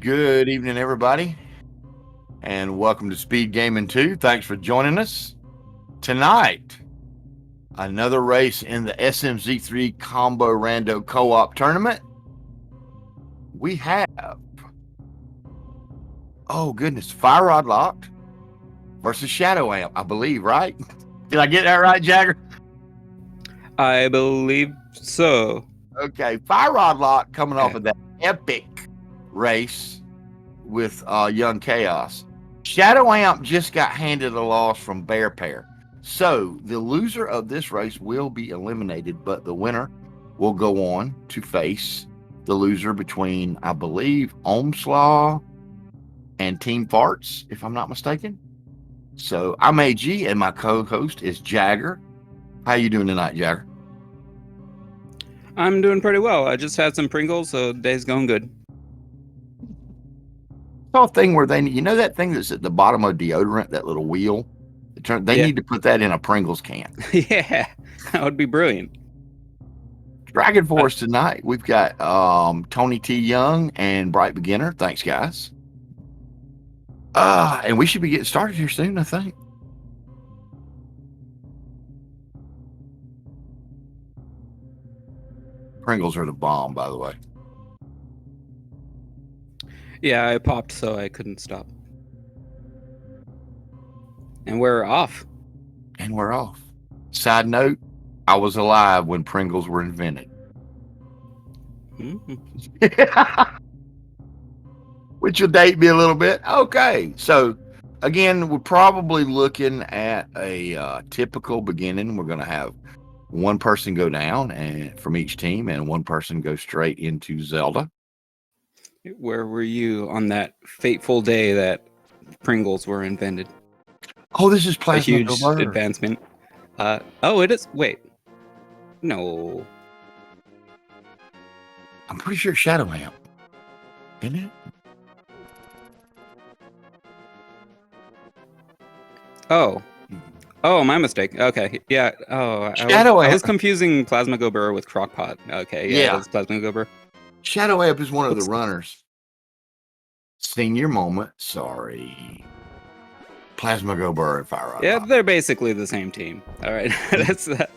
Good evening, everybody, and welcome to Speed Gaming 2. Thanks for joining us. Tonight, another race in the SMZ3 Combo Rando Co-op Tournament. We have, oh goodness, Fire Rod Locked versus Shadow Amp, I believe, right? Did I get that right, Jagger? I believe so. Okay, Fire Rod Lock coming off of that epic race with Young Chaos. Shadow Amp just got handed a loss from Bear Pair. So the loser of this race will be eliminated, but the winner will go on to face the loser between, I believe, Ohmslaw and Team Farts, if I'm not mistaken. So I'm AG and my co-host is Jagger. How you doing tonight, Jagger? I'm doing pretty well. I just had some Pringles, so day's going good. Saw a thing where that thing that's at the bottom of deodorant, that little wheel. They need to put that in a Pringles can. Yeah, that would be brilliant. Dragon Force tonight. We've got Tony T. Young and Bright Beginner. Thanks, guys. And we should be getting started here soon, I think. Pringles are the bomb, by the way. Yeah, I popped, so I couldn't stop. And we're off. And we're off. Side note, I was alive when Pringles were invented. Which will date me a little bit. Okay, so again, we're probably looking at a typical beginning. We're going to have one person go down and from each team, and one person go straight into Zelda. Where were you on that fateful day that Pringles were invented? Oh, this is Plasma a huge Brrr. advancement. Oh, it is. Wait, no. I'm pretty sure Shadow Amp, isn't it? Oh, my mistake. Okay, yeah. Oh, Shadow I Amp. was confusing Plasma Gobert with Crockpot. Okay, yeah, it's Plasma Gobert. Shadow Amp is one of the runners. Senior moment. Sorry. Plasma Gobert and Fire Rod. Yeah, they're basically the same team. All right, that's that.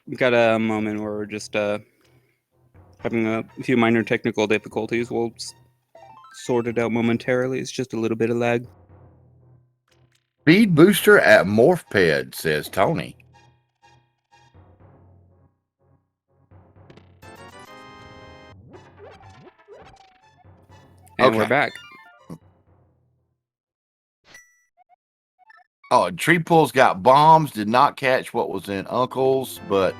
We got a moment where we're just having a few minor technical difficulties. We'll sort it out momentarily. It's just a little bit of lag. Speed booster at MorphPed, says Tony. And we're back. Oh, Tree Pull's got bombs. Did not catch what was in Uncle's, but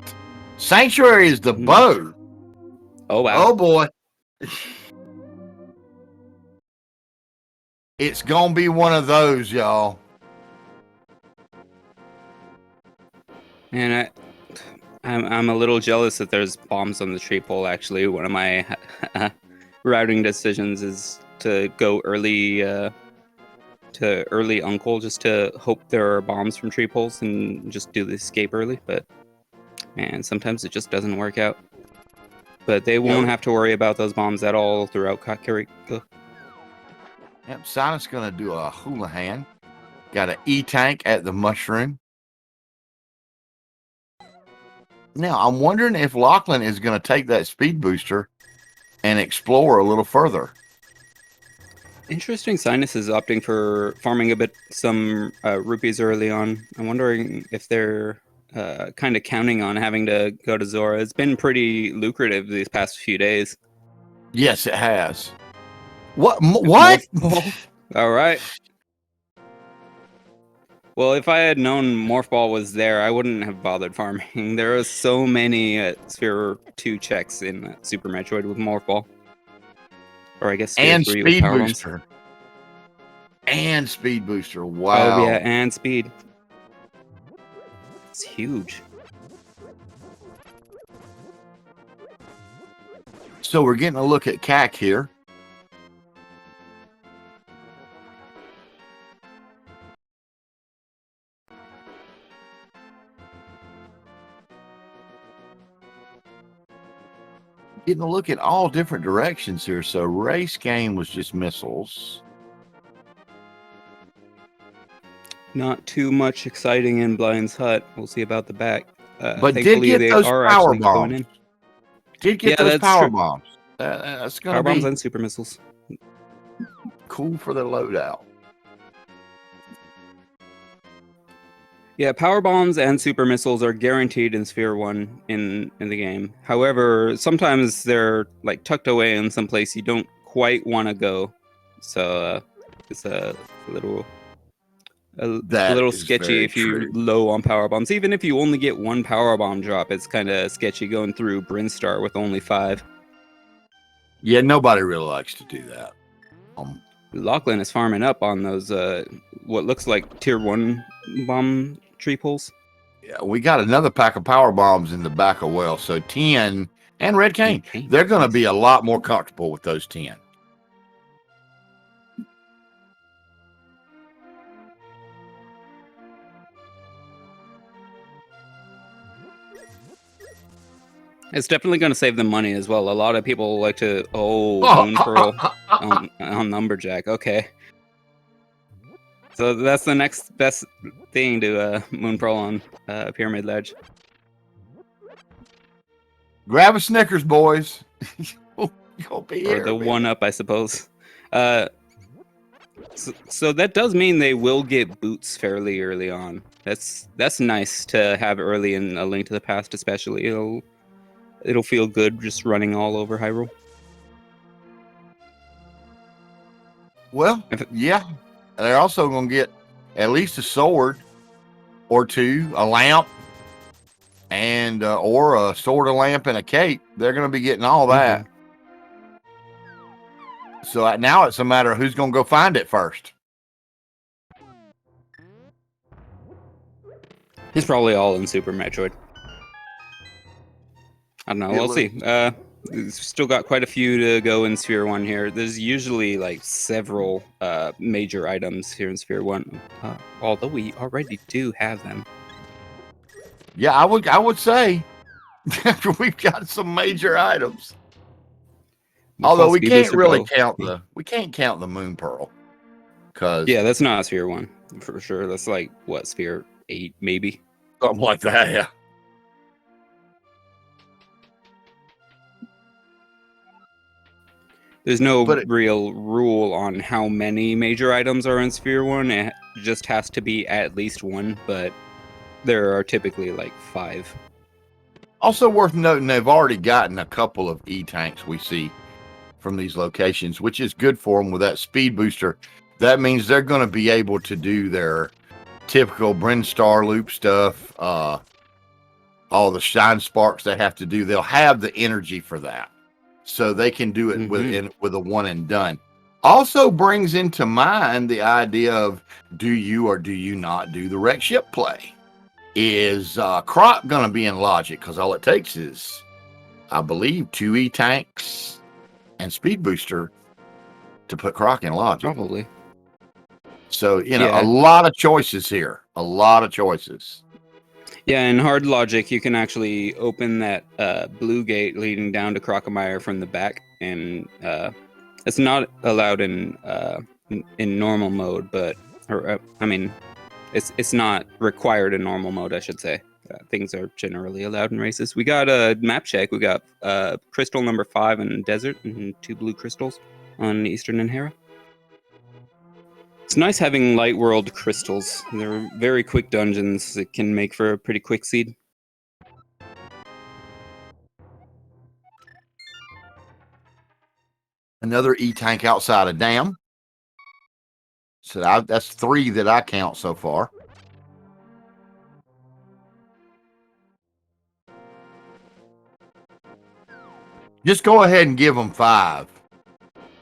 Sanctuary is the bow. Oh, wow. Oh, boy. It's going to be one of those, y'all. And I'm a little jealous that there's bombs on the tree pole, actually. One of my routing decisions is to go early Uncle, just to hope there are bombs from tree poles and just do the escape early. But, man, sometimes it just doesn't work out. But they won't have to worry about those bombs at all throughout Kakariko. Yep, Silent's going to do a Houlihan. Got an E-Tank at the Mushroom. Now, I'm wondering if Lachlan is going to take that speed booster and explore a little further. Interesting. Sinus is opting for farming some rupees early on. I'm wondering if they're kind of counting on having to go to Zora. It's been pretty lucrative these past few days. Yes, it has. What? All right. Well, if I had known Morph Ball was there, I wouldn't have bothered farming. There are so many Sphere 2 checks in Super Metroid with Morph Ball. Or I guess Sphere 3 with Power Booster. Bombs. And Speed Booster. Wow. Oh, yeah, and Speed. It's huge. So we're getting a look at CAC here. getting a look at all different directions here. So race game was just missiles. Not too much exciting in Blind's Hut. We'll see about the back. But did Thankfully, get they those are power actually going bombs. in. Did get Yeah, those that's power true. bombs. That's going Power to bombs be and super missiles. cool for the loadout. Yeah, power bombs and super missiles are guaranteed in Sphere 1 in the game. However, sometimes they're like tucked away in some place you don't quite want to go. So it's a little That is sketchy very if you're true. low on power bombs. Even if you only get one power bomb drop, it's kind of sketchy going through Brinstar with only 5. Yeah, nobody really likes to do that. Lachlan is farming up on those what looks like tier 1 bomb tree pulls. Yeah, we got another pack of power bombs in the back of well. So 10 and Red Cane. They're going to be a lot more comfortable with those 10. It's definitely going to save them money as well. A lot of people like to Moon Pearl on Lumberjack. Okay. So that's the next best thing to Moon Pearl on Pyramid Ledge. Grab a Snickers, boys. You'll be Or here, the man. 1-up, I suppose. So that does mean they will get boots fairly early on. That's nice to have early in A Link to the Past, especially. It'll feel good just running all over Hyrule. Well, yeah. They're also going to get at least a sword or two, a lamp, and or a sword, a lamp, and a cape. They're going to be getting all that. So now it's a matter of who's going to go find it first. It's probably all in Super Metroid. I don't know. We'll see. We've still got quite a few to go in Sphere 1 here. There's usually like several major items here in Sphere 1, although we already do have them. Yeah, I would say we've got some major items. Although we can't really count the Moon Pearl. Yeah, that's not Sphere 1 for sure. That's like what, Sphere 8 maybe? Something like that, yeah. There's no real rule on how many major items are in Sphere 1. It just has to be at least one, but there are typically like 5. Also worth noting, they've already gotten a couple of E-tanks we see from these locations, which is good for them with that speed booster. That means they're going to be able to do their typical Brinstar loop stuff, all the shine sparks they have to do. They'll have the energy for that. So they can do it with a one and done. Also brings into mind the idea of, do you or do you not do the wreck ship play? Is Croc going to be in Logic? Because all it takes is, I believe, 2 E-tanks and speed booster to put Croc in Logic. Probably. So, a lot of choices here. A lot of choices. Yeah, in hard logic, you can actually open that blue gate leading down to Crocomire from the back, and it's not allowed in normal mode, but it's not required in normal mode, I should say. Things are generally allowed in races. We got a map check. We got crystal number 5 in Desert and 2 blue crystals on Eastern and Hera. It's nice having Light World crystals. They're very quick dungeons that can make for a pretty quick seed. Another E-tank outside a dam. So that's 3 that I count so far. Just go ahead and give them 5.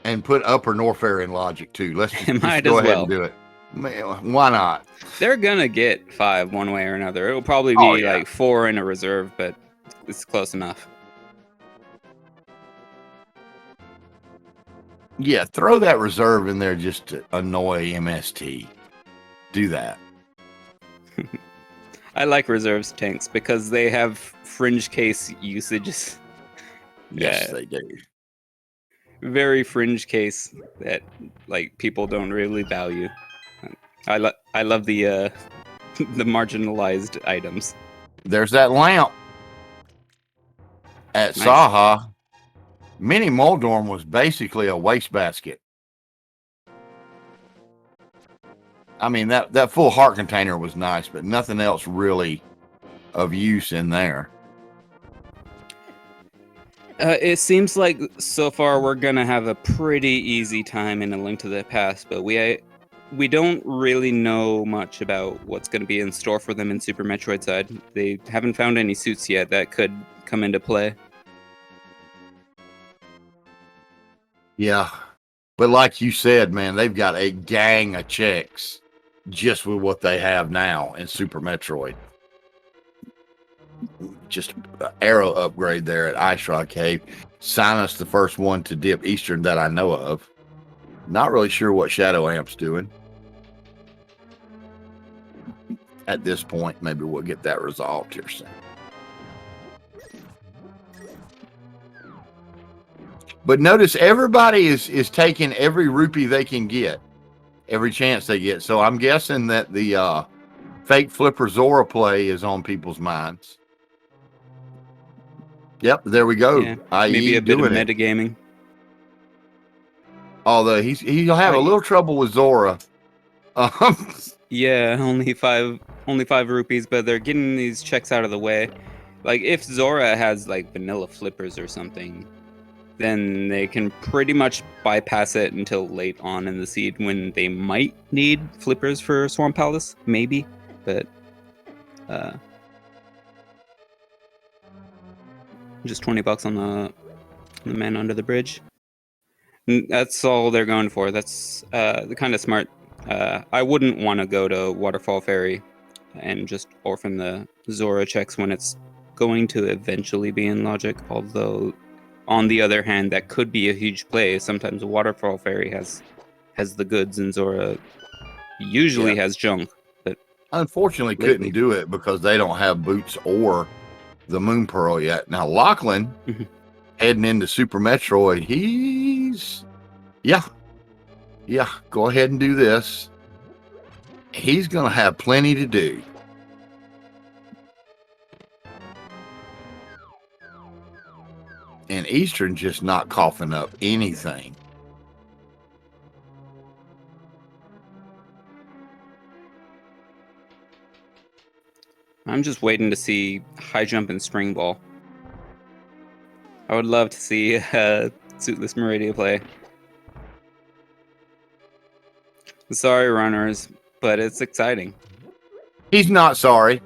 And put Upper Norfair in Logic too. Let's just go ahead and do it. Man, why not? They're gonna get 5 one way or another. It'll probably be like 4 in a reserve, but it's close enough. Yeah, throw that reserve in there just to annoy MST. Do that. I like reserves tanks because they have fringe case usages. Yes, Yeah. they do. Very fringe case that like people don't really value. I love the the marginalized items. There's that lamp at Nice. Saha. Mini Moldorm was basically a wastebasket. I mean, that full heart container was nice, but nothing else really of use in there. It seems like so far we're gonna have a pretty easy time in A Link to the Past, but we don't really know much about what's going to be in store for them in Super Metroid side. They haven't found any suits yet that could come into play. Yeah. But like you said, man, they've got a gang of checks just with what they have now in Super Metroid. Just an arrow upgrade there at Ice Rock Cave. Sinus, the first one to dip Eastern that I know of. Not really sure what Shadow Amp's doing. At this point, maybe we'll get that resolved here soon. But notice everybody is taking every rupee they can get, every chance they get. So I'm guessing that the fake Flipper Zora play is on people's minds. Yep, there we go. Yeah, maybe a bit of metagaming. Although he'll have a little trouble with Zora. Yeah, only five rupees, but they're getting these checks out of the way. Like if Zora has like vanilla flippers or something, then they can pretty much bypass it until late on in the seed when they might need flippers for Swamp Palace, maybe. But just $20 on the man under the bridge. That's all they're going for. That's the kind of smart. I wouldn't want to go to Waterfall Ferry and just orphan the Zora checks when it's going to eventually be in Logic. Although, on the other hand, that could be a huge play. Sometimes Waterfall Ferry has the goods and Zora usually has junk. But unfortunately couldn't do it because they don't have boots or the Moon Pearl yet. Now Lachlan heading into Super Metroid, he's go ahead and do this. He's gonna have plenty to do. And Eastern just not coughing up anything. I'm just waiting to see high jump and string ball. I would love to see Suitless Meridia play. Sorry, runners, but it's exciting. He's not sorry,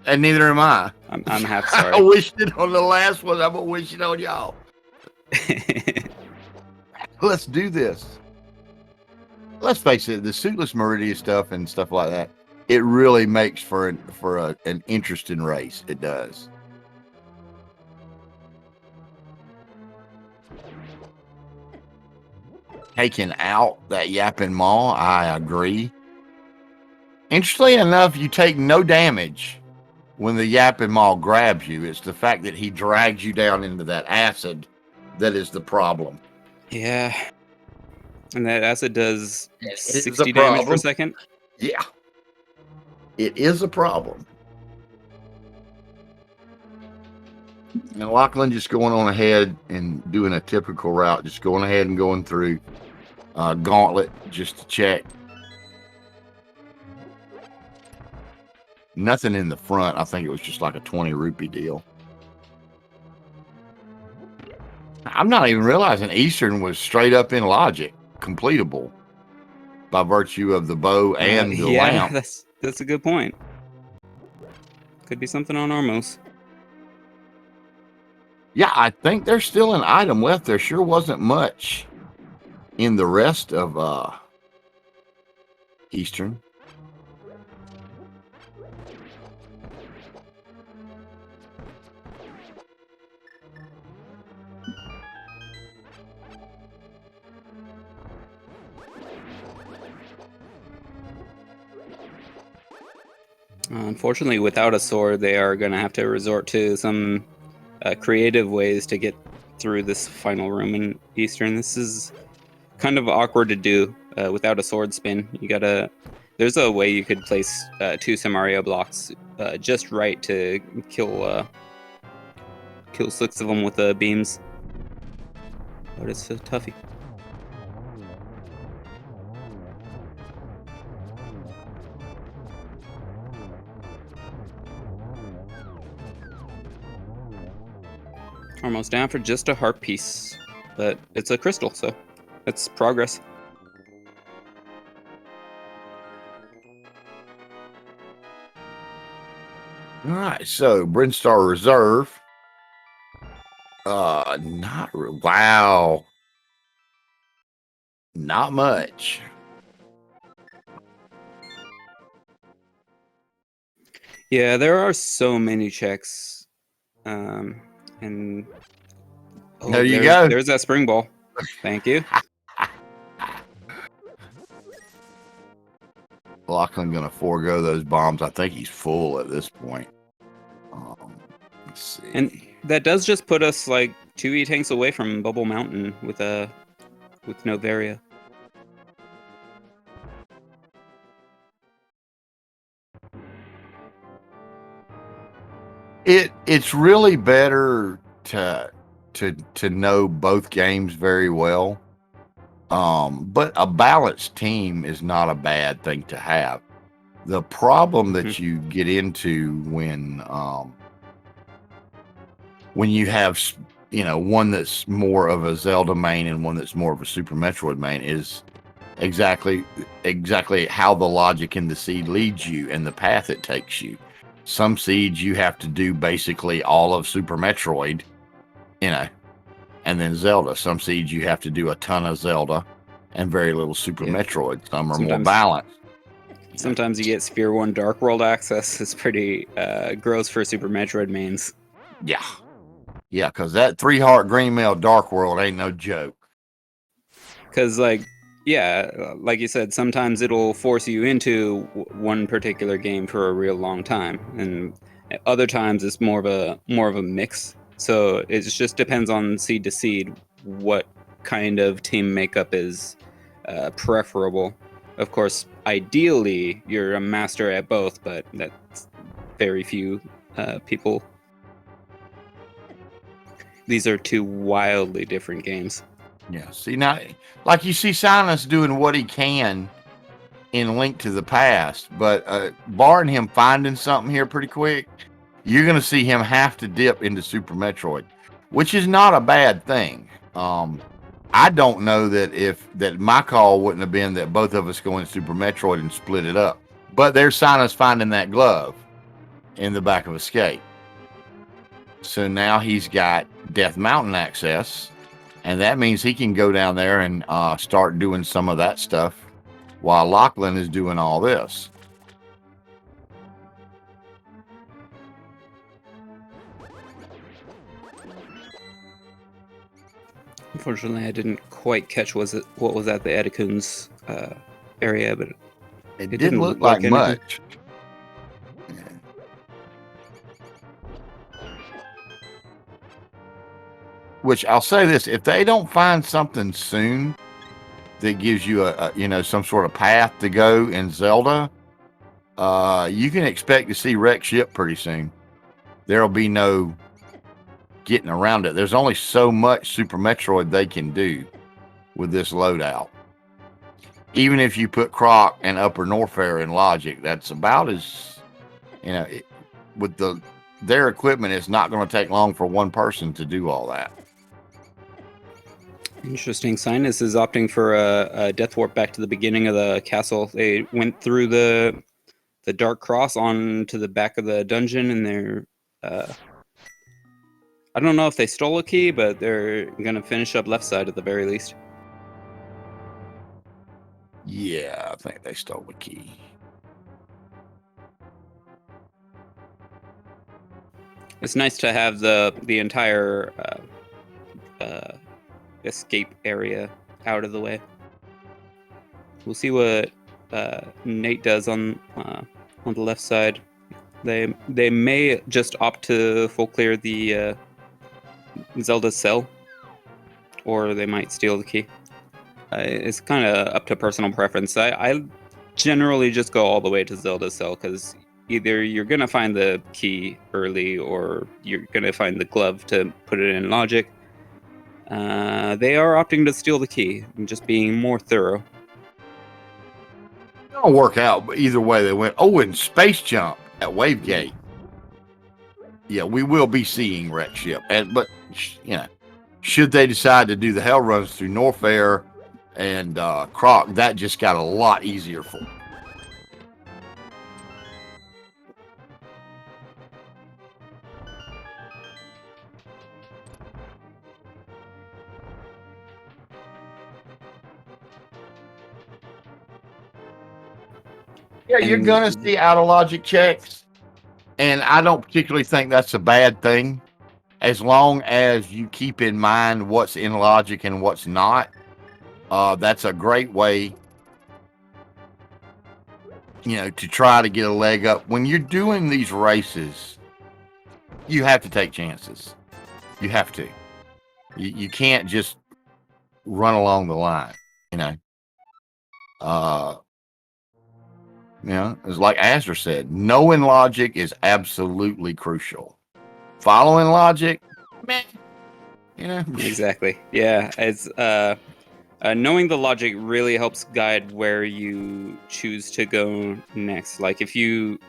and neither am I. I'm half sorry. I wished it on the last one. I'm gonna wish it on y'all. Let's do this. Let's face it, the Suitless Meridia stuff and stuff like that, it really makes for an interesting race. It does. Taking out that yapping maw, I agree. Interestingly enough, you take no damage when the yapping maw grabs you. It's the fact that he drags you down into that acid that is the problem. Yeah. And that acid does 60 damage per second? Yeah. It is a problem. And Lachlan just going on ahead and doing a typical route, just going ahead and going through Gauntlet just to check. Nothing in the front. I think it was just like a 20 rupee deal. I'm not even realizing Eastern was straight up in Logic, completable by virtue of the bow and the lamp. That's a good point. Could be something on Armos. Yeah, I think there's still an item left. There sure wasn't much in the rest of Eastern. Unfortunately, without a sword, they are going to have to resort to some creative ways to get through this final room in Eastern. This is kind of awkward to do without a sword spin. There's a way you could place 2 Samaria blocks just right to kill 6 of them with the beams. But it's a toughie. Almost down for just a heart piece, but it's a crystal, so it's progress. All right, so Brinstar Reserve. Wow. Not much. Yeah, there are so many checks. And There you go. There's that spring ball. Thank you. Lachlan's gonna forego those bombs. I think he's full at this point. Let's see. And that does just put us like 2 E-tanks away from Bubble Mountain with Novaria. It's really better to know both games very well. But a balanced team is not a bad thing to have. The problem that you get into when you have, one that's more of a Zelda main and one that's more of a Super Metroid main is exactly how the logic in the seed leads you and the path it takes you. Some seeds you have to do basically all of Super Metroid, and then Zelda. Some seeds you have to do a ton of Zelda and very little Super Metroid. Some are more balanced. Sometimes you get Sphere 1 Dark World access. It's pretty gross for Super Metroid mains. Yeah, because that 3-heart green mail Dark World ain't no joke. Because, like you said, sometimes it'll force you into one particular game for a real long time, and other times it's more of a mix. So it just depends on seed to seed what kind of team makeup is preferable. Of course, ideally you're a master at both, but that's very few people. These are 2 wildly different games. Yeah, see, now, like you see Silence doing what he can in Link to the Past, but barring him finding something here pretty quick, you're going to see him have to dip into Super Metroid, which is not a bad thing. I don't know that my call wouldn't have been that both of us go into Super Metroid and split it up, but there's Silence finding that glove in the back of a skate. So now he's got Death Mountain access, and that means he can go down there and start doing some of that stuff while Lachlan is doing all this. Unfortunately, I didn't quite catch what was at the Edikun's area, but it didn't look like much. Which I'll say this: if they don't find something soon that gives you some sort of path to go in Zelda, you can expect to see wreck ship pretty soon. There'll be no getting around it. There's only so much Super Metroid they can do with this loadout. Even if you put Croc and Upper Norfair in logic, that's about as with their equipment. It's not going to take long for one person to do all that. Interesting. Sinus is opting for a death warp back to the beginning of the castle. They went through the Dark Cross on to the back of the dungeon, and they're I don't know if they stole a key, but they're gonna finish up left side at the very least. Yeah, I think they stole the key. It's nice to have the entire escape area out of the way. We'll see what Nate does on the left side. They may just opt to full clear the Zelda cell or they might steal the key. It's kind of up to personal preference. I generally just go all the way to Zelda Cell because either you're gonna find the key early or you're gonna find the glove to put it in logic. They are opting to steal the key and just being more thorough. It'll work out, but either way they went. Oh, and Space Jump at Wavegate. Yeah, we will be seeing Wreck Ship. But should they decide to do the hell runs through Norfair and Croc, that just got a lot easier for them. Yeah, you're going to see out of logic checks. And I don't particularly think that's a bad thing. As long as you keep in mind what's in logic and what's not. That's a great way, to try to get a leg up. When you're doing these races, you have to take chances. You have to. You can't just run along the line, it's like Astor said, knowing logic is absolutely crucial. Following logic, meh, Exactly. Yeah, it's knowing the logic really helps guide where you choose to go next. Like if you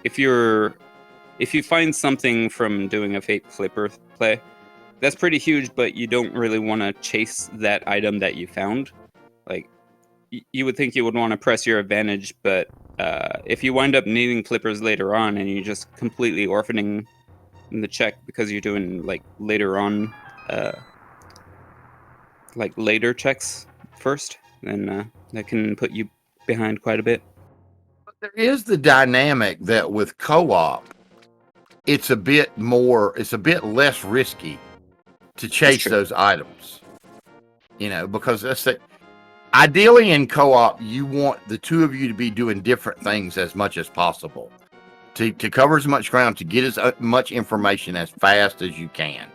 find something from doing a fake flipper play, that's pretty huge, but you don't really want to chase that item that you found. Like you would think you would want to press your advantage, but if you wind up needing flippers later on and you're just completely orphaning the check because you're doing like later on like later checks first, then that can put you behind quite a bit. But there is the dynamic that with co-op, it's a bit less risky to chase those items. Because ideally in co-op, you want the two of you to be doing different things as much as possible. To cover as much ground, to get as much information as fast as you can.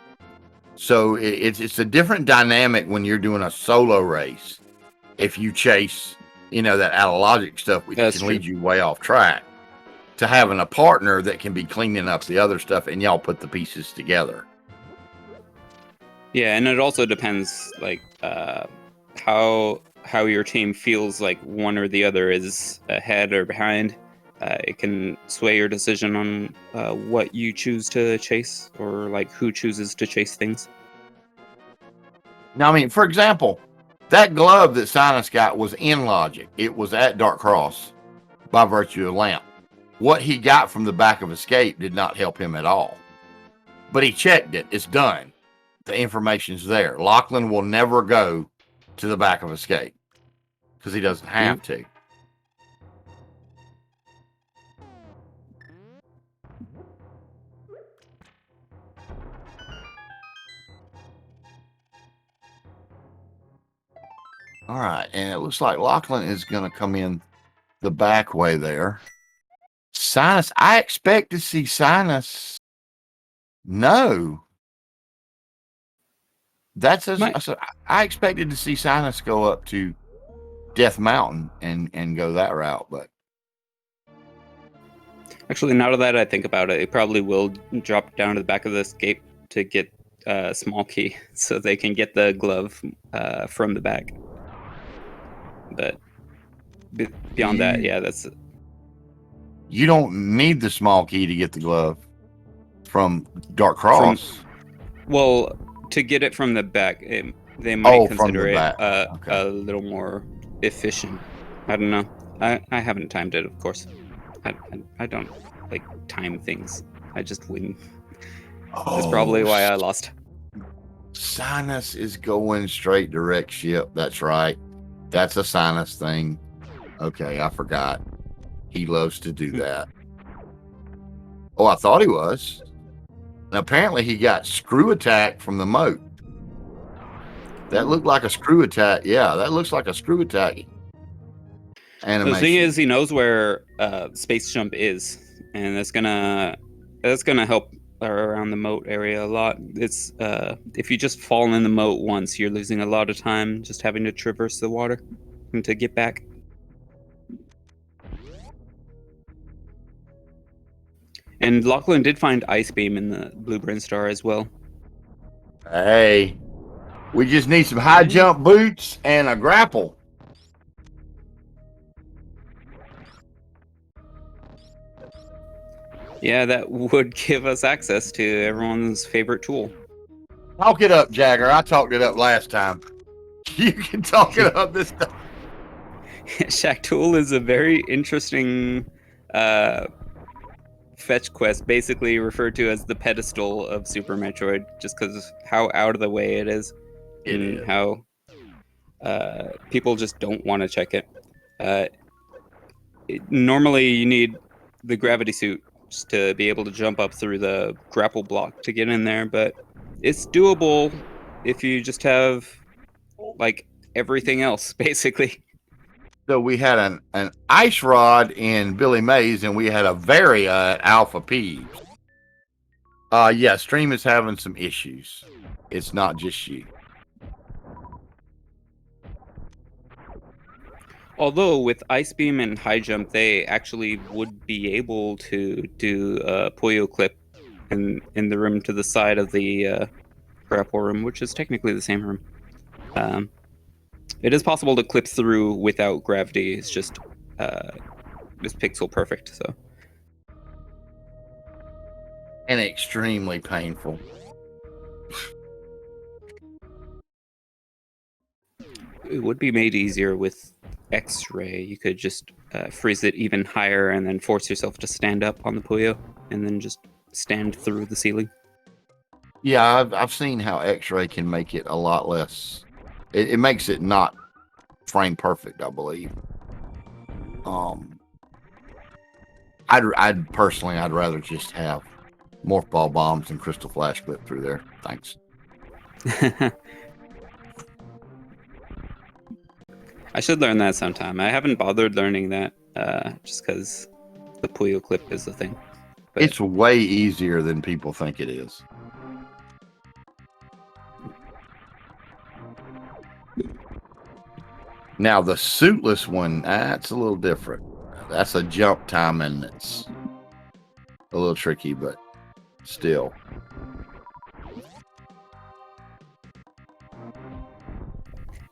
So it's a different dynamic when you're doing a solo race. If you chase, that out of logic stuff, which can lead you way off track, to having a partner that can be cleaning up the other stuff and y'all put the pieces together. Yeah, and it also depends, like, how your team feels like one or the other is ahead or behind. It can sway your decision on what you choose to chase or like who chooses to chase things. Now, for example, that glove that Sinus got was in logic. It was at Dark Cross by virtue of Lamp. What he got from the back of Escape did not help him at all. But he checked it. It's done. The information's there. Lachlan will never go to the back of Escape because he doesn't have to. All right, and it looks like Lachlan is going to come in the back way there. Sinus, I expect to see Sinus. No. I expected to see Sinus go up to Death Mountain and go that route, but actually, now that I think about it, it probably will drop down to the back of the Escape to get a small key so they can get the glove from the back. But beyond that, yeah, that's... You don't need the small key to get the glove from Dark Cross. To get it from the back, they might consider it a little more efficient. I don't know. I haven't timed it, of course. I don't like time things. I just win. That's probably why I lost. Sinus is going straight direct ship. That's right. That's a Sinus thing. Okay, I forgot. He loves to do that. Oh, I thought he was. And apparently he got screw attack from the moat. That looked like a screw attack. Yeah, that looks like a screw attack animation. The thing is, he knows where Space Jump is, and that's gonna help around the moat area a lot. It's if you just fall in the moat once, you're losing a lot of time just having to traverse the water and to get back. And Lachlan did find Ice Beam in the Blueprint Star as well. Hey, we just need some high jump boots and a grapple. Yeah, that would give us access to everyone's favorite tool. Talk it up, Jagger. I talked it up last time. You can talk it up this time. Shack Tool is a very interesting fetch quest, basically referred to as the pedestal of Super Metroid, just because how out of the way it is. How people just don't want to check it. Normally, you need the gravity suit to be able to jump up through the grapple block to get in there, but it's doable if you just have like everything else, basically. So we had an ice rod in Billy Mays, and we had a Varia at Alpha Peeves. Yeah, stream is having some issues. It's not just you. Although with Ice Beam and High Jump, they actually would be able to do a Puyo clip in the room to the side of the grapple room, which is technically the same room. It is possible to clip through without gravity. It's just it's pixel perfect. So. And extremely painful. It would be made easier with X-ray. You could just freeze it even higher and then force yourself to stand up on the Puyo and then just stand through the ceiling. Yeah, I've seen how X-ray can make it a lot less. It makes it not frame perfect, I believe. I'd personally, I'd rather just have morph ball bombs and crystal flash clip through there. Thanks. I should learn that sometime. I haven't bothered learning that just because the Puyo clip is the thing. But it's way easier than people think it is. Now the suitless one, that's a little different. That's a jump time, and it's a little tricky, but still.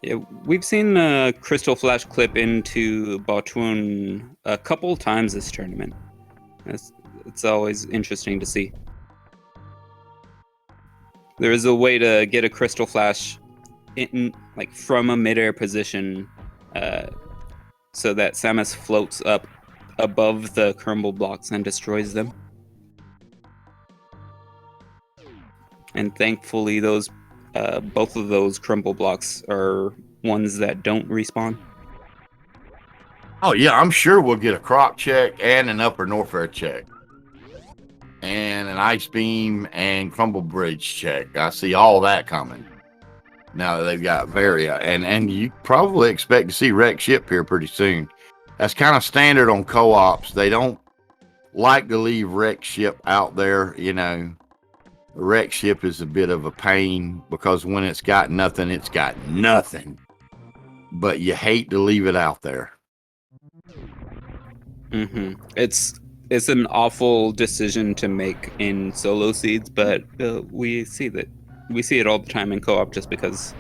Yeah, we've seen Crystal Flash clip into Botun a couple times this tournament. It's always interesting to see. There is a way to get a Crystal Flash in, like from a midair position, so that Samus floats up above the crumble blocks and destroys them. And thankfully, those both of those crumble blocks are ones that don't respawn. Oh yeah, I'm sure we'll get a croc check and an upper Norfair check. And an ice beam and crumble bridge check. I see all that coming. Now that they've got Varia. And you probably expect to see wreck ship here pretty soon. That's kind of standard on co-ops. They don't like to leave wreck ship out there, you know. The wreck ship is a bit of a pain because when it's got nothing, it's got nothing. But you hate to leave it out there. Mm-hmm. It's an awful decision to make in solo seeds, but we see it all the time in co-op just because,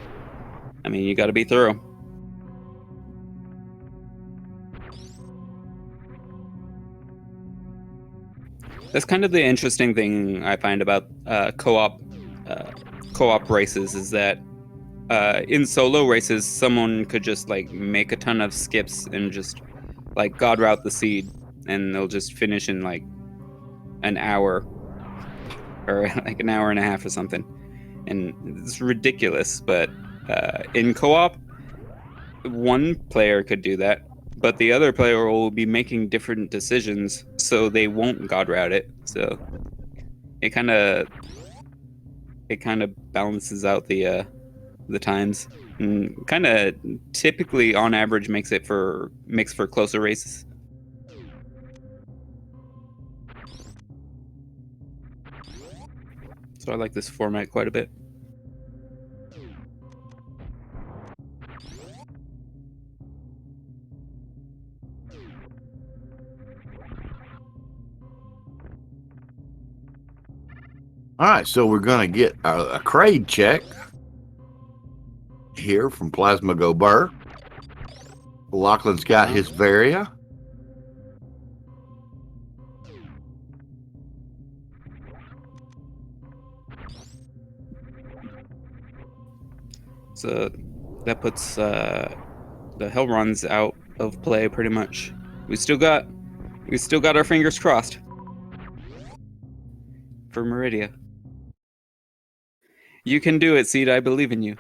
I mean, you got to be thorough. That's kind of the interesting thing I find about co-op races is that in solo races, someone could just like make a ton of skips and just like god route the seed, and they'll just finish in like an hour or like an hour and a half or something, and it's ridiculous. But in co-op, one player could do that, but the other player will be making different decisions, so they won't god route it. So it kind of balances out the times, and kind of typically on average makes for closer races. So I like this format quite a bit. All right, so we're going to get a Kraid check here from Plasma Go Brrr. Lachlan's got his Varia. So that puts the Hellruns out of play pretty much. We still got our fingers crossed for Meridia. You can do it, Seed. I believe in you.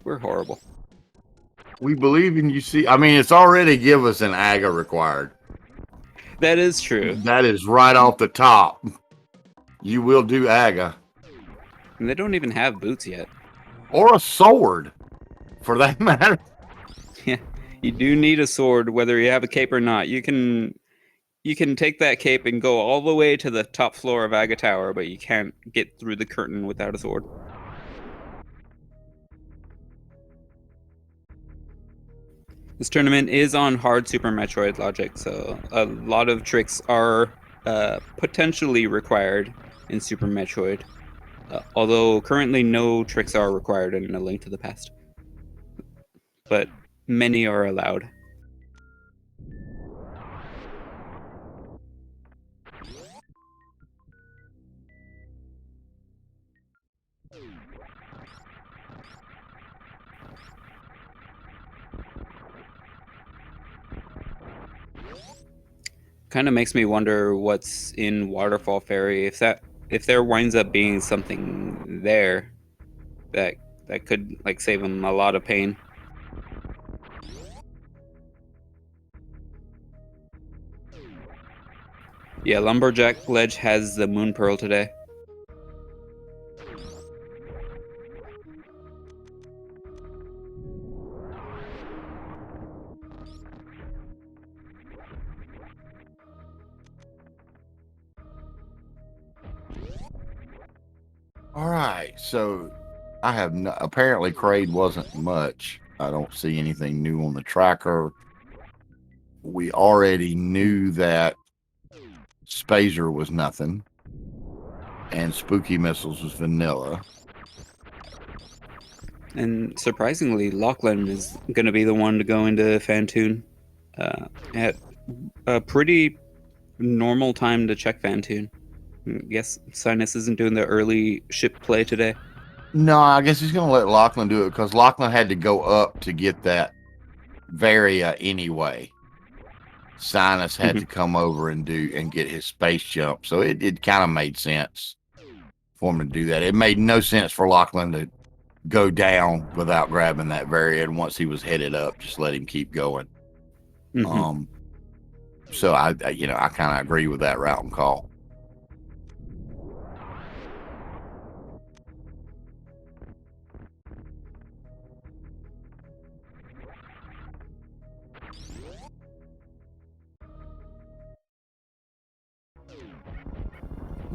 We're horrible. We believe in you. See, I mean, it's already give us an AGA required. That is true. That is right off the top. You will do AGA. And they don't even have boots yet. Or a sword, for that matter. Yeah, you do need a sword, whether you have a cape or not. You can take that cape and go all the way to the top floor of Aga Tower, but you can't get through the curtain without a sword. This tournament is on hard Super Metroid logic, so a lot of tricks are potentially required in Super Metroid, although currently no tricks are required in A Link to the Past. But many are allowed. Kind of makes me wonder what's in Waterfall Ferry. If there winds up being something there that could like save him a lot of pain. Yeah, Lumberjack Ledge has the Moon Pearl today. All right, so I have no, apparently Kraid wasn't much. I don't see anything new on the tracker. We already knew that Spazer was nothing, and Spooky Missiles was vanilla. And surprisingly, Lachlan is going to be the one to go into Fantoon at a pretty normal time to check Fantoon. Yes, Sinus isn't doing the early ship play today. No, I guess he's going to let Lachlan do it because Lachlan had to go up to get that Varia anyway. Sinus had to come over and get his space jump, so it kind of made sense for him to do that. It made no sense for Lachlan to go down without grabbing that Varia, and once he was headed up, just let him keep going. So I kind of agree with that route and call.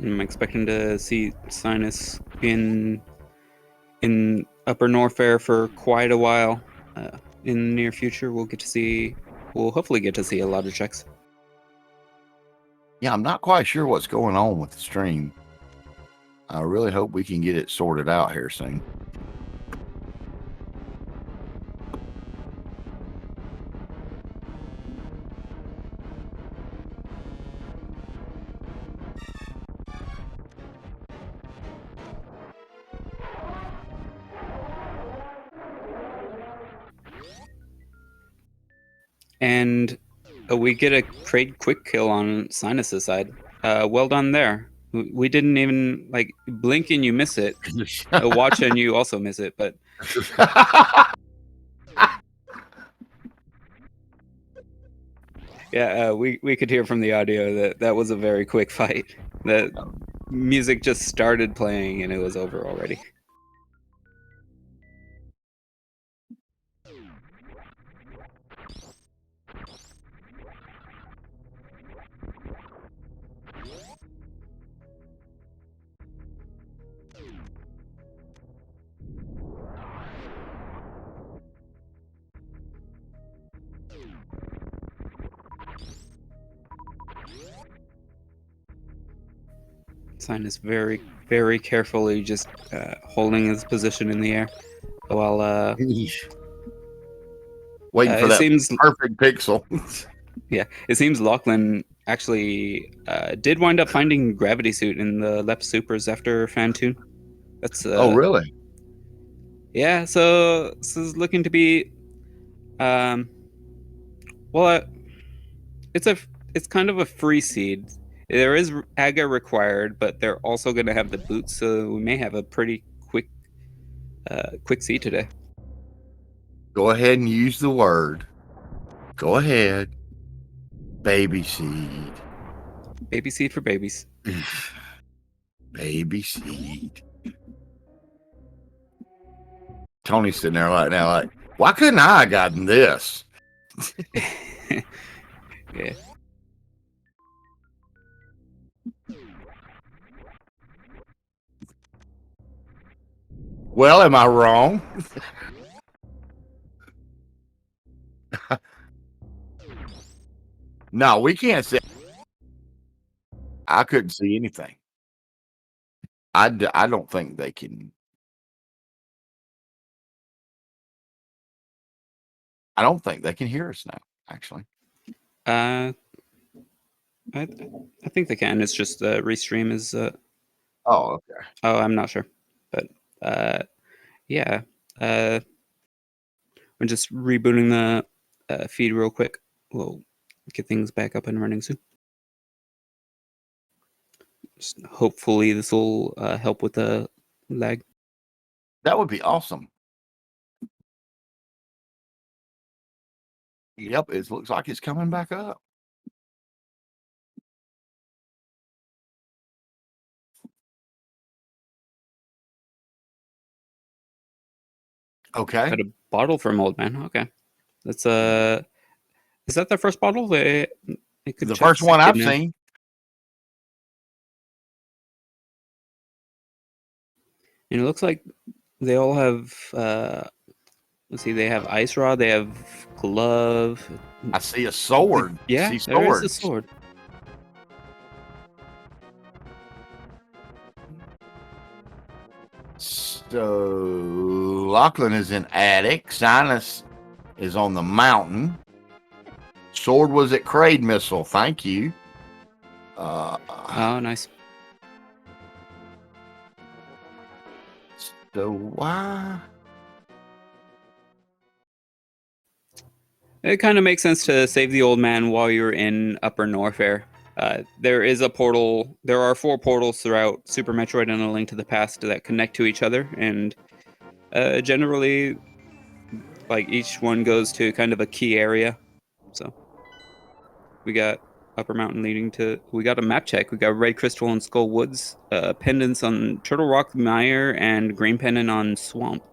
I'm expecting to see Sinus in Upper Norfair for quite a while. In the near future, we'll hopefully get to see a lot of checks. Yeah, I'm not quite sure what's going on with the stream. I really hope we can get it sorted out here soon. And we get a Kraid quick kill on Sinus's side. Well done there. We didn't even blink and you miss it. Watch and you also miss it, but yeah, we could hear from the audio that was a very quick fight. The music just started playing and it was over already. Sign is very, very carefully just holding his position in the air while waiting for it that seems perfect pixel. yeah, it seems Lachlan actually did wind up finding Gravity Suit in the Lep Supers after Fantoon. That's Oh, really? yeah. So this is looking to be um, well, it's a it's kind of a free seed. There is AGA required, but they're also going to have the boots, so we may have a pretty quick seed today. Go ahead and use the word. Go ahead. Baby seed. Baby seed for babies. Baby seed. Tony's sitting there right now like, why couldn't I have gotten this? Yeah. Well, am I wrong? No, we can't see. I couldn't see anything. I don't think they can. I don't think they can hear us now, actually. I think they can. It's just the restream is. Oh, okay. Oh, I'm not sure, but yeah. I'm just rebooting the feed real quick. We'll get things back up and running soon. Just hopefully this will help with the lag. That would be awesome. Yep, it looks like it's coming back up. Okay. Got a bottle from Old Man. Okay, that's is that their first bottle? They could The check first one I've now. seen. And it looks like they all have. Let's see. They have ice rod. They have glove. I see a sword. Yeah, I see there is a swords. sword. So Lachlan is in attic. Sinus is on the mountain. Sword was at Kraid Missile. Thank you. Oh, nice. So why? It kind of makes sense to save the old man while you're in Upper Norfair. There is a portal. There are 4 portals throughout Super Metroid and A Link to the Past that connect to each other, and generally, like each one goes to kind of a key area. So we got Upper Mountain leading to. We got a map check. We got Red Crystal and Skull Woods, pendants on Turtle Rock Mire, and Green Pendant on Swamp.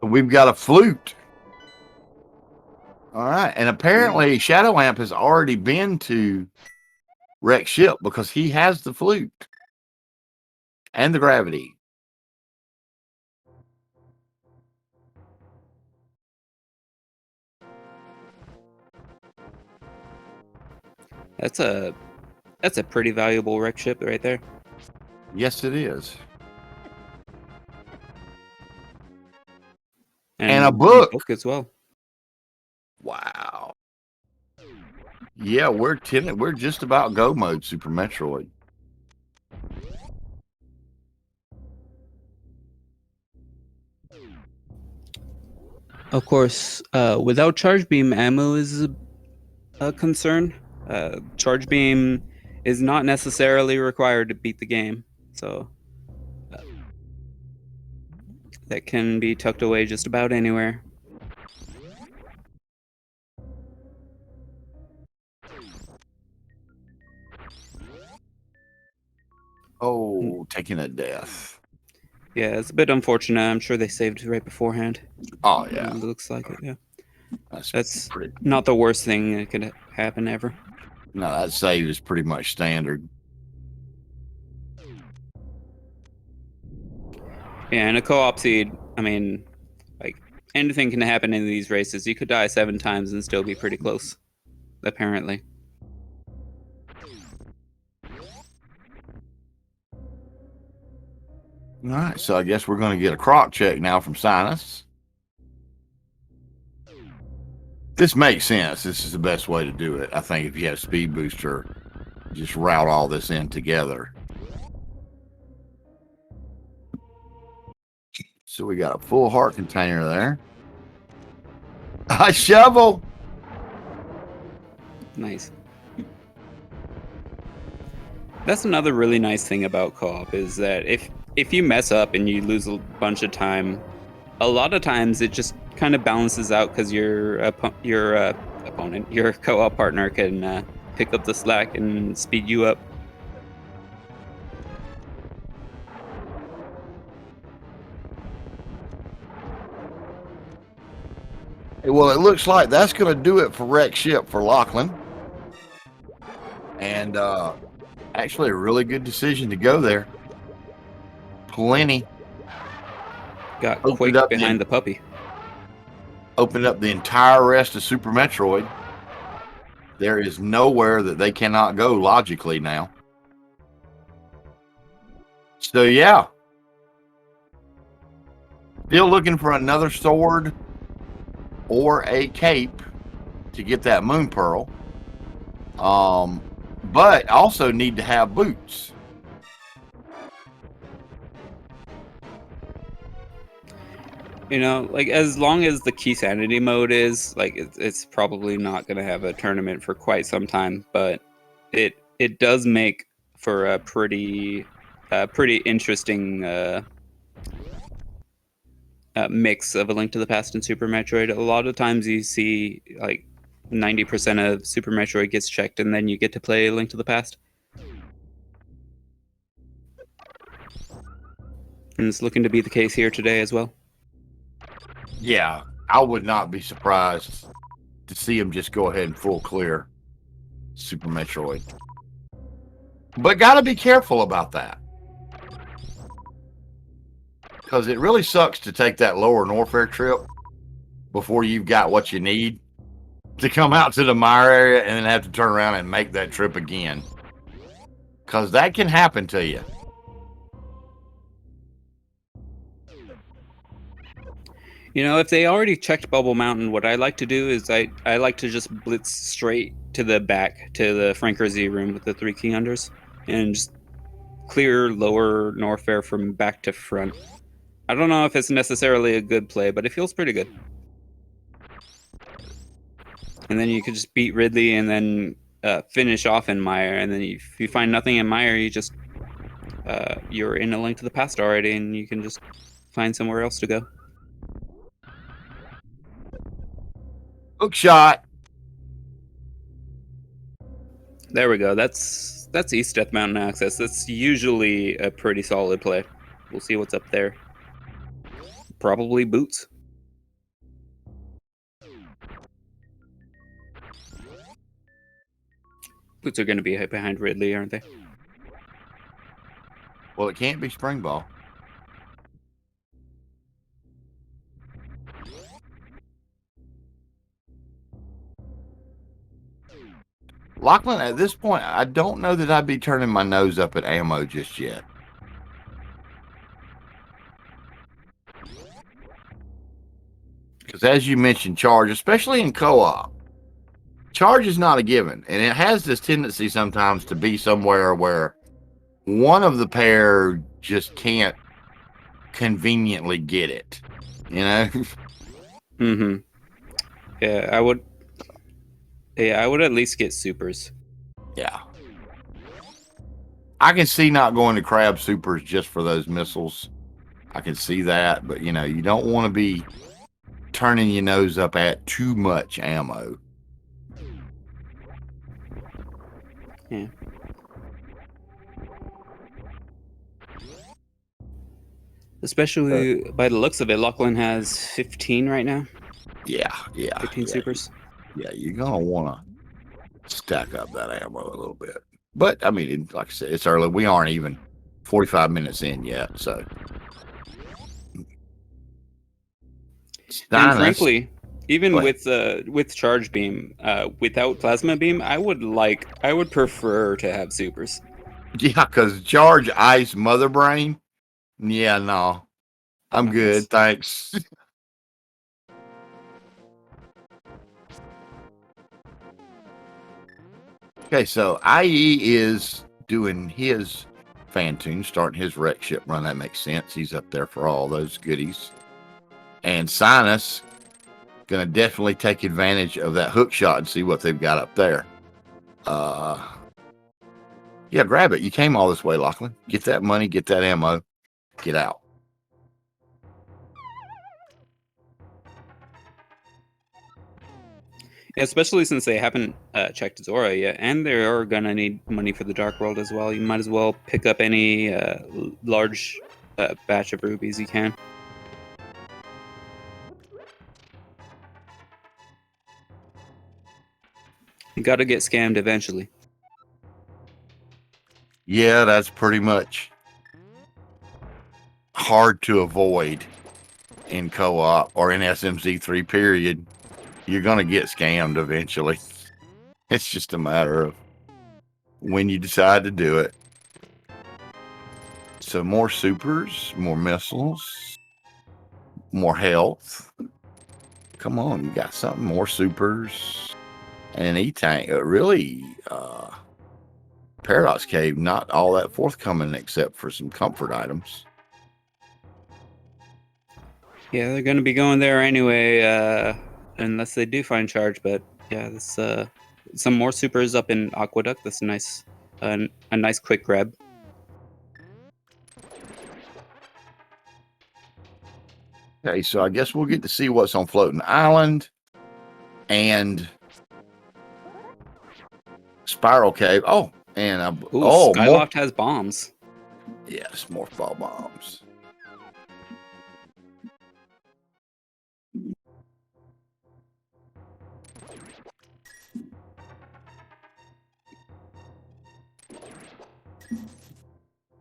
We've got a flute. All right. And apparently Shadow Amp has already been to Wreck Ship because he has the flute and the gravity. That's a pretty valuable wreck ship right there. Yes, it is. And a book as well. Wow. Yeah, we're just about go mode Super Metroid. Of course, without charge beam, ammo is a concern. Charge beam is not necessarily required to beat the game, so that can be tucked away just about anywhere. Oh, taking a death. Yeah, it's a bit unfortunate. I'm sure they saved right beforehand. Oh yeah, It looks like it. Yeah, that's pretty. Not the worst thing that could happen ever. No, that save is pretty much standard. Yeah, in a co-op seed, I mean, like anything can happen in these races. You could die 7 times and still be pretty close, apparently. All right, so I guess we're going to get a croc check now from Sinus. This makes sense. This is the best way to do it. I think if you have speed booster, just route all this in together. So we got a full heart container there. A shovel. Nice. That's another really nice thing about co-op is that if you mess up and you lose a bunch of time, a lot of times it just kind of balances out because your opponent, your co-op partner, can pick up the slack and speed you up. Well, it looks like that's going to do it for wreck ship for Lachlan. And actually a really good decision to go there. Plenty. Got Quake behind the puppy. Opened up the entire rest of Super Metroid. There is nowhere that they cannot go logically now. So yeah. Still looking for another sword or a cape to get that moon pearl. But also need to have boots. You know, like as long as the key sanity mode is like, it's probably not going to have a tournament for quite some time, but it does make for a pretty interesting mix of A Link to the Past and Super Metroid. A lot of times you see like 90% of Super Metroid gets checked, and then you get to play A Link to the Past. And it's looking to be the case here today as well. Yeah, I would not be surprised to see him just go ahead and full clear Super Metroid. But got to be careful about that. Because it really sucks to take that lower Norfair trip before you've got what you need to come out to the mire area and then have to turn around and make that trip again. Because that can happen to you. You know, if they already checked Bubble Mountain, what I like to do is I like to just blitz straight to the back to the Franker Z room with the 3 key unders and just clear lower Norfair from back to front. I don't know if it's necessarily a good play, but it feels pretty good. And then you could just beat Ridley and then finish off in Mire. And then if you find nothing in Mire, you just you're in A Link to the Past already, and you can just find somewhere else to go. Hook shot. There we go. That's East Death Mountain access. That's usually a pretty solid play. We'll see what's up there. Probably boots. Boots are going to be behind Ridley, aren't they? Well, it can't be Spring Ball. Lachlan, at this point, I don't know that I'd be turning my nose up at ammo just yet. Because as you mentioned, charge, especially in co-op, charge is not a given. And it has this tendency sometimes to be somewhere where one of the pair just can't conveniently get it. You know? Mm-hmm. Yeah, I would at least get supers. Yeah. I can see not going to crab supers just for those missiles. I can see that, but you know, you don't want to be turning your nose up at too much ammo. Yeah. Especially by the looks of it, Lachlan has 15 right now. Yeah. 15 supers. Yeah, you're gonna want to stack up that ammo a little bit. But I mean, like I said, it's early. We aren't even 45 minutes in yet, so. And frankly, even with charge beam, without plasma beam, I would prefer to have supers. Yeah, because charge ice mother brain Yeah, no. I'm Nice. good. Thanks. Okay, so IE is doing his fan tune, starting his wreck ship run. That makes sense. He's up there for all those goodies. And Sinus gonna definitely take advantage of that hook shot and see what they've got up there. Yeah, grab it. You came all this way, Lachlan. Get that money, get that ammo, get out. Yeah, especially since they haven't checked Zora yet, and they are gonna need money for the Dark World as well. You might as well pick up any large batch of rubies you can. You got to get scammed eventually. Yeah, that's pretty much hard to avoid in co-op or in SMZ3 period. You're going to get scammed eventually. It's just a matter of when you decide to do it. So more supers, more missiles, more health. Come on, you got something. More supers and an E-tank. Really, Paradox Cave, not all that forthcoming except for some comfort items. Yeah, they're gonna be going there anyway, unless they do find charge. But yeah, this some more supers up in Aqueduct. That's nice, a nice quick grab. Okay, so I guess we'll get to see what's on Floating Island and Spiral Cave. Oh, and Ooh, more. Skyloft has bombs. Yes, more fall bombs.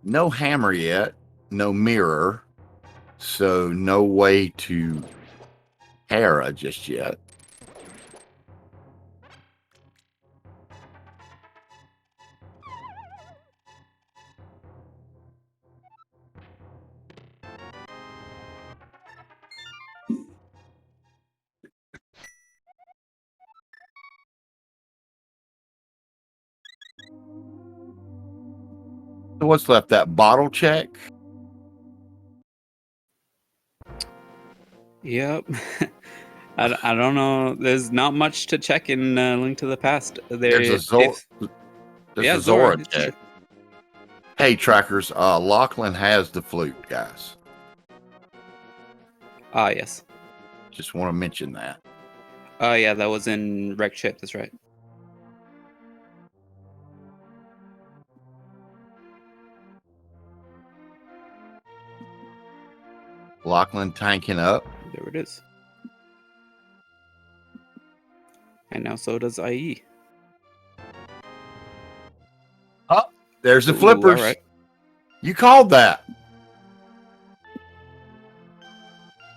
No hammer yet, no mirror, so no way to Hera just yet. So what's left? That bottle check. Yep. I don't know. There's not much to check in Link to the Past. There's a Zora. There's a Zora check. Hey, trackers. Lachlan has the flute, guys. Ah, yes. Just want to mention that. Oh, yeah, that was in Wreck Ship. That's right. Lachlan tanking up. There it is. And now so does IE. Oh, there's the Ooh, flippers. all right. You called that.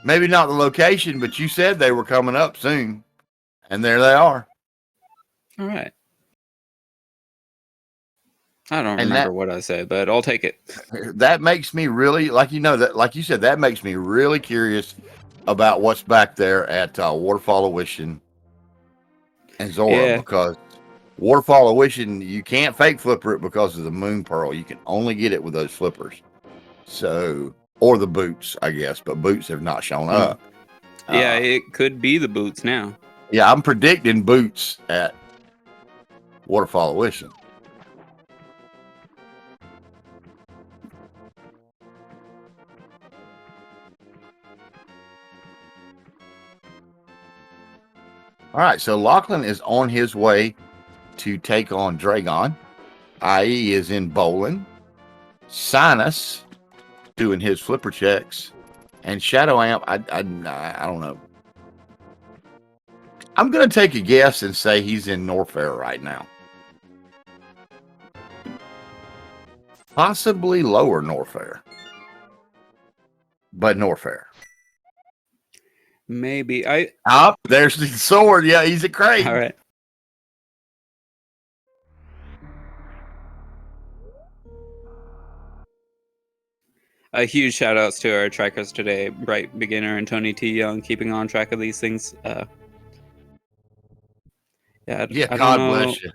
Maybe not the location, but you said they were coming up soon. And there they are. All right. I don't remember what I said, but I'll take it. That makes me really, like you said, that makes me really curious about what's back there at Waterfall of Wishing and Zora, because Waterfall of Wishing, you can't fake flipper it because of the moon pearl. You can only get it with those flippers. So, or the boots, I guess, but boots have not shown up. Yeah, it could be the boots now. Yeah, I'm predicting boots at Waterfall of Wishing. All right, so Lachlan is on his way to take on Dragon. IE is in bowling. Sinus doing his flipper checks. And Shadow Amp, I don't know. I'm going to take a guess and say he's in Norfair right now. Possibly lower Norfair. But Norfair. Maybe. There's the sword. Yeah, he's a crate. All right. A huge shout outs to our trackers today, Bright Beginner and Tony T. Young, keeping on track of these things. I don't God know. bless you.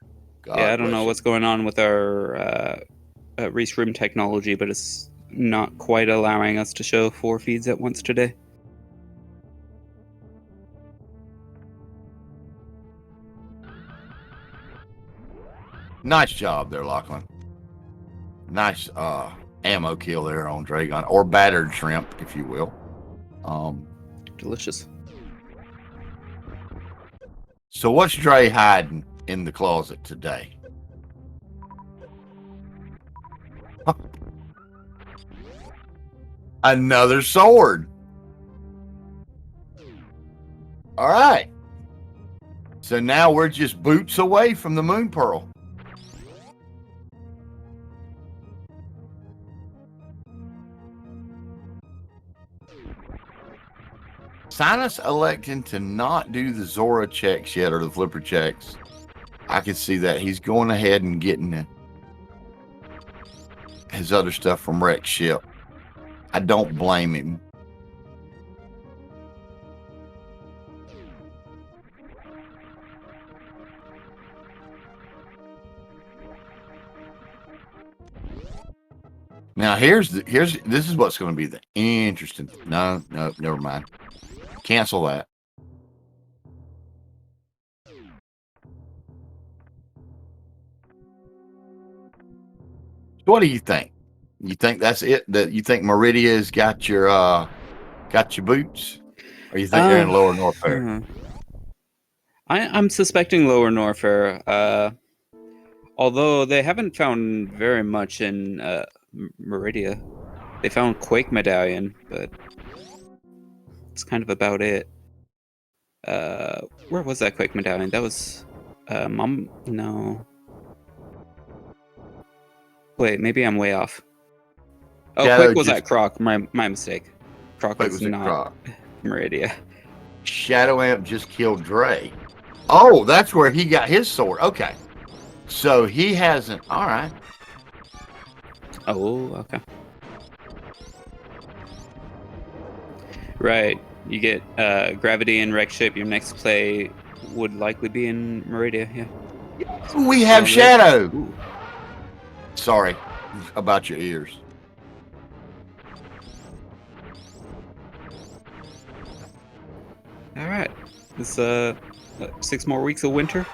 I don't know what's going on with our restream technology, but it's not quite allowing us to show 4 feeds at once today. Nice job there, Lachlan. Nice ammo kill there on Dragon, or battered shrimp, if you will. Delicious. So what's Dre hiding in the closet today? Another sword. All right. So now we're just boots away from the Moon Pearl. Sinus electing to not do the Zora checks yet, or the flipper checks. I can see that he's going ahead and getting his other stuff from Rex Ship. I don't blame him. Now this is what's going to be the interesting. No, never mind. Cancel that. What do you think? You think that's it? That you think Meridia's got your boots, or you think they're in Lower Norfair? I'm suspecting Lower Norfair. Although they haven't found very much in Meridia. They found Quake Medallion, but it's kind of about it. Where was that Quake Medallion? That was no. Wait, maybe I'm way off. Oh, Shadow Quake was at Croc. My mistake. Croc was not Croc. Meridia. Shadow Amp just killed Dre. Oh, that's where he got his sword. Okay. So he hasn't. All right. Oh, okay. Right. You get Gravity and Rex Ship. Your next play would likely be in Meridia. Yeah. We have Shadow. Ooh. Sorry about your ears. All right. It's 6 more weeks of winter.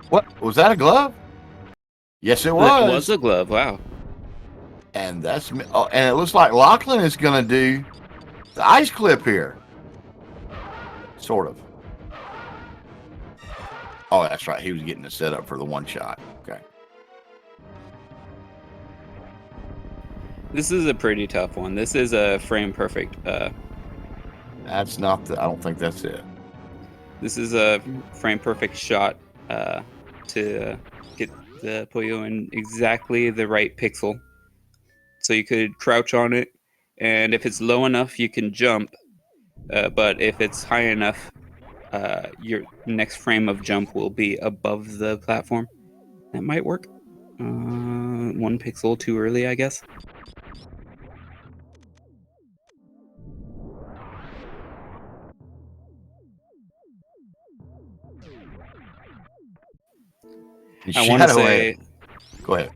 What was that? A glove? Yes, it was. That was a glove. Wow. And and it looks like Lachlan is going to do the ice clip here. Sort of. Oh, that's right. He was getting the setup for the one shot. Okay. This is a pretty tough one. This is a frame perfect. That's not the. I don't think that's it. This is a frame perfect shot to get the Puyo in exactly the right pixel. So you could crouch on it, and if it's low enough, you can jump. But if it's high enough, your next frame of jump will be above the platform. That might work. 1 pixel too early, I guess. I want to say. Go ahead.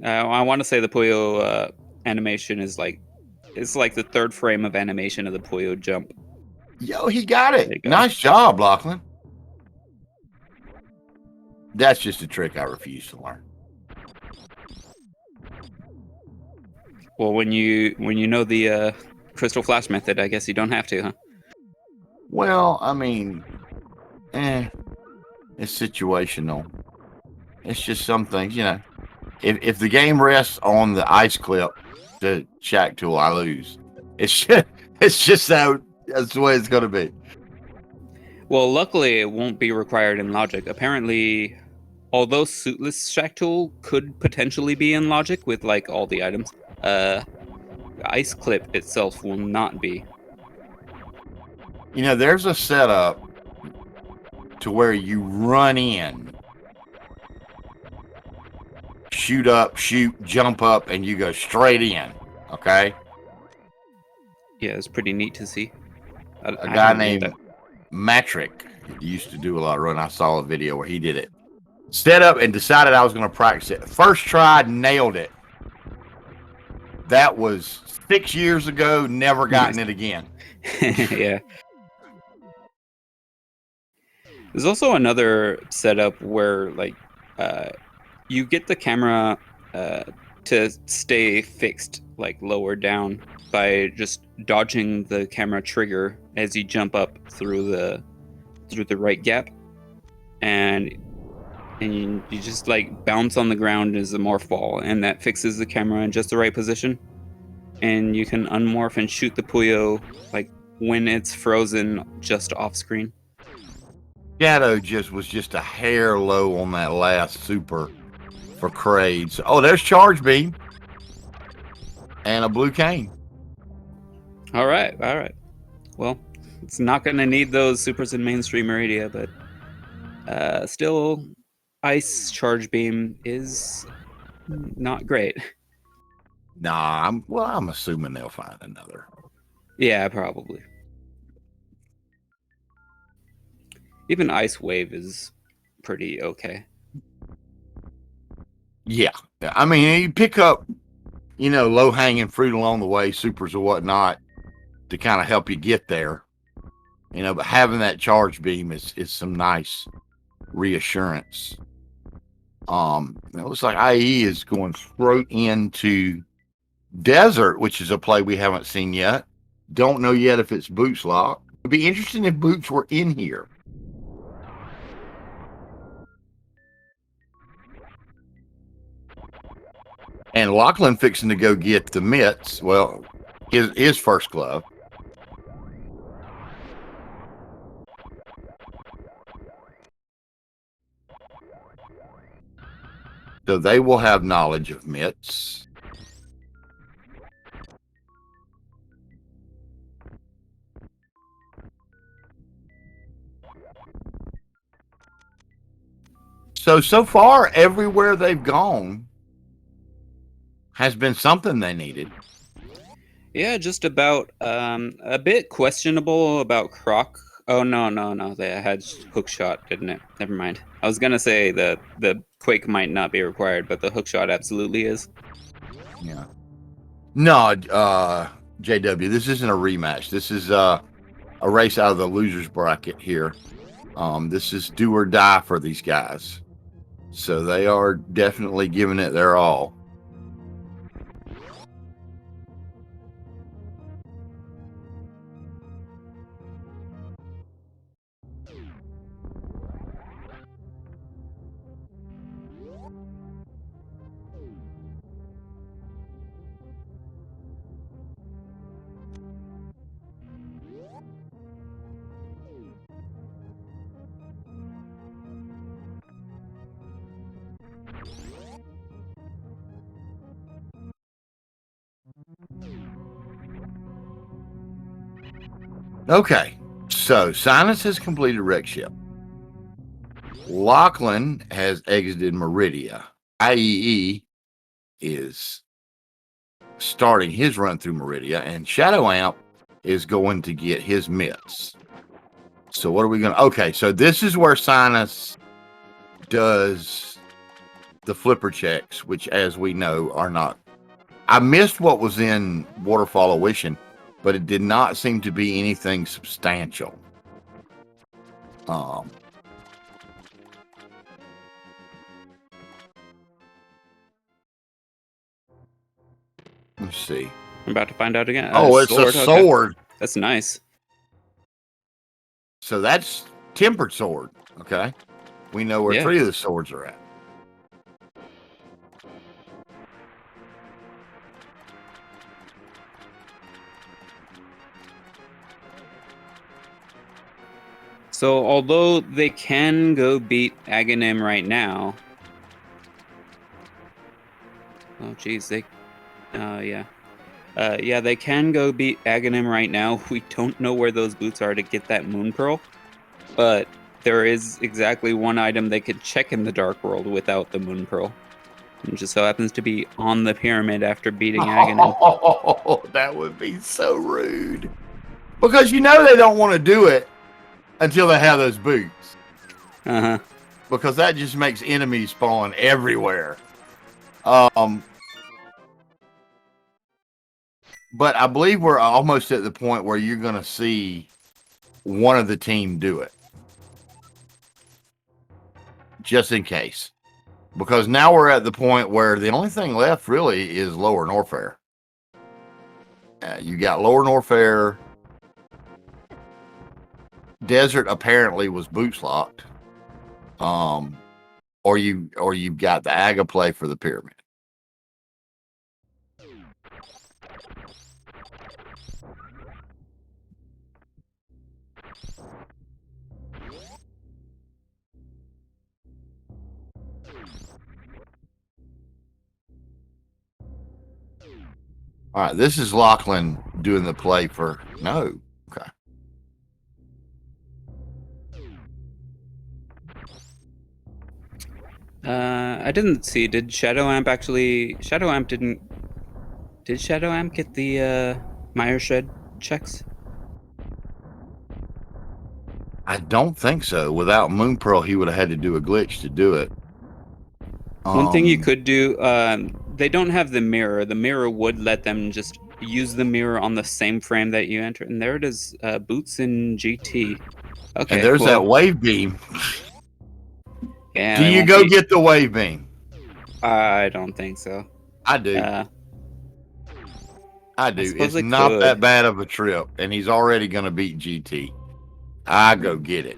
I want to say the Puyo animation is it's like the 3rd frame of animation of the Puyo jump. Yo, he got it. Nice job, Lachlan. That's just a trick I refuse to learn. Well, when you know the Crystal Flash method, I guess you don't have to, huh? Well, I mean, it's situational. It's just some things, you know. If the game rests on the ice clip, the shack tool, I lose. It's just that's the way it's going to be. Well, luckily, it won't be required in Logic. Apparently, although Suitless Shack Tool could potentially be in Logic with like all the items, the ice clip itself will not be. There's a setup to where you run in, shoot up, jump up, and you go straight in. Okay. Yeah, it's pretty neat to see. A guy named Matrick used to do a lot of running. I saw a video where he did it. Set up and decided I was going to practice it. First try, nailed it. That was 6 years ago. Never gotten it again. Yeah. There's also another setup where you get the camera to stay fixed, like lower down, by just dodging the camera trigger as you jump up through the right gap, and you just like bounce on the ground as the morph ball, and that fixes the camera in just the right position, and you can unmorph and shoot the Puyo like when it's frozen just off screen. Shadow was just a hair low on that last super for Crades. Oh, there's Charge Beam and a blue cane. All right. Well, it's not going to need those supers in mainstream Meridia, but still, Ice Charge Beam is not great. Nah, I'm assuming they'll find another. Yeah, probably. Even Ice Wave is pretty okay. Yeah. I mean, you pick up, low-hanging fruit along the way, supers or whatnot, to kind of help you get there. But having that Charge Beam is some nice reassurance. It looks like IE is going straight into Desert, which is a play we haven't seen yet. Don't know yet if it's Boots locked. It'd be interesting if Boots were in here. And Lachlan fixing to go get the mitts. Well, his first glove. So they will have knowledge of mitts. So far, everywhere they've gone has been something they needed. Yeah, just about. A bit questionable about Croc. Oh, no. They had hook shot, didn't it? Never mind. I was going to say the Quake might not be required, but the hook shot absolutely is. Yeah. No, JW, this isn't a rematch. This is a race out of the loser's bracket here. This is do or die for these guys. So they are definitely giving it their all. Okay, so Sinus has completed Wreck Ship. Lachlan has exited Meridia. IEE is starting his run through Meridia, and Shadow Amp is going to get his mitts. So what are we going to... Okay, so this is where Sinus does the flipper checks, which, as we know, are not... I missed what was in Waterfall of Wishing, but it did not seem to be anything substantial. Let's see. I'm about to find out again. Oh, it's a sword. Okay. That's nice. So that's tempered sword. Okay. We know where 3 of the swords are at. So although they can go beat Aghanim right now. Oh geez, yeah. Yeah, they can go beat Aghanim right now. We don't know where those boots are to get that Moon Pearl, but there is exactly one item they could check in the Dark World without the Moon Pearl. It just so happens to be on the pyramid after beating Aghanim. Oh, that would be so rude. Because you know they don't want to do it until they have those boots. Uh-huh. Because that just makes enemies spawn everywhere. But I believe we're almost at the point where you're going to see one of the team do it. Just in case. Because now we're at the point where the only thing left really is Lower Norfair. You got Lower Norfair. Desert apparently was boots locked. Or you've got the Aga play for the pyramid. All right, this is Lachlan doing the play for no. Okay. I didn't see. Did Shadow Amp actually? Shadow Amp didn't. Did Shadow Amp get the Meyer Shed checks? I don't think so. Without Moon Pearl, he would have had to do a glitch to do it. One thing you could do, they don't have the mirror. The mirror would let them just use the mirror on the same frame that you enter. And there it is, boots in GT. Okay, and there's cool. that wave beam. Yeah, do you go get the wave beam? I don't think so. I do. I do. It's not that bad of a trip, and he's already going to beat GT. I go get it.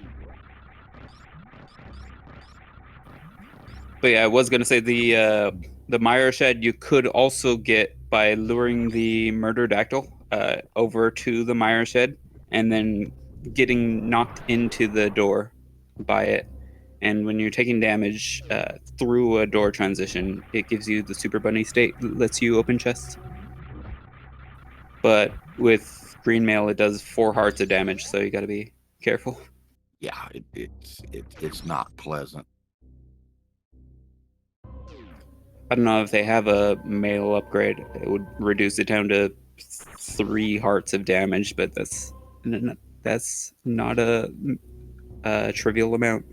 But yeah, I was gonna say the Meyer Shed you could also get by luring the Murder Dactyl over to the Meyer Shed and then getting knocked into the door by it. And when you're taking damage through a door transition, it gives you the Super Bunny state that lets you open chests. But with Green Mail, it does 4 hearts of damage, so you got to be careful. Yeah, it's not pleasant. I don't know if they have a mail upgrade. It would reduce it down to 3 hearts of damage, but that's not a trivial amount.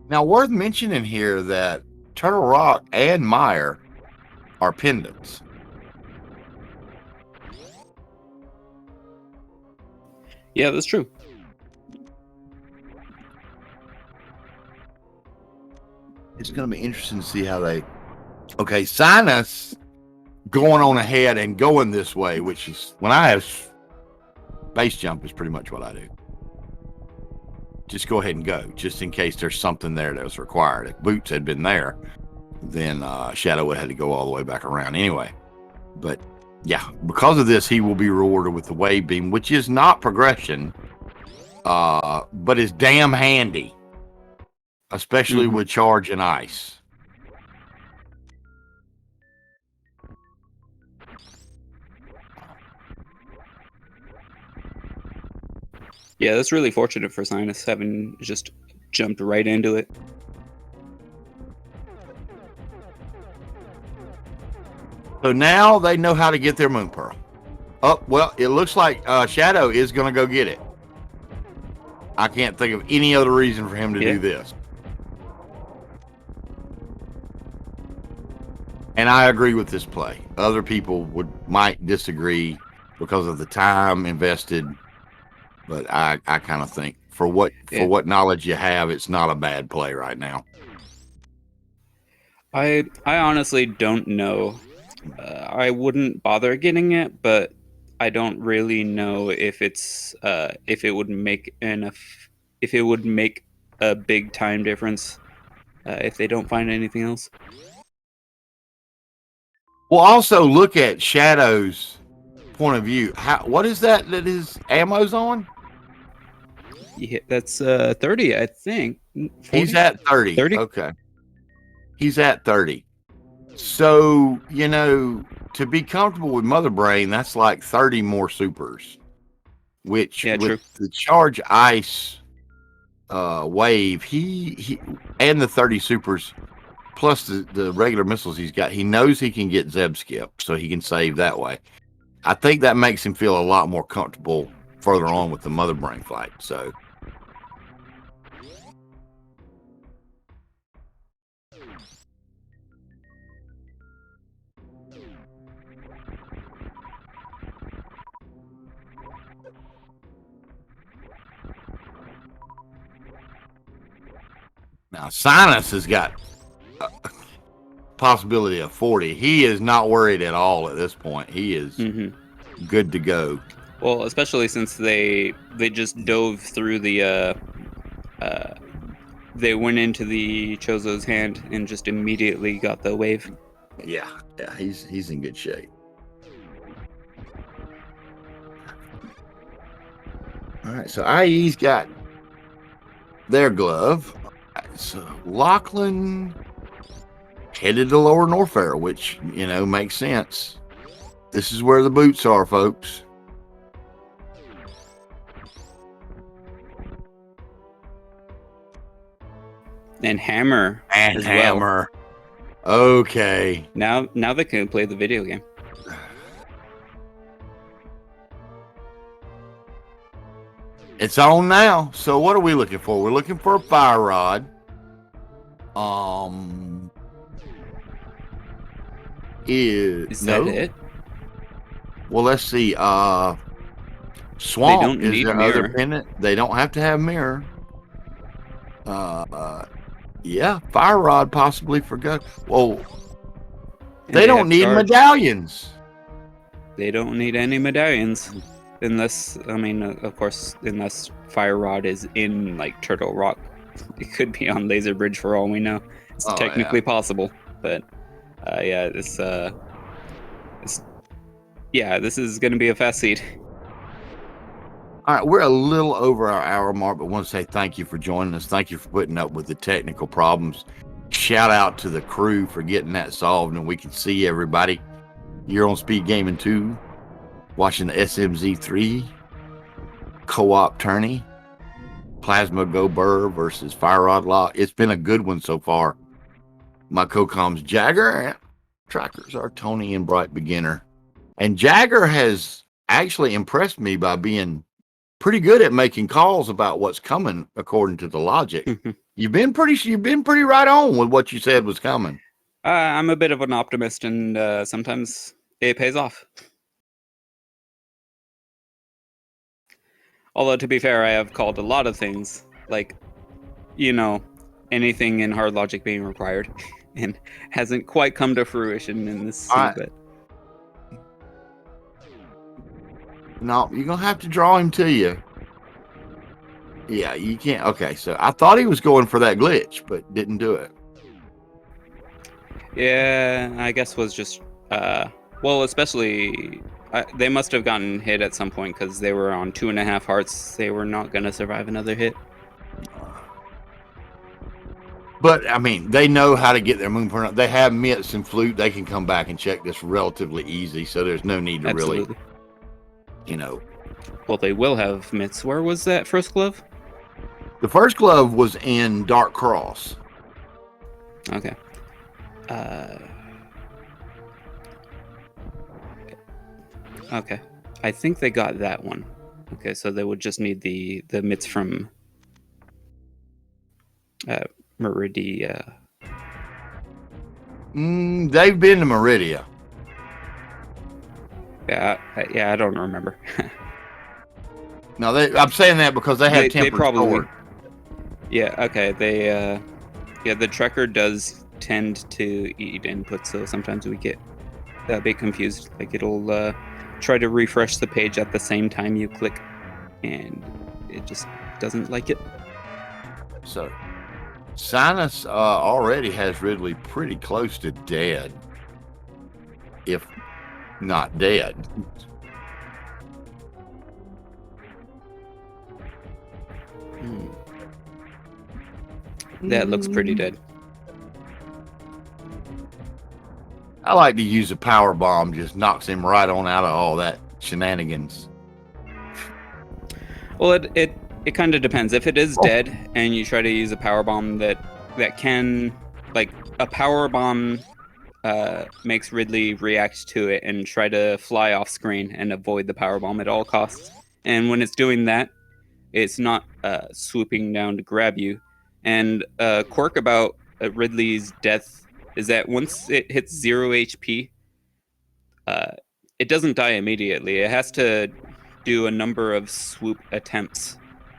Now, worth mentioning here that Turtle Rock and Meyer are pendants. Yeah, that's true. It's going to be interesting to see how they... Okay, Sinus going on ahead and going this way, which is... When I have base jump is pretty much what I do. Just go ahead and go, just in case there's something there that was required. If Boots had been there, then Shadow would have had to go all the way back around anyway. But yeah, because of this, he will be rewarded with the wave beam, which is not progression, but is damn handy, especially with charge and ice. Yeah, that's really fortunate for Sinus, having just jumped right into it. So now they know how to get their Moon Pearl. Oh, well, it looks like Shadow is going to go get it. I can't think of any other reason for him to do this. And I agree with this play. Other people might disagree because of the time invested, but I kind of think for what knowledge you have, it's not a bad play right now. I honestly don't know. I wouldn't bother getting it, but I don't really know if it's if it would make a big time difference if they don't find anything else. Well, also look at Shadow's point of view. What is that his ammo's on? Yeah, that's 30, I think. He's at 30. 30? Okay. He's at 30. So, to be comfortable with Mother Brain, that's like 30 more supers. Which with true. the Charge Ice wave, he and the 30 supers plus the regular missiles he's got, he knows he can get Zeb Skip, so he can save that way. I think that makes him feel a lot more comfortable further on with the Mother Brain fight. So now Sinus has got a possibility of 40. He is not worried at all at this point. He is good to go. Well, especially since they just dove through the they went into the Chozo's hand and just immediately got the wave. Yeah, he's in good shape. All right, so IE's got their glove. So Lachlan headed to Lower Norfair, which, makes sense. This is where the boots are, folks. And Hammer. And as Hammer. Well. Okay. Now they can play the video game. It's on now. So what are we looking for? We're looking for a fire rod. Is that it? Well, let's see. Swamp they don't is need their mirror. Other pennant. They don't have to have mirror. Yeah, fire rod possibly for go. Well, they don't need medallions. They don't need any medallions. Unless, of course, unless Fire Rod is in, like, Turtle Rock. It could be on Laser Bridge for all we know. It's technically possible. But, this is going to be a fast seed. All right, we're a little over our hour mark, but I want to say thank you for joining us. Thank you for putting up with the technical problems. Shout out to the crew for getting that solved, and we can see everybody. You're on SpeedGaming 2. Watching the SMZ3 co-op tourney, Plasma Go Brrr versus Fire Rod Lock. It's been a good one so far. My co-coms Jagger and trackers are Tony and Bright Beginner. And Jagger has actually impressed me by being pretty good at making calls about what's coming according to the logic. You've been pretty right on with what you said was coming. I'm a bit of an optimist, and sometimes it pays off. Although, to be fair, I have called a lot of things, like, anything in hard logic being required, and hasn't quite come to fruition in this scene, but... No, you're going to have to draw him to you. Yeah, you can't. Okay, so I thought he was going for that glitch, but didn't do it. Yeah, I guess was just... especially... they must have gotten hit at some point because they were on 2.5 hearts. They were not going to survive another hit. But, they know how to get their moon point. They have mitts and flute. They can come back and check this relatively easy, so there's no need to really, Well, they will have mitts. Where was that first glove? The first glove was in Dark Cross. Okay. Okay, I think they got that one. Okay, so they would just need the mitts from Meridia. They've been to Meridia. Yeah, I don't remember. No, I'm saying that because they have tempered sword. Yeah, okay. They the tracker does tend to eat input, so sometimes we get a bit confused. Like it'll try to refresh the page at the same time you click, and it just doesn't like it. So, Sinus already has Ridley pretty close to dead, if not dead. That looks pretty dead. I like to use a power bomb, just knocks him right on out of all that shenanigans. Well, it kind of depends. If it is dead and you try to use a power bomb that can, like, a power bomb makes Ridley react to it and try to fly off screen and avoid the power bomb at all costs. And when it's doing that, it's not swooping down to grab you. And a quirk about Ridley's death is that once it hits 0 HP, it doesn't die immediately. It has to do a number of swoop attempts.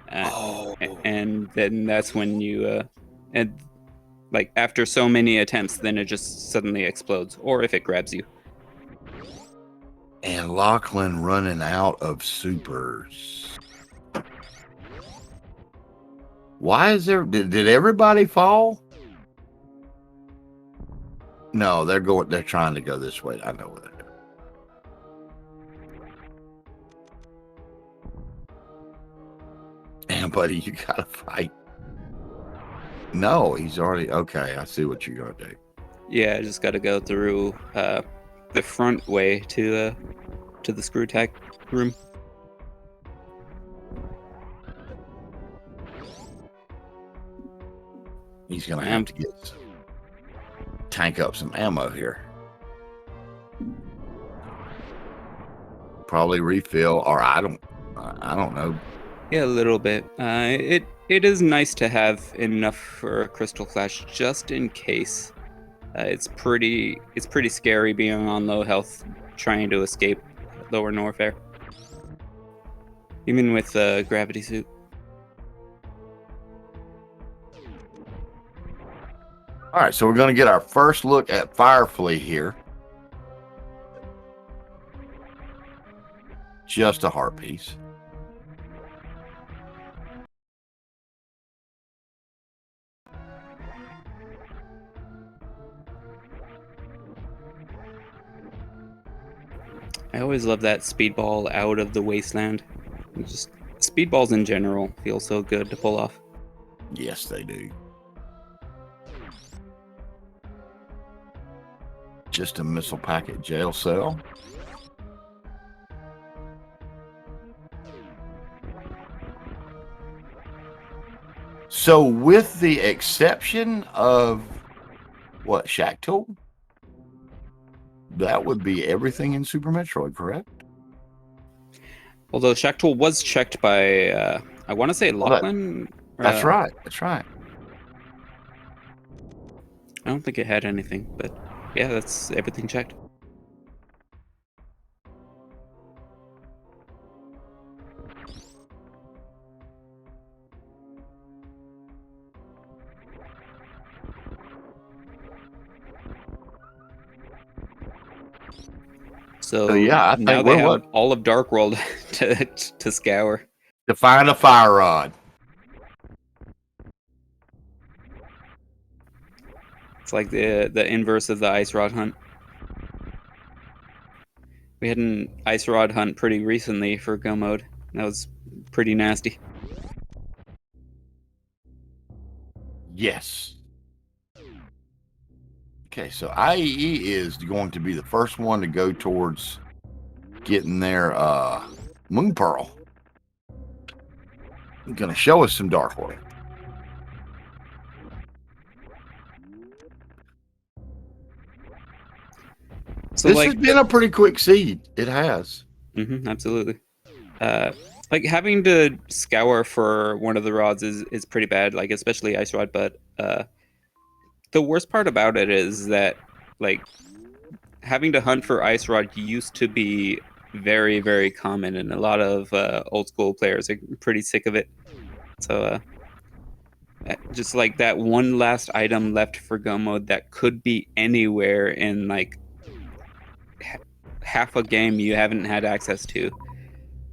And then that's when you... and like, after so many attempts, then it just suddenly explodes. Or if it grabs you. And Lachlan running out of supers. Why is there... Did everybody fall? No, they're trying to go this way. I know where they're going. Damn, buddy, you gotta fight. No, he's already... Okay, I see what you're gonna do. Yeah, I just gotta go through the front way to the screw tack room. He's gonna have to tank up some ammo here. Probably refill, or I don't know. Yeah, a little bit. It is nice to have enough for a crystal flash just in case. It's pretty scary being on low health, trying to escape lower Norfair. Even with gravity suit. All right, so we're going to get our first look at Firefly here. Just a heart piece. I always love that speedball out of the wasteland. Just speedballs in general feel so good to pull off. Yes, they do. Just a missile packet jail cell. So with the exception of what, Shack Tool? That would be everything in Super Metroid, correct? Although Shack Tool was checked by, I want to say Lachlan. That's right. That's right. I don't think it had anything, but yeah, that's everything checked. So yeah, I now think they have all of Dark World to scour. To find a fire rod. It's like the inverse of the ice rod hunt. We had an ice rod hunt pretty recently for Go Mode. That was pretty nasty. Yes. Okay, so IEE is going to be the first one to go towards getting their Moon Pearl. Going to show us some Dark World. So this has been a pretty quick seed. It has. Absolutely. Like, having to scour for one of the rods is pretty bad, like, especially ice rod, but the worst part about it is that, like, having to hunt for ice rod used to be very, very common, and a lot of old school players are pretty sick of it. So just like that one last item left for Go Mode that could be anywhere in like half a game you haven't had access to.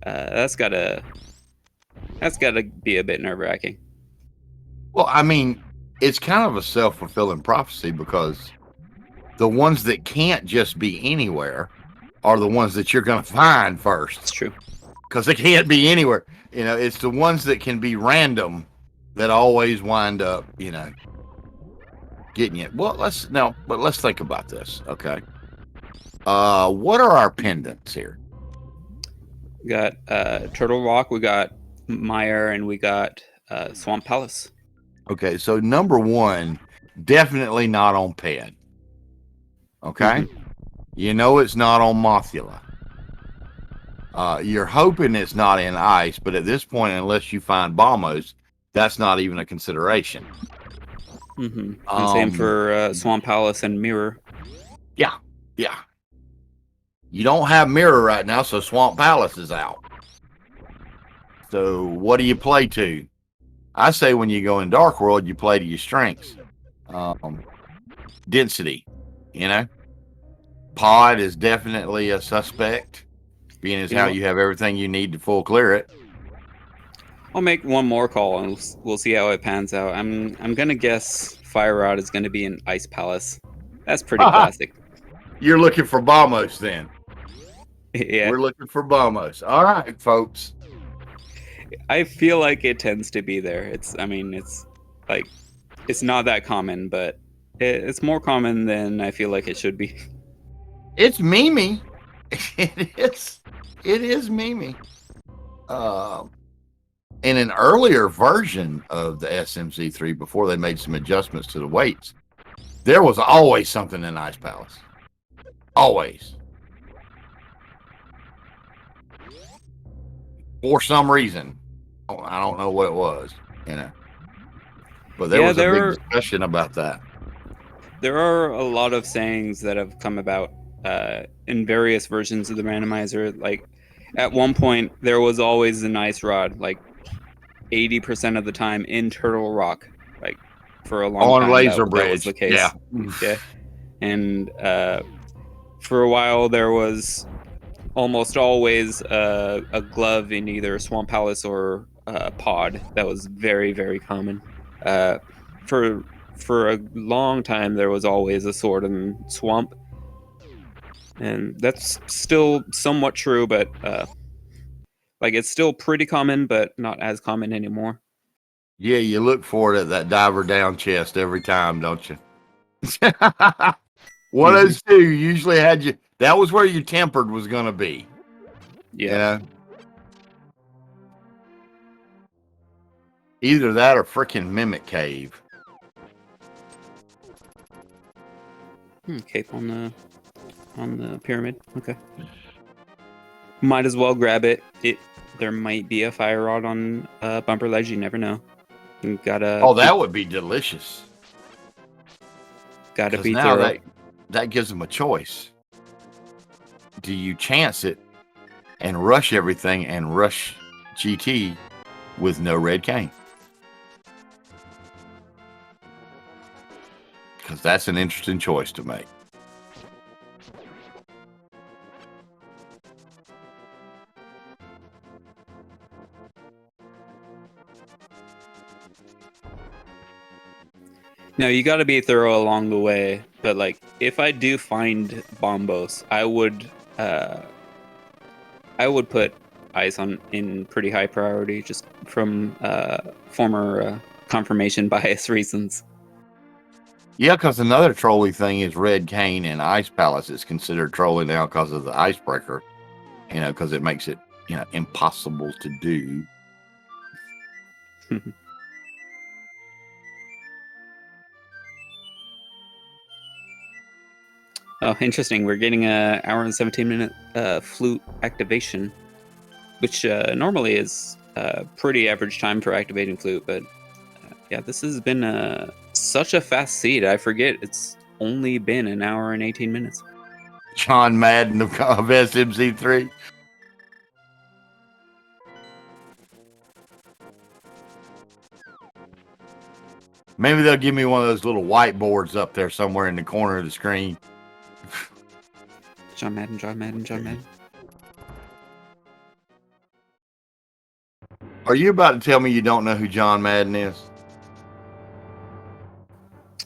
That's gotta be a bit nerve-wracking. Well, I mean, it's kind of a self-fulfilling prophecy because the ones that can't just be anywhere are the ones that you're going to find first. It's true. Because they can't be anywhere. You know, it's the ones that can be random that always wind up, getting you. Well, let's think about this. Okay. What are our pendants here? We got Turtle Rock, we got Mire, and we got Swamp Palace. Okay, so number one, definitely not on Ped. Okay. It's not on Mothula. You're hoping it's not in ice, but at this point, unless you find Bombos, that's not even a consideration. And same for Swamp Palace and Mirror. Yeah. You don't have Mirror right now, so Swamp Palace is out. So what do you play to? I say when you go in Dark World, you play to your strengths. Density, Pod is definitely a suspect, being as how you have everything you need to full clear it. I'll make one more call and we'll see how it pans out. I'm gonna guess Fire Rod is gonna be in Ice Palace. That's pretty classic. You're looking for Bombos then. Yeah. We're looking for Bombos. All right, folks. I feel like it tends to be there. It's like, it's not that common, but it's more common than I feel like it should be. It's Mimi. It is Mimi. In an earlier version of the SMZ3, before they made some adjustments to the weights, there was always something in Ice Palace. Always. For some reason. I don't know what it was, But there was a big discussion about that. There are a lot of sayings that have come about in various versions of the randomizer. Like, at one point, there was always an ice rod, like 80% of the time in Turtle Rock, like for a long time. On Laser Bridge. That was the case. Yeah. And for a while, there was almost always a glove in either Swamp Palace or Pod. That was very, very common. For a long time, there was always a sword in Swamp, and that's still somewhat true, but it's still pretty common, but not as common anymore. Yeah, you look for it at that diver down chest every time, don't you? 102 usually had you. That was where your tempered was going to be. Yeah. Either that or freaking Mimic Cave. Cape on the pyramid. Okay. Might as well grab it. There might be a fire rod on Bumper Ledge. You never know. You gotta. Oh, that would be delicious. Gotta be now thorough. that gives them a choice. Do you chance it and rush everything and rush GT with no red cane? Because that's an interesting choice to make. No, you got to be thorough along the way. But if I do find Bombos, I would put ice in pretty high priority, just from former confirmation bias reasons. Yeah, because another trolling thing is red cane and Ice Palace is considered trolling now because of the icebreaker. Because it makes it impossible to do. Oh, interesting. We're getting a hour and 17-minute flute activation, which normally is pretty average time for activating flute. But yeah, this has been such a fast seed. I forget it's only been an hour and 18 minutes. John Madden of SMZ3. Maybe they'll give me one of those little whiteboards up there somewhere in the corner of the screen. John Madden. Are you about to tell me you don't know who John Madden is?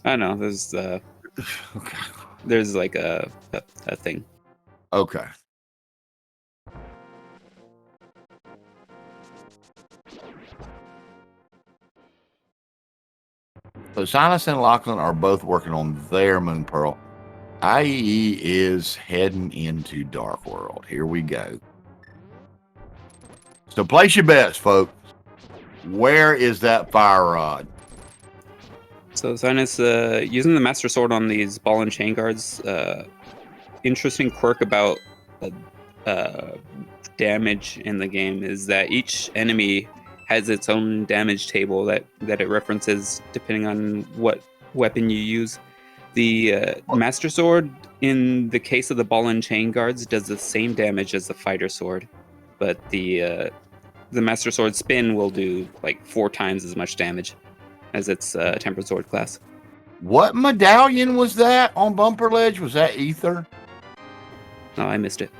I know. There's there's like a thing. Okay. So Sinus and Lachlan are both working on their Moon Pearl. IEE is heading into Dark World. Here we go. So place your bets, folks. Where is that fire rod? So Sinus using the Master Sword on these ball and chain guards. Interesting quirk about damage in the game is that each enemy has its own damage table that it references depending on what weapon you use. The Master Sword, in the case of the ball and chain guards, does the same damage as the Fighter Sword, but the Master Sword spin will do like 4 times as much damage as its Tempered Sword class. What medallion was that on Bumper Ledge? Was that Ether? Oh, I missed it.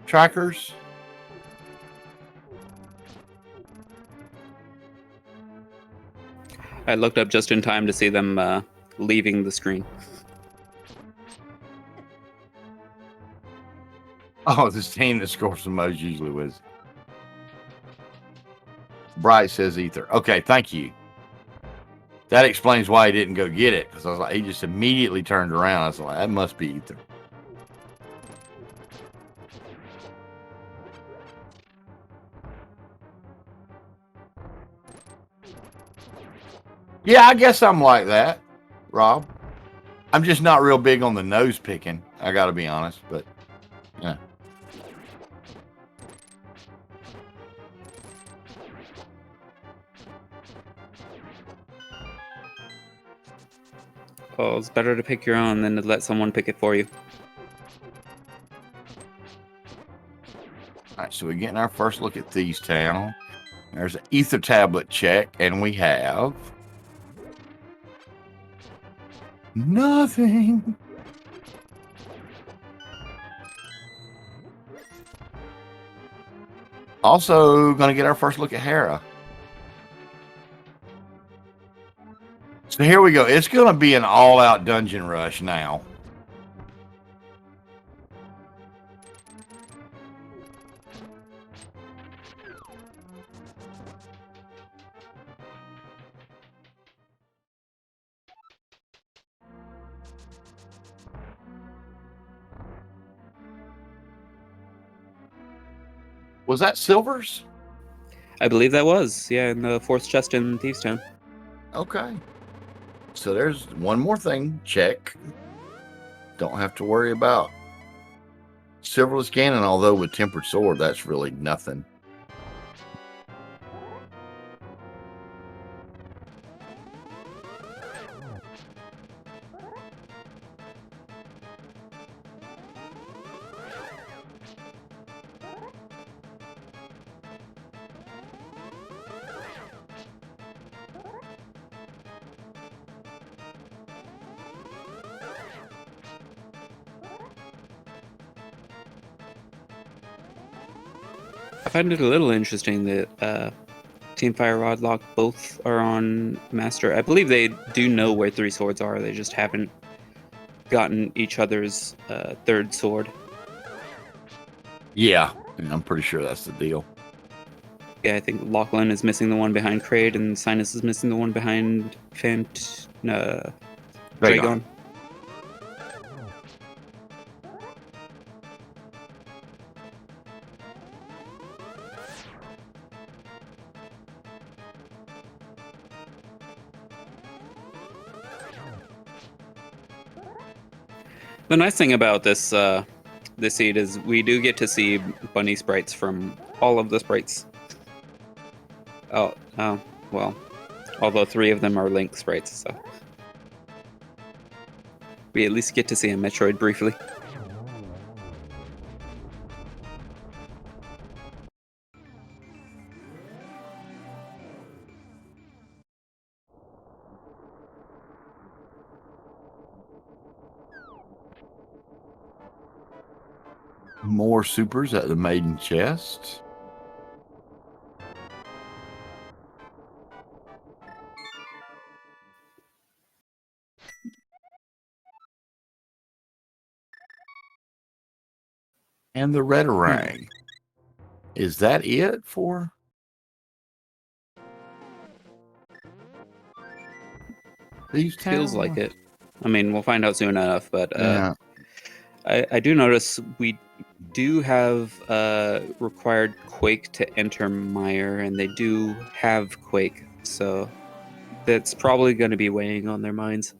Trackers? I looked up just in time to see them leaving the screen. Oh, this team that scores the most usually wins. Bright says Ether. Okay, thank you. That explains why he didn't go get it. Because I was like, he just immediately turned around. I was like, that must be Ether. Yeah, I guess I'm like that, Rob. I'm just not real big on the nose picking. I got to be honest, but yeah. Oh, it's better to pick your own than to let someone pick it for you. All right, so we're getting our first look at Thieves Town. There's an Ether tablet check, and we have nothing. Also, going to get our first look at Hera. So here we go. It's going to be an all-out dungeon rush now. Was that Silver's? I believe that was, yeah, in the 4th chest in Thieves Town. Okay. So there's one more thing. Check. Don't have to worry about Silverless Cannon, although with Tempered Sword, that's really nothing. I find it a little interesting that Team Fire Rod Lock both are on Master. I believe they do know where 3 swords are. They just haven't gotten each other's 3rd sword. Yeah, I'm pretty sure that's the deal. Yeah, I think Lachlan is missing the one behind Kraid, and Sinus is missing the one behind Dragon. The nice thing about this seed is we do get to see bunny sprites from all of the sprites. Oh, well, although 3 of them are Link sprites, so we at least get to see a Metroid briefly. More supers at the maiden chest. And the red ring. Is that it for? These Feels like it. I mean, we'll find out soon enough, but Yeah. I do notice we do have required Quake to enter Mire, and they do have Quake, so that's probably going to be weighing on their minds.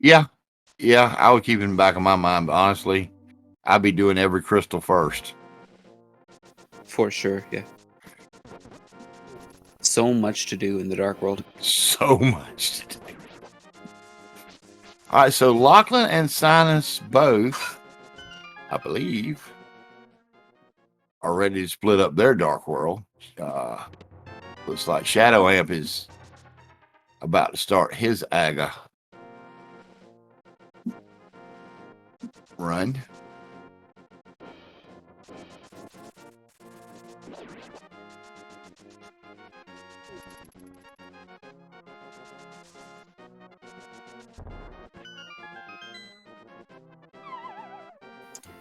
Yeah. Yeah. I would keep it in the back of my mind, but honestly, I'd be doing every crystal first. For sure, yeah. So much to do in the Dark World. So much to do. All right, so Lachlan and Sinus both, I believe, are ready to split up their Dark World. Looks like Shadow Amp is about to start his AGA run.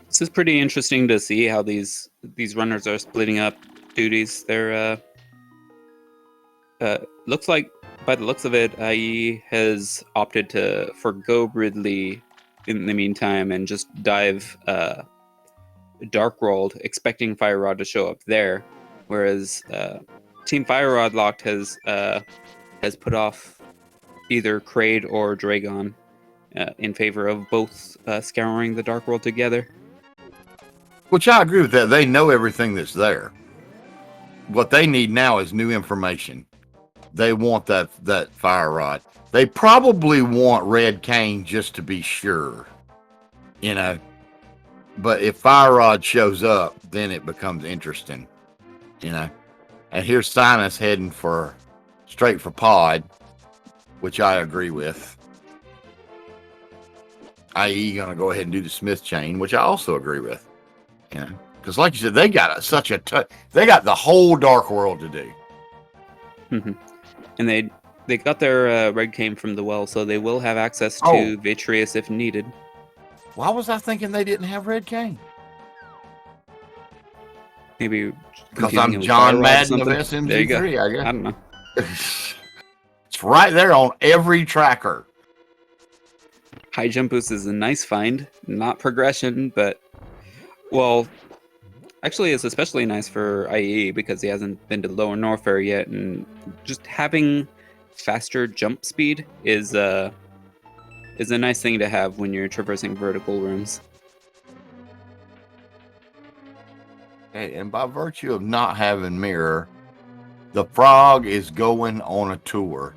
This is pretty interesting to see how these runners are splitting up duties. They're looks like, by the looks of it, IE has opted to forgo Ridley in the meantime and just dive Dark World, expecting Fire Rod to show up there, whereas Team Fire Rod Locked has put off either Kraid or Dragon in favor of both scouring the Dark World together. Which I agree with that. They know everything that's there. What they need now is new information. They want that Fire Rod. They probably want Red Cane just to be sure, you know. But if Fire Rod shows up, then it becomes interesting, you know. And here's Sinus heading straight for Pod, which I agree with. IE gonna go ahead and do the Smith chain, which I also agree with. You know, because like you said, they got they got the whole Dark World to do. Mm-hmm. And they got their Red Cane from the well, so they will have access to Vitreous if needed. Why was I thinking they didn't have Red Cane? Maybe because I'm John Madden of SMZ3. I guess. I don't know. It's right there on every tracker. High jump boost is a nice find, not progression, but well, actually, it's especially nice for IE because he hasn't been to Lower Norfair yet, and just having faster jump speed is a nice thing to have when you're traversing vertical rooms. Okay, and by virtue of not having mirror, the frog is going on a tour.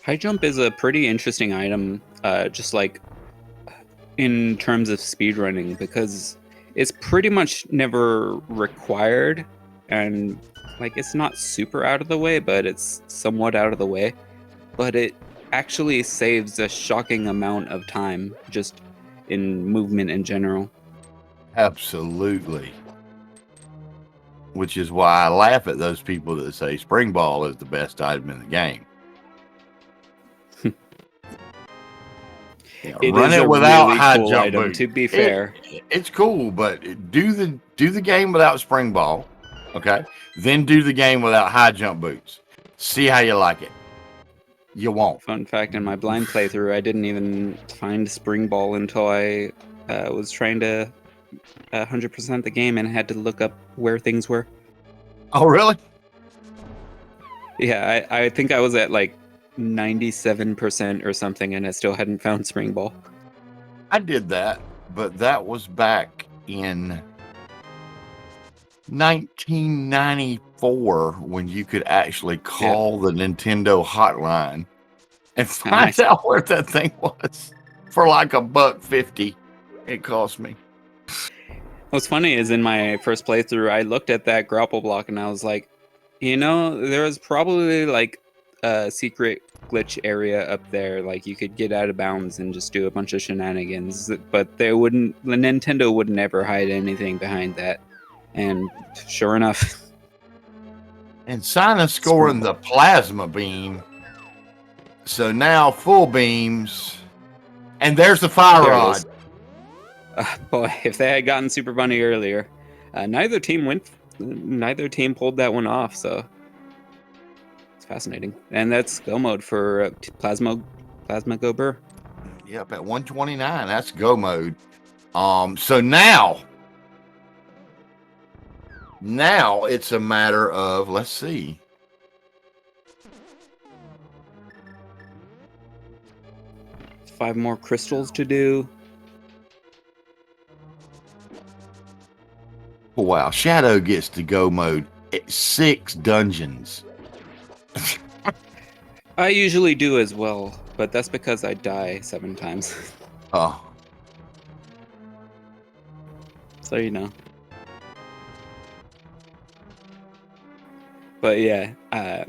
High jump is a pretty interesting item, just like in terms of speedrunning, because it's pretty much never required, and like it's not super out of the way, but it's somewhat out of the way. But it actually saves a shocking amount of time just in movement in general. Absolutely. Which is why I laugh at those people that say Spring Ball is the best item in the game. Run it without really high jump item, to be fair. It's cool, but do the game without Spring Ball, okay? Then do the game without high jump boots. See how you like it. You won't. Fun fact, in my blind playthrough, I didn't even find Spring Ball until I was trying to 100% the game and had to look up where things were. Oh, really? Yeah, I think I was at like 97% or something, and I still hadn't found Spring Ball. I did that, but that was back in 1994 when you could actually call the Nintendo hotline and find out where that thing was for like $1.50. It cost me. What's funny is in my first playthrough, I looked at that grapple block and I was like, you know, there was probably like secret glitch area up there. Like you could get out of bounds and just do a bunch of shenanigans, but Nintendo would never hide anything behind that. And sure enough, And Sinus scoring the plasma beam. So now full beams. And there's the fire there it rod. is. Boy, if they had gotten Super Bunny earlier, neither team pulled that one off. So it's fascinating. And that's go mode for Plasma Go Brrr. Yep, at 129. That's go mode. So now it's a matter of, let's see. Five more crystals to do. Oh, wow, Shadow gets to go mode. 6 dungeons. I usually do as well, but that's because I die 7 times. Oh. So you know. But yeah, I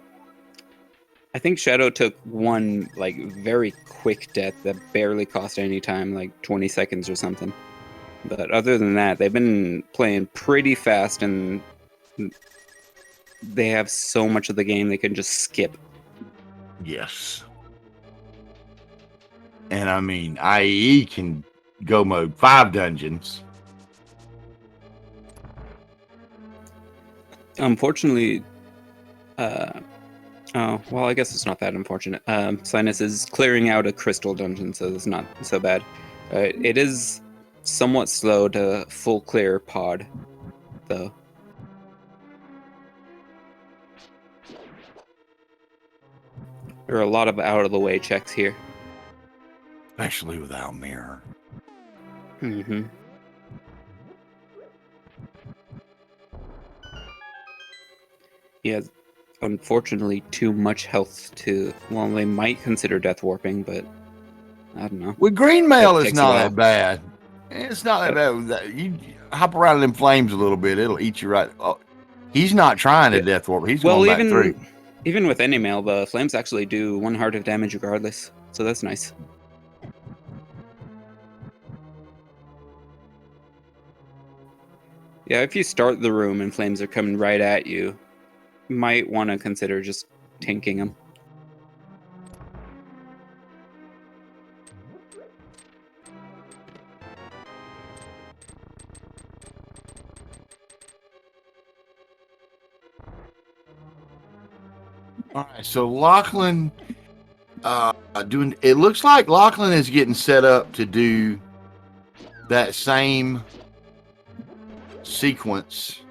think Shadow took one like very quick death that barely cost any time, like 20 seconds or something. But other than that, they've been playing pretty fast, and they have so much of the game they can just skip. Yes. And I mean, IE can go mode 5 dungeons. Unfortunately, oh, well, I guess it's not that unfortunate. Sinus is clearing out a crystal dungeon, so it's not so bad. It is somewhat slow to full clear pod, though. There are a lot of out-of-the-way checks here. Especially without mirror. Mm-hmm. He has, unfortunately, too much health to... Well, they might consider death warping, but I don't know. With green mail, It it's takes a not while. that bad. It's not that bad. You hop around in them flames a little bit, it'll eat you right. Oh, he's not trying to death warp. He's going back through. Even with any mail, the flames actually do 1 heart of damage regardless, so that's nice. Yeah, if you start the room and flames are coming right at you, you might want to consider just tanking them. All right, so Lachlan doing. It looks like Lachlan is getting set up to do that same sequence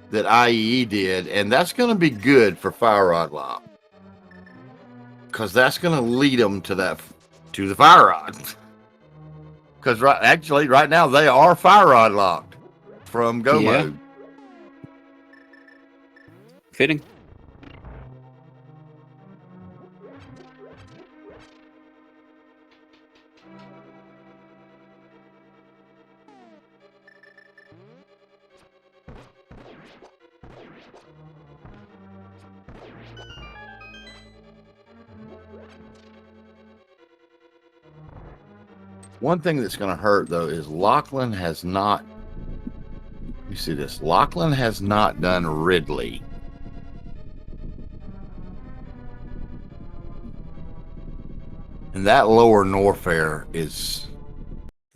that IEE did, and that's going to be good for Fire Rod Lock, because that's going to lead them to the Fire Rod. Because right now they are Fire Rod locked from go mode. Fitting. One thing that's going to hurt, though, is Lachlan has not... You see this? Lachlan has not done Ridley. And that lower Norfair is...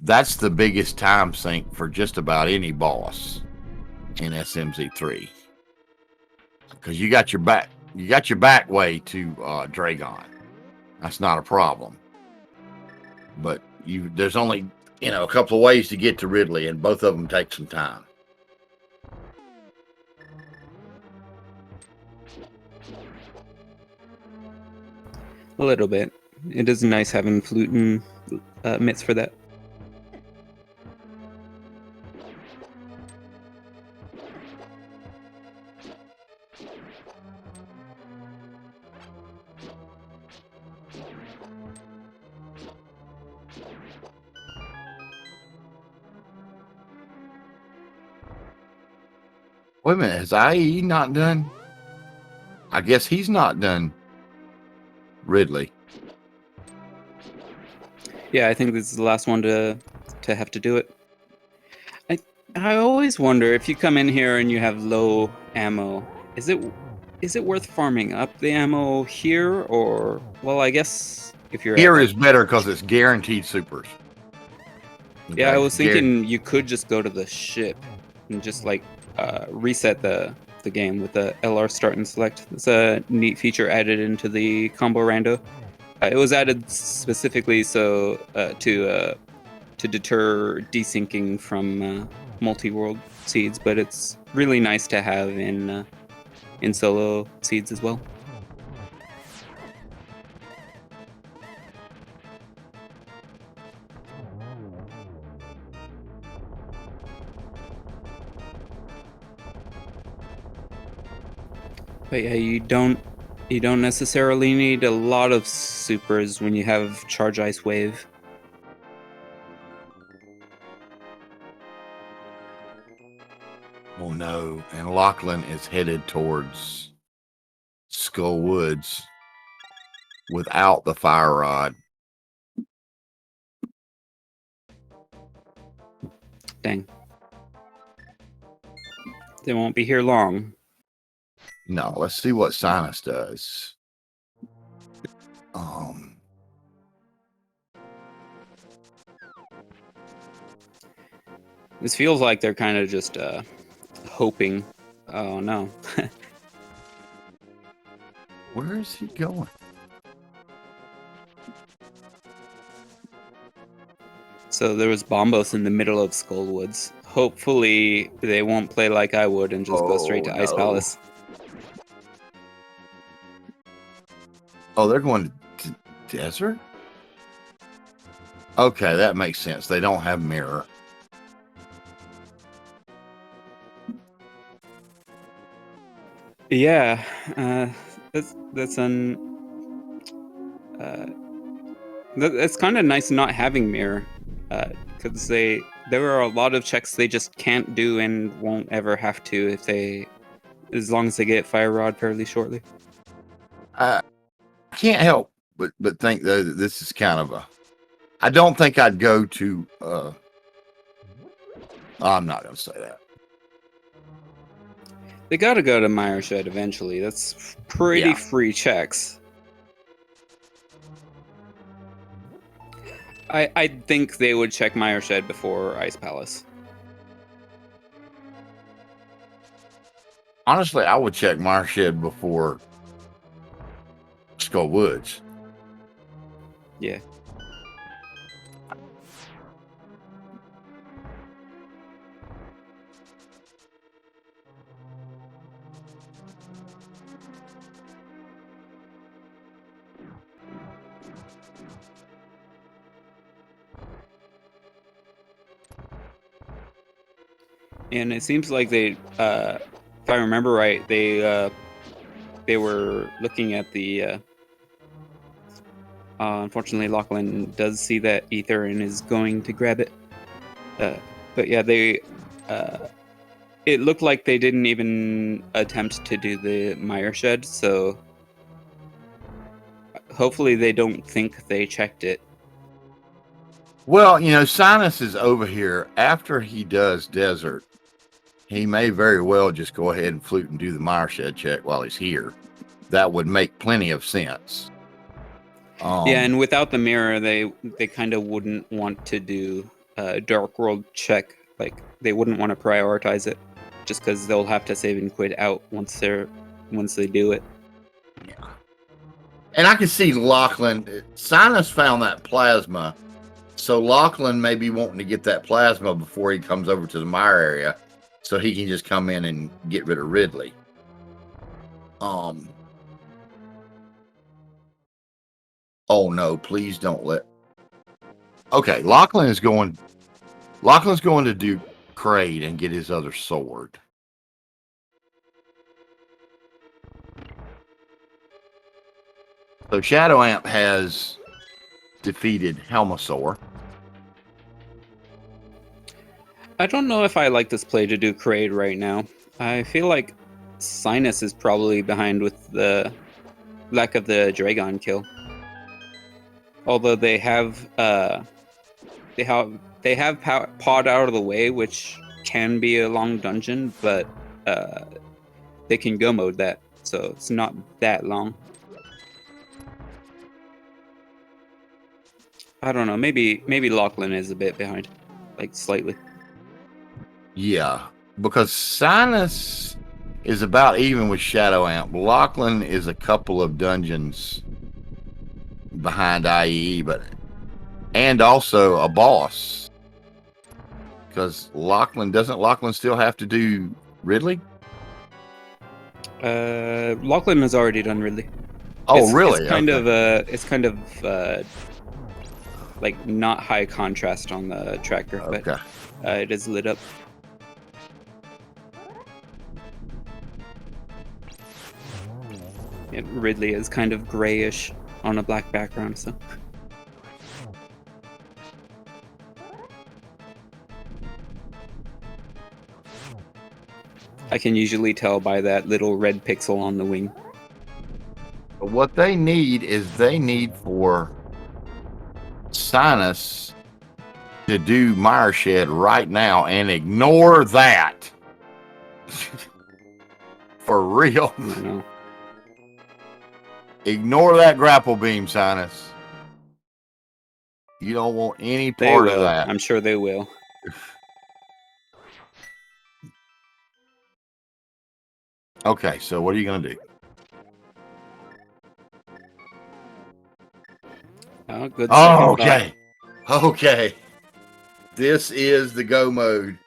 That's the biggest time sink for just about any boss in SMZ3. Because you got your back way to Dragon. That's not a problem. But there's only a couple of ways to get to Ridley, and both of them take some time. A little bit. It is nice having flute and mitts for that. Wait a minute, has IE not done? I guess he's not done Ridley. Yeah, I think this is the last one to have to do it. I always wonder if you come in here and you have low ammo, is it worth farming up the ammo here, or well, I guess if you're Here at, is better because it's guaranteed supers. yeah, I Okay, was thinking you could just go to the ship and just like reset the game with the LR start and select. It's a neat feature added into the combo rando. It was added specifically so to deter desyncing from multi-world seeds, but it's really nice to have in solo seeds as well. But yeah, you don't necessarily need a lot of supers when you have Charge Ice Wave. Oh no, and Lachlan is headed towards Skull Woods without the fire rod. Dang. They won't be here long. No, let's see what Sinus does. This feels like they're kind of just hoping. Oh no. Where is he going? So there was Bombos in the middle of Skullwoods. Hopefully they won't play like I would and just go straight to Ice Palace. Oh, they're going to desert? Okay, that makes sense. They don't have mirror. Yeah, that's kind of nice not having mirror, because there are a lot of checks they just can't do and won't ever have to as long as they get Fire Rod fairly shortly. I can't help but think though that this is kind of I don't think I'd go to. I'm not going to say that. They got to go to Mire Shed eventually. That's pretty free checks. I think they would check Mire Shed before Ice Palace. Honestly, I would check Mire Shed before Skull Woods. Yeah. And it seems like they, if I remember right, they were looking at the. Unfortunately, Lachlan does see that ether and is going to grab it. But yeah, it looked like they didn't even attempt to do the Mire Shed, so hopefully they don't think they checked it. Well, Sinus is over here. After he does desert, he may very well just go ahead and flute and do the Mire Shed check while he's here. That would make plenty of sense. Yeah, and without the mirror, they kind of wouldn't want to do a Dark World check. Like, they wouldn't want to prioritize it, just because they'll have to save and quit out once they do it. Yeah. And I can see Lachlan. Sinus found that plasma, so Lachlan may be wanting to get that plasma before he comes over to the Mire area, so he can just come in and get rid of Ridley. Oh no, please don't let. Okay, Lachlan's going to do Kraid and get his other sword. So Shadow Amp has defeated Helmasaur. I don't know if I like this play to do Kraid right now. I feel like Sinus is probably behind with the lack of the Dragon kill. Although they have Pod out of the way, which can be a long dungeon, but they can go mode that, so it's not that long. I don't know. Maybe Lachlan is a bit behind, like slightly. Yeah, because Sinus is about even with Shadow Amp. Lachlan is a couple of dungeons behind IEE, and also a boss. Because doesn't Lachlan still have to do Ridley? Lachlan has already done Ridley. Oh, really? It's kind of like not high contrast on the tracker, but it is lit up. Yeah, Ridley is kind of grayish on a black background, so. I can usually tell by that little red pixel on the wing. What they need for Sinus to do Mire Shed right now and ignore that. For real. I know. Ignore that grapple beam, Sinus. You don't want any part of that. I'm sure they will. Okay, so what are you going to do? Good. Oh, okay. Okay. This is the go mode.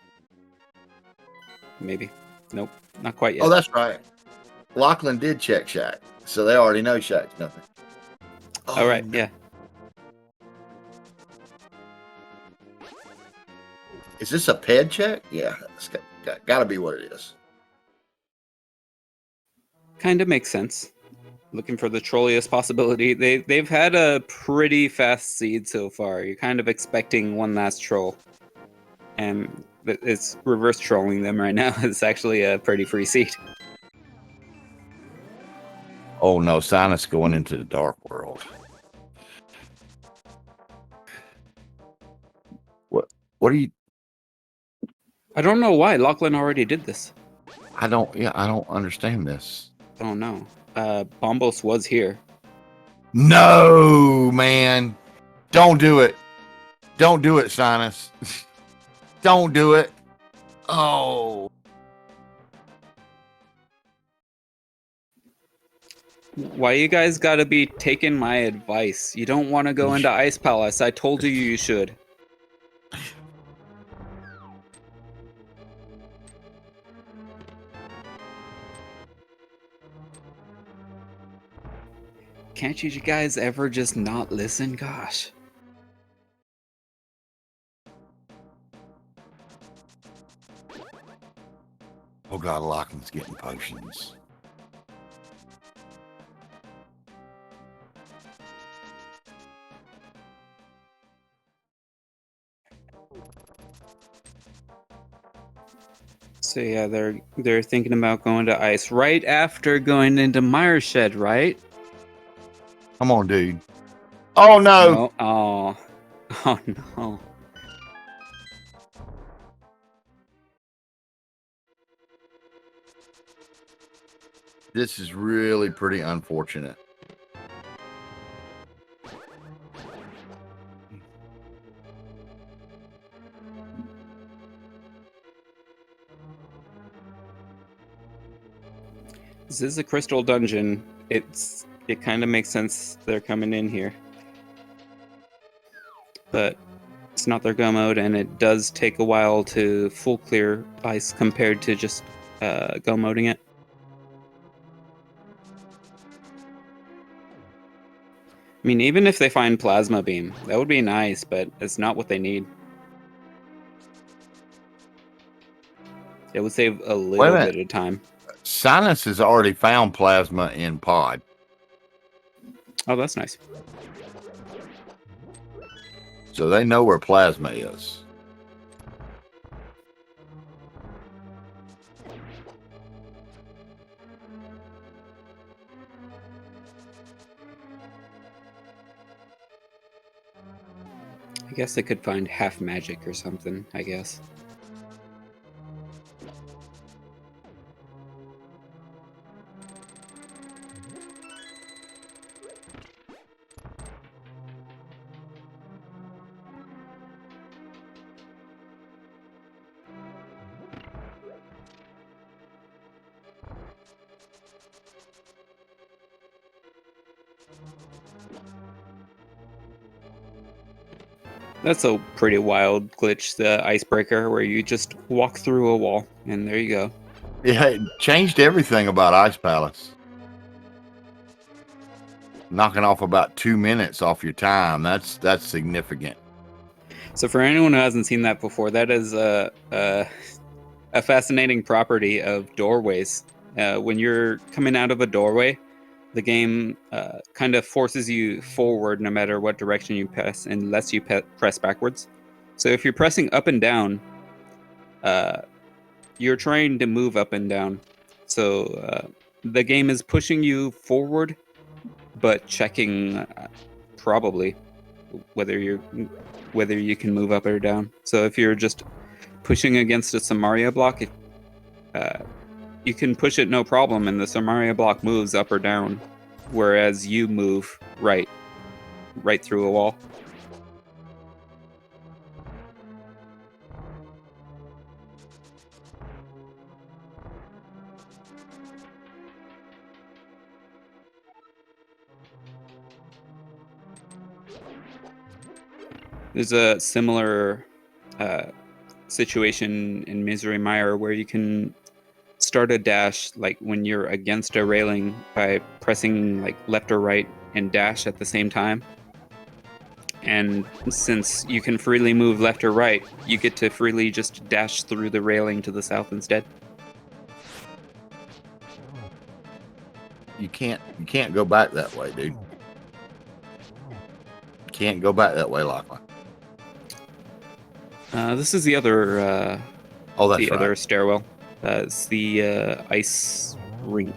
Maybe. Nope. Not quite yet. Oh, that's right. Lachlan did check Shaq, so they already know Shaq's nothing. All right. Yeah. Is this a ped check? Yeah, it's got to be what it is. Kind of makes sense. Looking for the trolliest possibility. They've had a pretty fast seed so far. You're kind of expecting one last troll, and it's reverse trolling them right now. It's actually a pretty free seed. Oh no, Sinus going into the dark world. What are you? I don't know why Lachlan already did this. I don't understand this. Oh no. Bombos was here. No, man. Don't do it. Don't do it, Sinus. Don't do it. Oh. Why you guys gotta be taking my advice? You don't want to go into Ice Palace. I told you should. Can't you guys ever just not listen? Gosh. Oh God, Lachlan's getting potions. So yeah, they're thinking about going to ice right after going into Mire Shed, right? Come on, dude. Oh no. No. Oh. Oh no. This is really pretty unfortunate. This is a crystal dungeon. It kind of makes sense they're coming in here. But it's not their go mode, and it does take a while to full clear ice compared to just go moding it. I mean, even if they find Plasma Beam, that would be nice, but it's not what they need. It would save a little bit of time. Sinus has already found Plasma in Pod. Oh, that's nice. So they know where Plasma is. I guess they could find half magic or something, I guess. That's a pretty wild glitch, the icebreaker, where you just walk through a wall, and there you go. Yeah, it changed everything about Ice Palace. Knocking off about 2 minutes off your time. That's significant. So for anyone who hasn't seen that before, that is a fascinating property of doorways. When you're coming out of a doorway, the game kind of forces you forward no matter what direction you press, unless you press backwards. So if you're pressing up and down, you're trying to move up and down. So the game is pushing you forward, but checking probably whether you can move up or down. So if you're just pushing against a Samaria block, you can push it no problem, and the Samaria block moves up or down, whereas you move right through a wall. There's a similar situation in Misery Mire where you can start a dash like when you're against a railing by pressing like left or right and dash at the same time. And since you can freely move left or right, you get to freely just dash through the railing to the south instead. You can't go back that way, dude. Can't go back that way, Lachlan. This is the other other stairwell. It's the ice rink,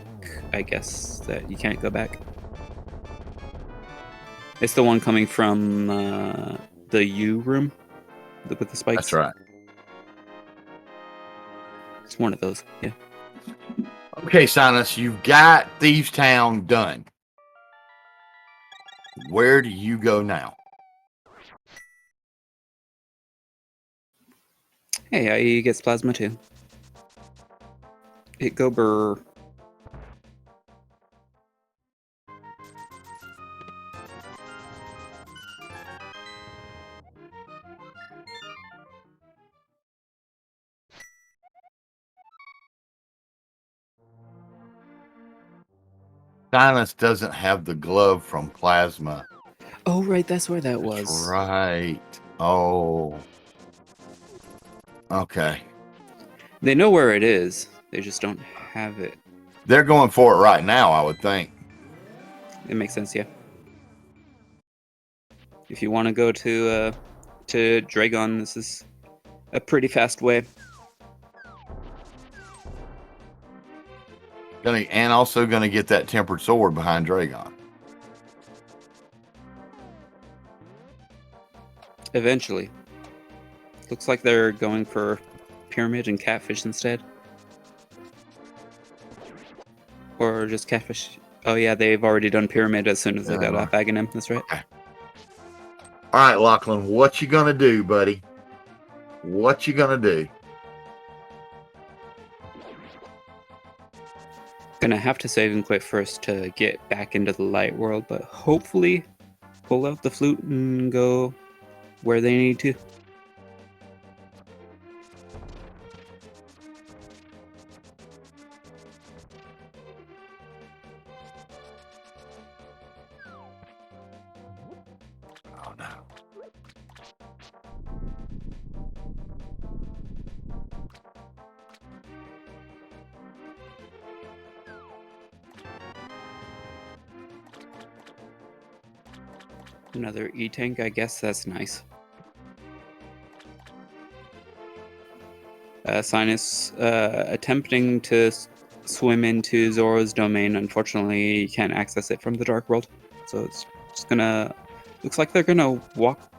I guess, that you can't go back. It's the one coming from the U room with the spikes. That's right. It's one of those, yeah. Okay, Sinus, you've got Thieves Town done. Where do you go now? Hey, he gets plasma too. It go Brrr. Sinus doesn't have the glove from Plasma. Oh, right, that's where that was. That's right. Oh. Okay. They know where it is. They just don't have it. They're going for it right now, I would think. It makes sense, yeah. If you want to go to Dragon, this is a pretty fast way. And also going to get that tempered sword behind Dragon. Eventually. Looks like they're going for Pyramid and Catfish instead. Or just Catfish. Oh yeah, they've already done Pyramid as soon as they got off Aghanim. That's right. Okay. All right, Lachlan, what you going to do, buddy? What you going to do? Gonna have to save and quit first to get back into the light world, but hopefully pull out the flute and go where they need to. Oh no. Another E-tank, I guess that's nice. Sinus attempting to swim into Zora's domain. Unfortunately, you can't access it from the Dark World. So it's just gonna... Looks like they're gonna walk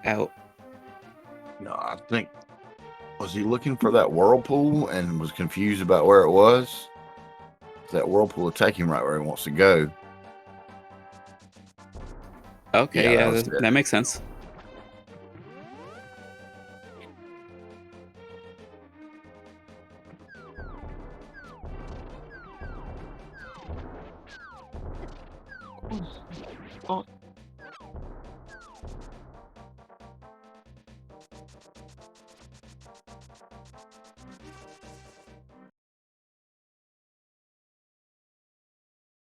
out. No, I think, was he looking for that whirlpool and was confused about where it was? That whirlpool will take him right where he wants to go. Okay, Yeah, yeah, that makes sense. Oh.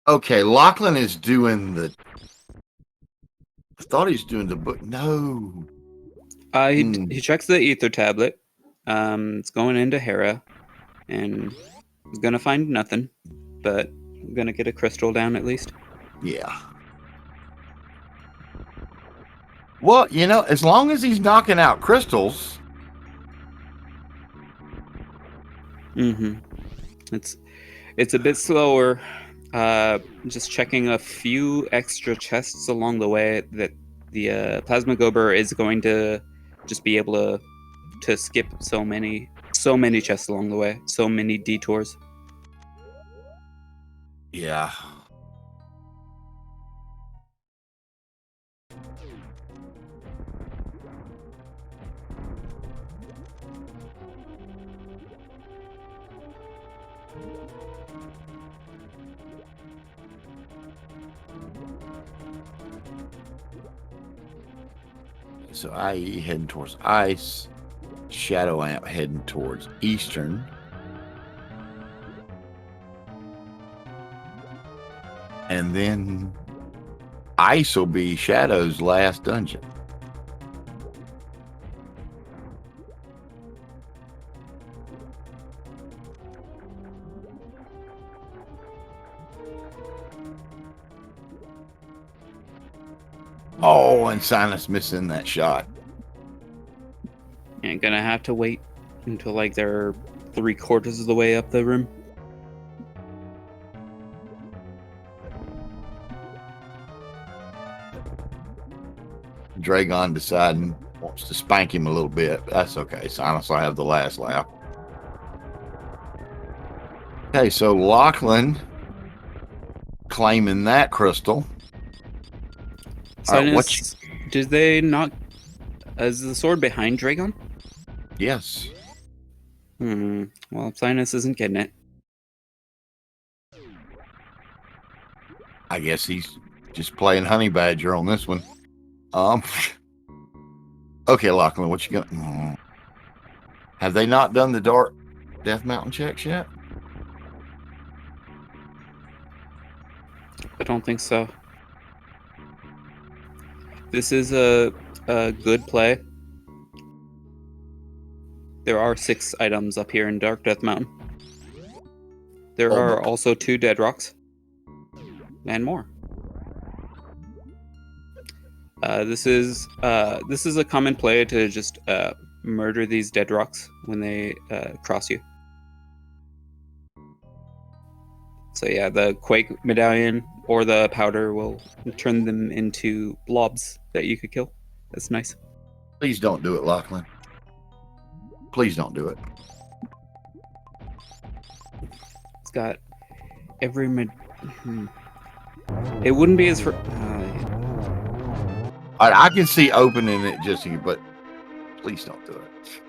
Okay, Lachlan is doing the. I thought he's doing the book. No. He checks the ether tablet. It's going into Hera, and he's gonna find nothing, but I'm gonna get a crystal down at least. Yeah. Well, you know, as long as he's knocking out crystals. Mm-hmm. It's a bit slower. Just checking a few extra chests along the way that the plasma gober is going to just be able to skip so many chests along the way, so many detours. Yeah. So IE heading towards ice, Shadow Amp heading towards eastern. And then ice will be Shadow's last dungeon. Oh, and Sinus missing that shot. And gonna have to wait until like they're 3/4 of the way up the room. Dragon deciding wants to spank him a little bit. But that's okay. Sinus will have the last laugh. Okay, so Lachlan claiming that crystal. Sinus, did they not? Is the sword behind Dragon? Yes. Well, Sinus isn't getting it. I guess he's just playing Honey Badger on this one. Okay, Lachlan, what you got? Have they not done the Dark Death Mountain checks yet? I don't think so. This is a good play. There are 6 items up here in Dark Death Mountain. There are also 2 dead rocks. And more. This is a common play to just murder these dead rocks when they cross you. So yeah, the Quake medallion or the powder will turn them into blobs that you could kill. That's nice. Please don't do it, Lachlan. Please don't do it. It's got every It wouldn't be as for. I can see opening it just here, but please don't do it.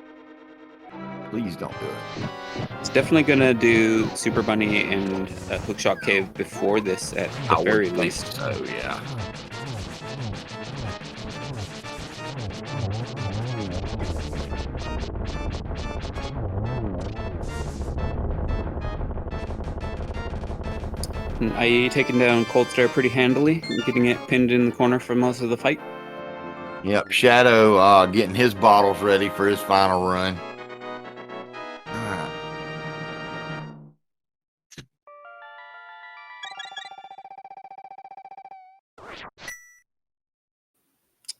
Please don't do it. It's definitely gonna do Super Bunny and Hookshot Cave before this at the very least. So yeah. IE taking down Cold Stare pretty handily, getting it pinned in the corner for most of the fight. Yep, Shadow getting his bottles ready for his final run.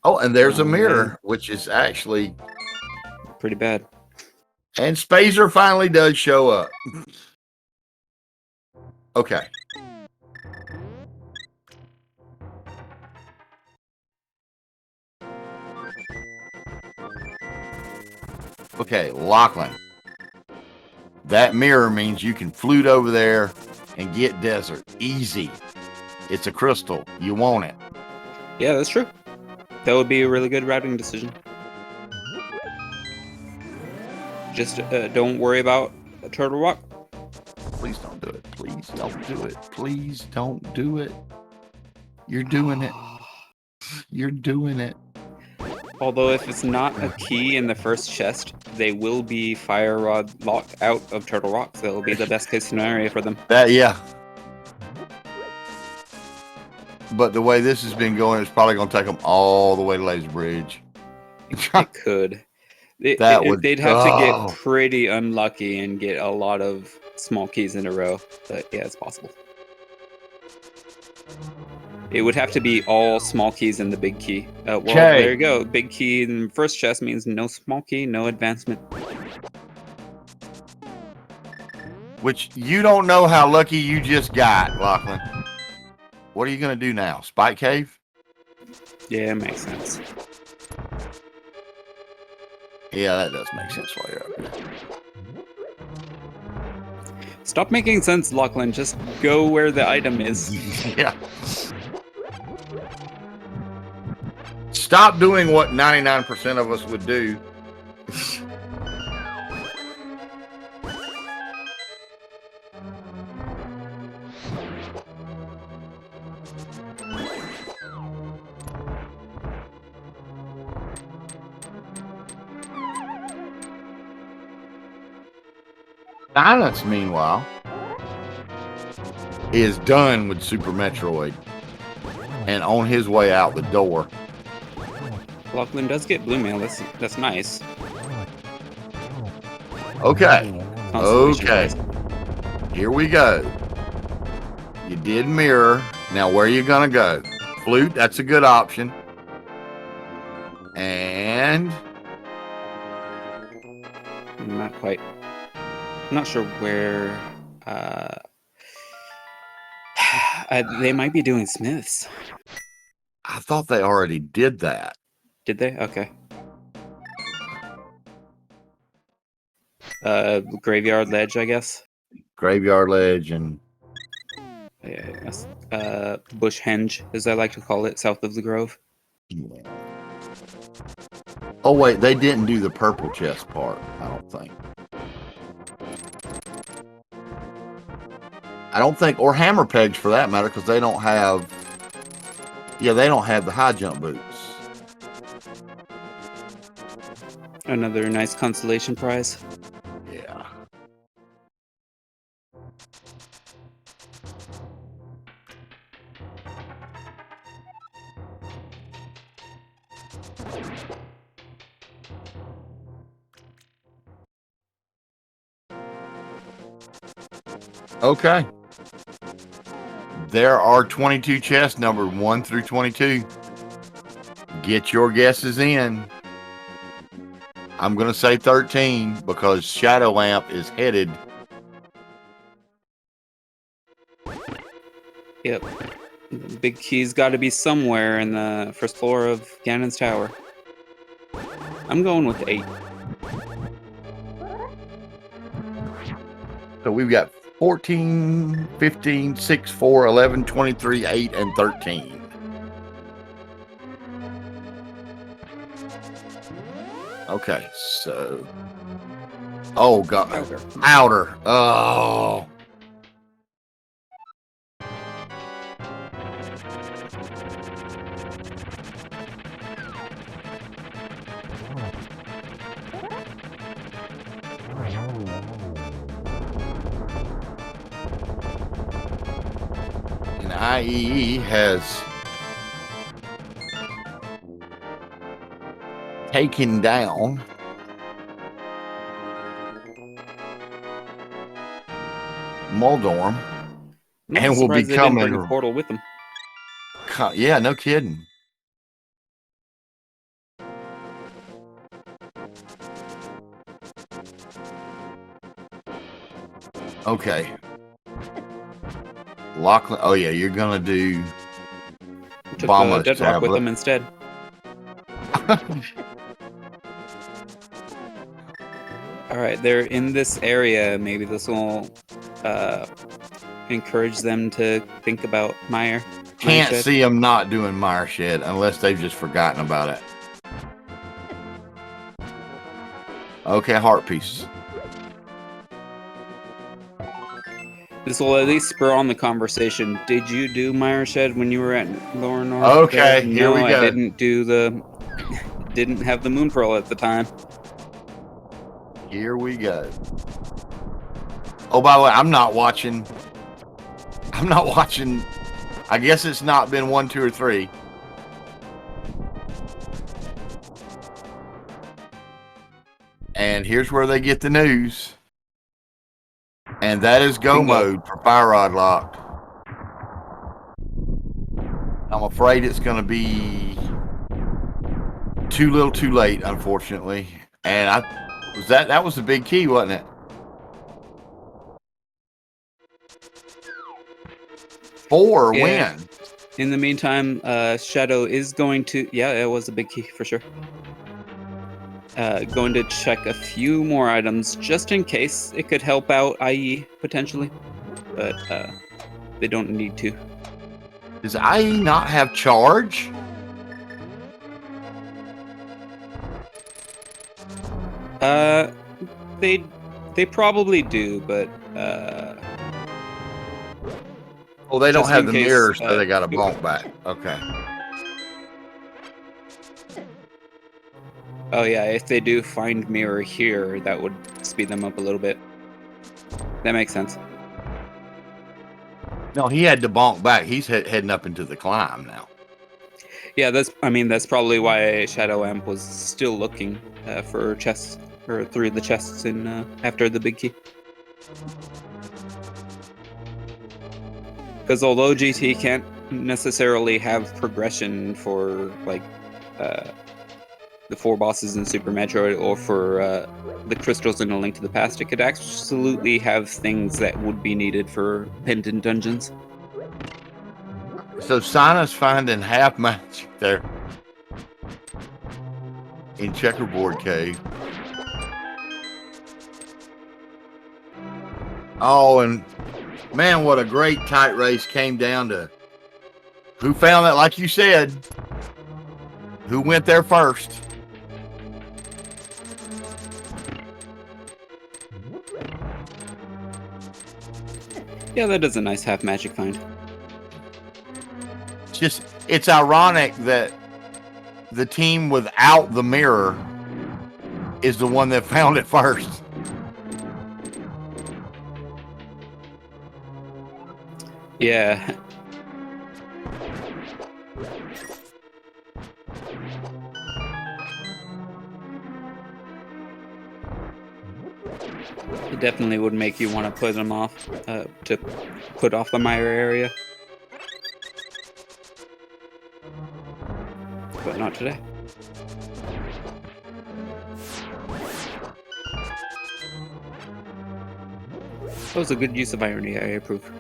Oh, and there's a mirror, which is actually pretty bad. And Spazer finally does show up. Okay. Okay, Lachlan. That mirror means you can flute over there and get desert. Easy. It's a crystal. You want it. Yeah, that's true. That would be a really good routing decision. Just don't worry about Turtle Rock. Please don't do it. Please don't do it. Please don't do it. You're doing it. You're doing it. Although if it's not a key in the first chest, they will be fire rod locked out of Turtle Rock. So it'll be the best case scenario for them. Yeah. But the way this has been going, it's probably going to take them all the way to Lazy Bridge. It could. They'd have to get pretty unlucky and get a lot of small keys in a row. But yeah, it's possible. It would have to be all small keys in the big key. Well, there you go. Big key in the first chest means no small key, no advancement. Which you don't know how lucky you just got, Lachlan. What are you going to do now? Spike Cave? Yeah, it makes sense. Yeah, that does make sense while you're up here. Stop making sense, Lachlan. Just go where the item is. Yeah. Stop doing what 99% of us would do. Silence, meanwhile, is done with Super Metroid and on his way out the door. Lachlan does get blue mail. That's nice. Okay. Okay. Here we go. You did mirror. Now where are you gonna go? Flute, that's a good option. And not quite. I'm not sure where they might be doing Smiths. I thought they already did that. Did they? Okay. Graveyard Ledge, I guess. Graveyard Ledge and Bush Henge, as I like to call it, south of the Grove. Yeah. Oh wait, they didn't do the purple chest part, I don't think. I don't think, or hammer pegs for that matter, because they don't have. Yeah, they don't have the high jump boots. Another nice consolation prize. Yeah. Okay. There are 22 chests numbered 1 through 22. Get your guesses in. I'm going to say 13 because Shadow Lamp is headed. Yep. The big key's got to be somewhere in the first floor of Ganon's Tower. I'm going with 8. So we've got 14, 15, 6, 4, 11, 23, 8, and 13. Okay, so. Oh, God. Outer. Oh. And IEE has taken down Moldorm and will be coming. Bring a portal with them. Yeah, no kidding. Okay. Lachlan. Oh yeah, you're gonna do Bomber Deadlock with them instead. All right, they're in this area. Maybe this will encourage them to think about Meyer. Can't Shed. see them not doing Meyer Shed unless they've just forgotten about it. Okay, heart piece. This will at least spur on the conversation. Did you do Meyer Shed when you were at Lower North? Okay, here we go. I didn't do didn't have the Moon Pearl at the time. Here we go. Oh, by the way, I'm not watching. I guess it's not been 1, 2, or 3. And here's where they get the news. And that is go mode for Fire Rod Lock. I'm afraid it's going to be too little too late, unfortunately. And that was the big key, wasn't it? 4 win. In the meantime, Shadow is going to... Yeah, it was a big key for sure. Going to check a few more items just in case it could help out IE potentially, but they don't need to. Does IE not have charge? They probably do, but well, they don't have the mirrors, so they got to bonk back. Okay. Oh yeah, if they do find mirror here, that would speed them up a little bit. That makes sense. No, he had to bonk back. He's heading up into the climb now. Yeah, that's probably why Shadow Amp was still looking for chests, or through the chests in after the big key. Because although GT can't necessarily have progression for like the 4 bosses in Super Metroid or for the crystals in A Link to the Past, it could absolutely have things that would be needed for pendant dungeons. So Sina's finding half magic there in Checkerboard Cave. Oh, and man, what a great tight race came down to who found that, like you said, who went there first. Yeah, that is a nice half magic find. It's ironic that the team without the mirror is the one that found it first. Yeah. It definitely would make you want to put them off, to put off the Meyer area. But not today. That was a good use of irony, I approve.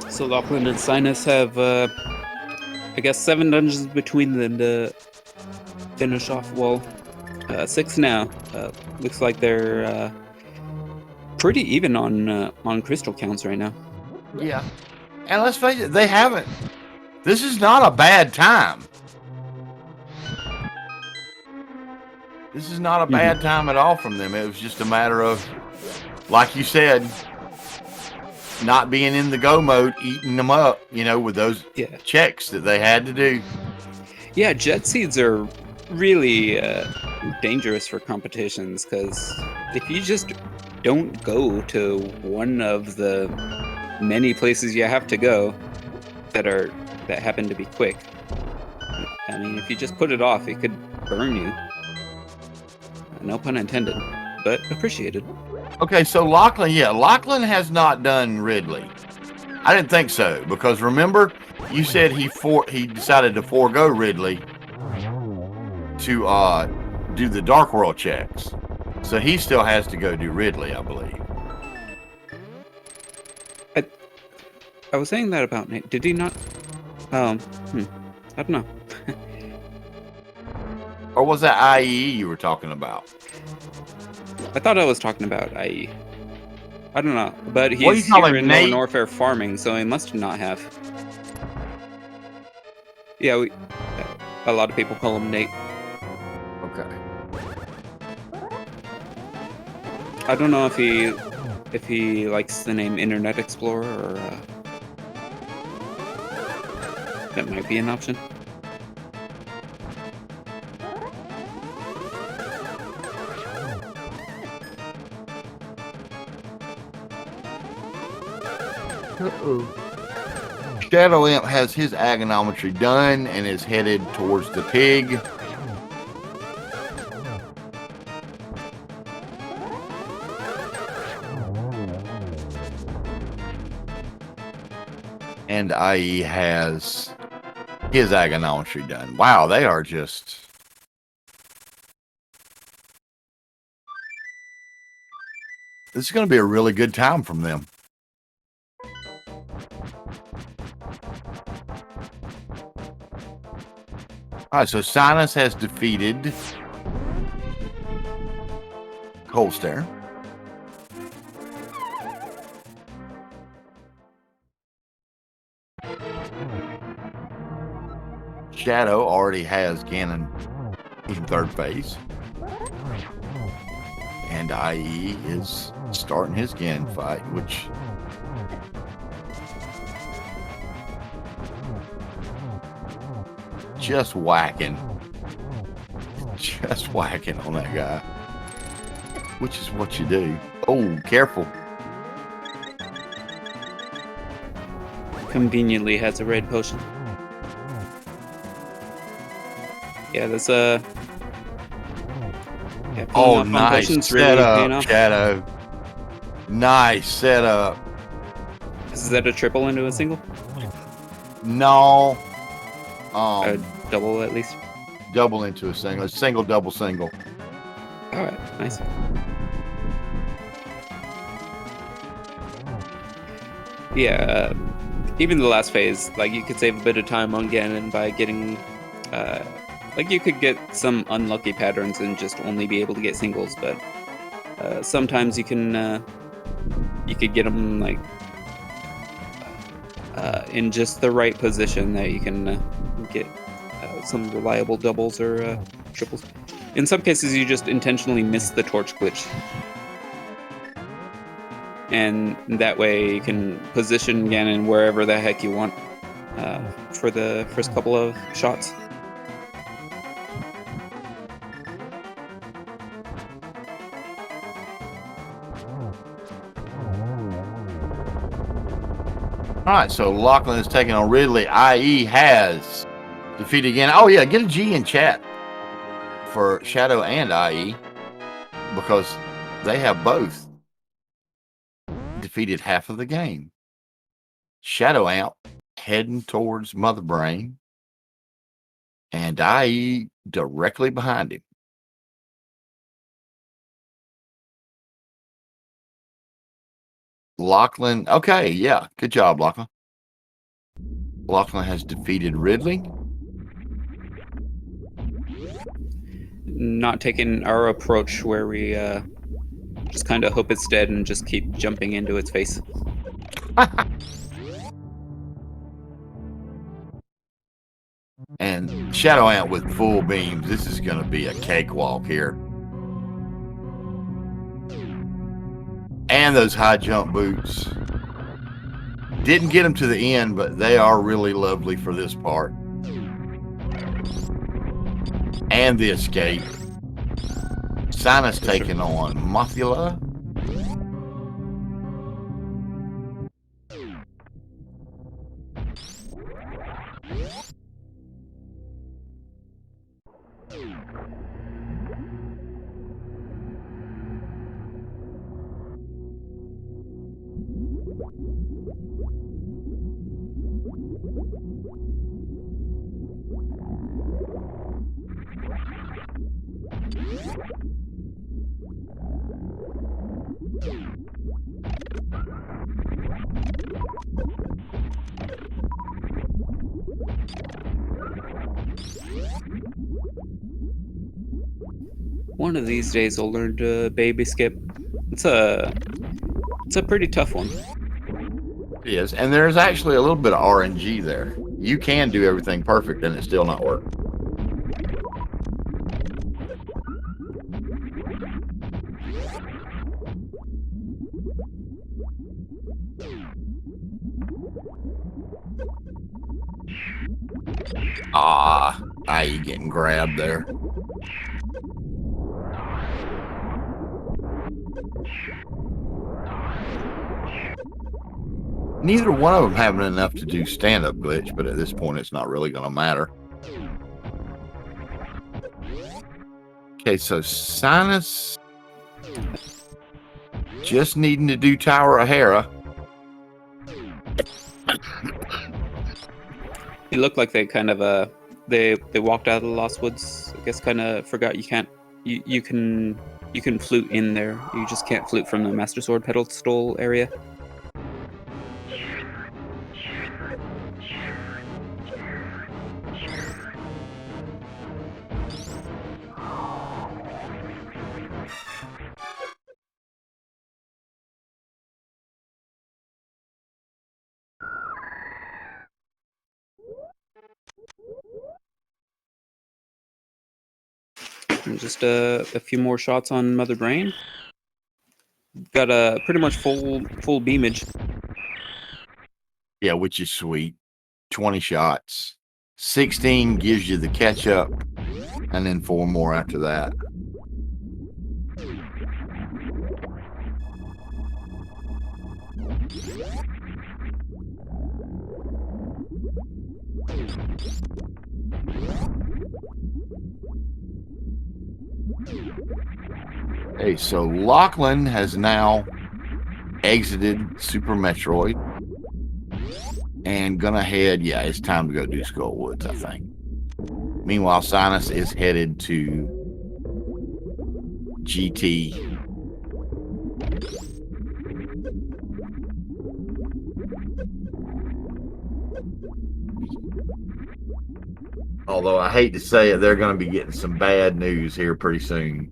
So Lachlan and Sinus have, I guess, 7 dungeons between them to finish off. Well, 6 now. Looks like they're pretty even on crystal counts right now. Yeah, and let's face it, they haven't. This is not a bad time. This is not a bad time at all from them. It was just a matter of, like you said, not being in the go mode, eating them up, with those checks that they had to do. Yeah, jet seeds are really dangerous for competitions, because if you just don't go to one of the many places you have to go that happen to be quick. I mean, if you just put it off, it could burn you. No pun intended, but appreciated. Okay, so Lachlan has not done Ridley. I didn't think so, because remember, you said he decided to forego Ridley to do the Dark World checks. So he still has to go do Ridley, I believe. I was saying that about Nate. Did he not? I don't know. Or was that IE you were talking about? I thought I was talking about IE. I don't know, but What are you he's calling here in Nate? Lower Norfair farming, so he must not have. Yeah, a lot of people call him Nate. Okay. I don't know if he likes the name Internet Explorer, or that might be an option. Shadow Imp has his agonometry done and is headed towards the pig. And IE has his agonometry done. Wow, they are just... This is going to be a really good time from them. All right, so Sinus has defeated Colstare. Shadow already has Ganon in third phase. And IE is starting his Ganon fight, which... Just whacking on that guy, which is what you do. Oh, careful. Conveniently has a red potion. Yeah, that's a... Oh, nice setup, Shadow. Nice setup. Is that a triple into a single? No. A double at least. Double into a single. A single, double, single. All right, nice. Yeah, even the last phase, like you could save a bit of time on Ganon by getting, like you could get some unlucky patterns and just only be able to get singles, but sometimes you can, you could get them like in just the right position that you can get some reliable doubles or triples. In some cases, you just intentionally miss the torch glitch. And that way you can position Ganon wherever the heck you want for the first couple of shots. All right, so Lachlan is taking on Ridley. IE has defeated again. Oh, yeah, get a G in chat for Shadow and IE, because they have both defeated half of the game. Shadow Amp heading towards Mother Brain, and IE directly behind him. Lachlan, okay, yeah, good job, Lachlan. Lachlan has defeated Ridley. Not taking our approach where we just kind of hope it's dead and just keep jumping into its face. And Shadow Ant with full beams. This is going to be a cakewalk here. And those high jump boots. Didn't get them to the end, but they are really lovely for this part. And the escape. Sinus taking on Mothula. One of these days I'll learn to baby skip. It's a pretty tough one. It is, and there's actually a little bit of RNG there. You can do everything perfect and it still not work. You getting grabbed there. Neither one of them having enough to do stand-up glitch, but at this point, it's not really going to matter. Okay, so Sinus just needing to do Tower of Hera. It looked like they kind of they walked out of the Lost Woods. I guess kind of forgot you can flute in there. You just can't flute from the Master Sword pedestal area. And just a few more shots on Mother Brain. Got a pretty much full beamage. Yeah, which is sweet. 20 shots. 16 gives you the catch up, and then 4 more after that. Hey, so Lachlan has now exited Super Metroid and gonna head, it's time to go do Skull Woods, I think. Meanwhile, Sinus is headed to GT. Although I hate to say it, they're going to be getting some bad news here pretty soon.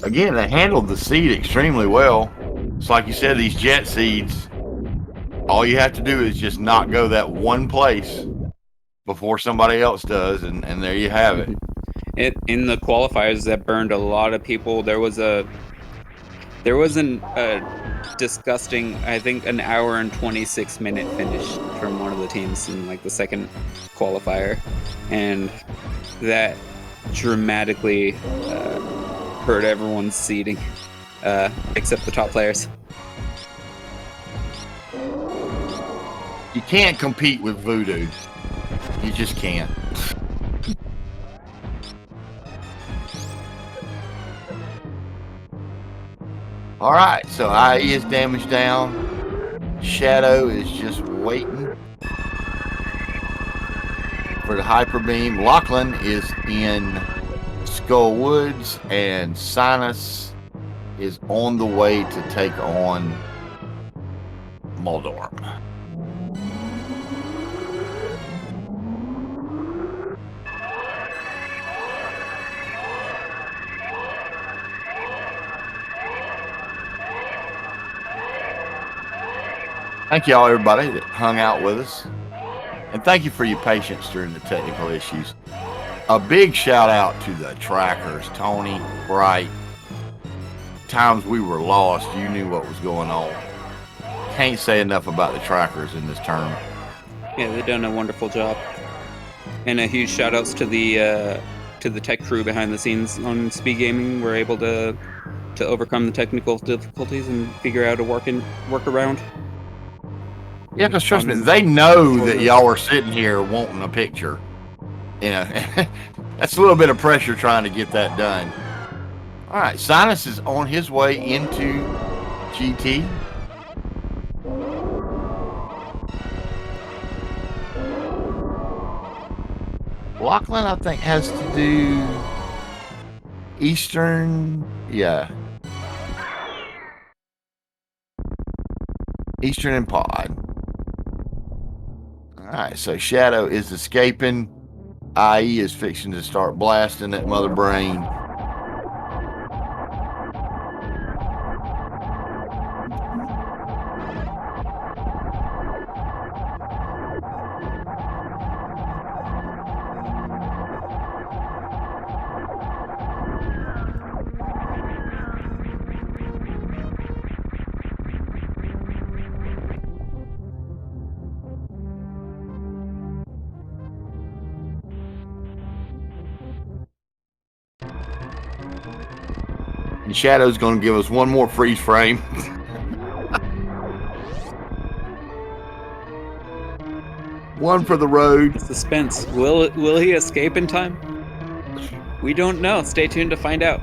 Again, they handled the seed extremely well. It's like you said, these jet seeds, all you have to do is just not go that one place before somebody else does, and there you have it. In the qualifiers that burned a lot of people, there was a disgusting, I think, an hour and 26-minute finish from one of the teams in like the second qualifier, and that dramatically hurt everyone's seeding, except the top players. You can't compete with Voodoo. You just can't. All right, so IE is damaged down. Shadow is just waiting for the hyper beam. Lachlan is in Skull Woods, and Sinus is on the way to take on Moldorm. Thank you all, everybody that hung out with us. And thank you for your patience during the technical issues. A big shout out to the trackers, Tony, Bright. Times we were lost, you knew what was going on. Can't say enough about the trackers in this tournament. Yeah, they've done a wonderful job. And a huge shout outs to the tech crew behind the scenes on SpeedGaming. We're able to overcome the technical difficulties and figure out a workaround. Yeah, because trust me, they know that y'all are sitting here wanting a picture. You know, that's a little bit of pressure trying to get that done. All right, Sinus is on his way into GT. Lachlan, I think, has to do Eastern. Yeah. Eastern and Pod. All right, so Shadow is escaping. IE is fixing to start blasting that mother brain. And Shadow's going to give us one more freeze frame. One for the road. Suspense. Will he escape in time? We don't know. Stay tuned to find out.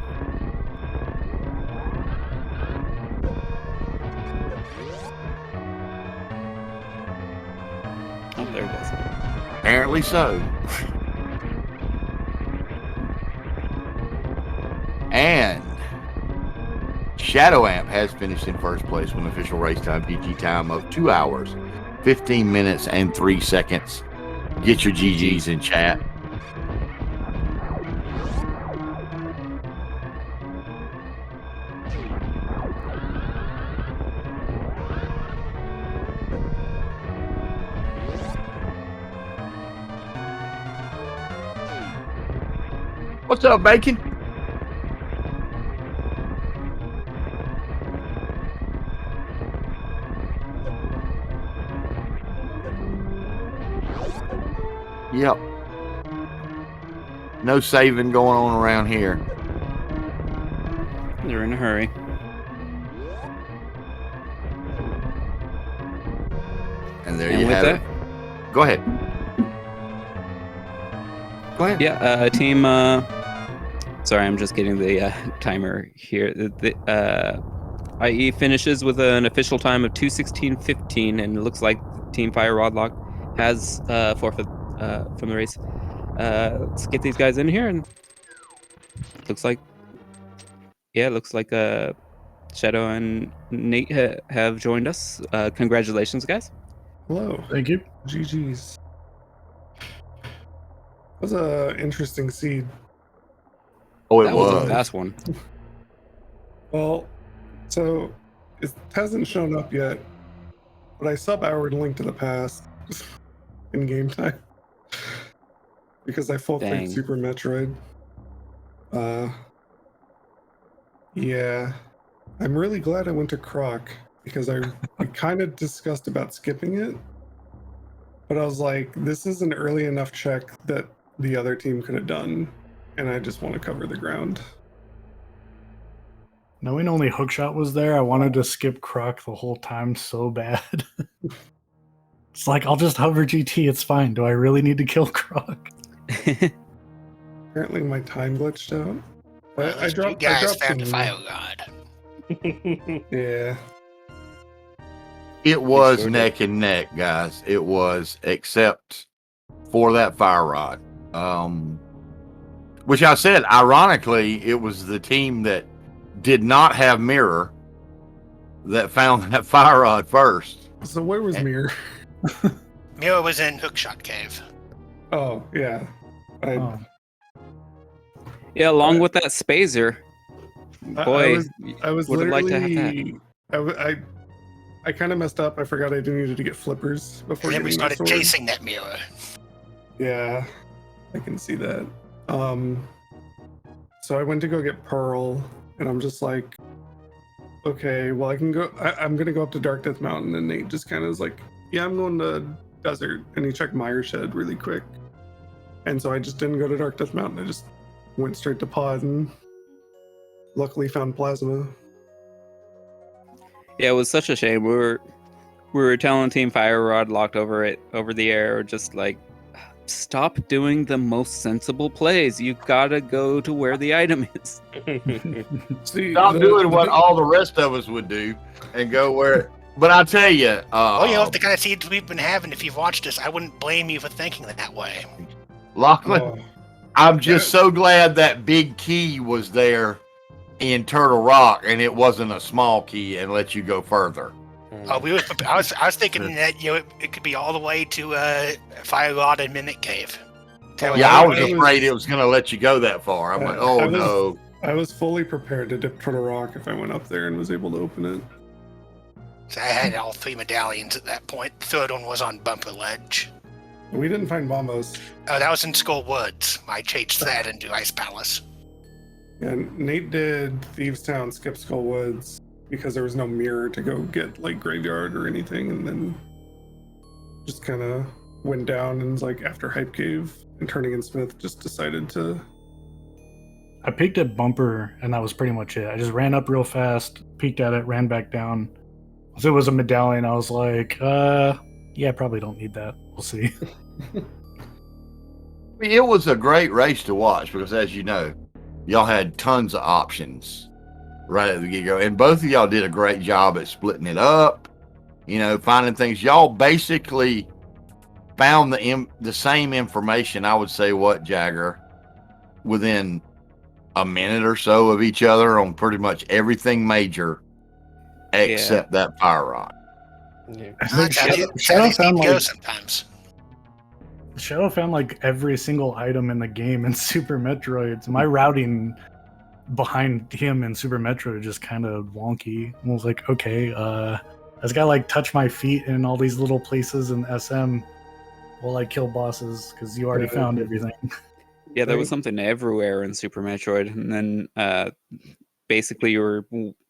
Oh, there it is. Apparently so. And Shadow Amp has finished in first place with an official race time GG time of 2 hours, 15 minutes, and 3 seconds. Get your GGs in chat. What's up, Bacon? Yep. No saving going on around here. They're in a hurry. And there you have it. Go ahead. Go ahead. Yeah, team. Sorry, I'm just getting the timer here. The IE finishes with an official time of 2:16:15, and it looks like Team Fire Rodlock has forfeit from the race. Let's get these guys in here, and looks like Shadow and Nate have joined us. Congratulations, guys. Hello. Thank you. GG's. That was a interesting seed. Oh, it That was a was. fast one. Well, so it hasn't shown up yet, but I sub-houred Link to the Past in game time because I full played Dang. Super Metroid. Yeah, I'm really glad I went to Croc because we kind of discussed about skipping it, but I was like, this is an early enough check that the other team could have done, and I just want to cover the ground. Knowing only Hookshot was there, I wanted to skip Croc the whole time so bad. It's like, I'll just hover GT, it's fine. Do I really need to kill Croc? Apparently my time glitched out. Well, I dropped. you guys I dropped found a some- fire god. Yeah. It was sure neck and neck, guys. It was, except for that fire rod. Which I said, ironically, it was the team that did not have mirror that found that fire rod first. So where was Mir? Mira was in Hookshot Cave. Oh yeah. Oh. Yeah, along with that Spazer. Boy, I was would have liked to have that. literally. I kind of messed up. I forgot I needed to get flippers before And then we getting my started sword. chasing that mirror. Yeah, I can see that. So I went to go get Pearl, and I'm just like, okay, well I can go. I'm gonna go up to Dark Death Mountain, and Nate just kind of is like, yeah, I'm going to Desert, and he checked Mire Shed really quick, and so I just didn't go to Dark Death Mountain. I just went straight to Pod, and luckily found Plasma. Yeah, it was such a shame. We were telling Team Fire Rod locked over the air, just like stop doing the most sensible plays. You gotta go to where the item is. See, Stop doing what all the rest of us would do and go where. But I'll tell you, Well, you know, the kind of seeds we've been having, if you've watched us, I wouldn't blame you for thinking that way. Lachlan, Oh, I'm just so glad that big key was there in Turtle Rock and it wasn't a small key and let you go further. I was thinking that it could be all the way to Fire Rod and Mimic Cave. That Yeah, I was I was- afraid it was going to let you go that far. I'm like, oh I was- no. I was fully prepared to dip Turtle Rock if I went up there and was able to open it. So I had all 3 medallions at that point. The third one was on Bumper Ledge. We didn't find bombos. Oh, that was in Skull Woods. I chased that into Ice Palace. And Nate did Thieves Town, skip Skull Woods because there was no mirror to go get like Graveyard or anything, and then just kind of went down and was like after Hype Cave and Turning and Smith just decided to. I peeked at Bumper, and that was pretty much it. I just ran up real fast, peeked at it, ran back down. If it was a medallion, I was like, yeah, I probably don't need that. We'll see. It was a great race to watch because, as you know, y'all had tons of options right at the get-go. And both of y'all did a great job at splitting it up, finding things. Y'all basically found the same information, I would say, Jagger, within a minute or so of each other on pretty much everything major except that fire rod. I That's think how Shadow these found things go like sometimes. Shadow found like every single item in the game in Super Metroid. So my routing behind him in Super Metroid just kind of wonky. I was like, okay, I just gotta like touch my feet in all these little places in SM while I kill bosses because you already found everything. Yeah, there was something everywhere in Super Metroid, and then basically you were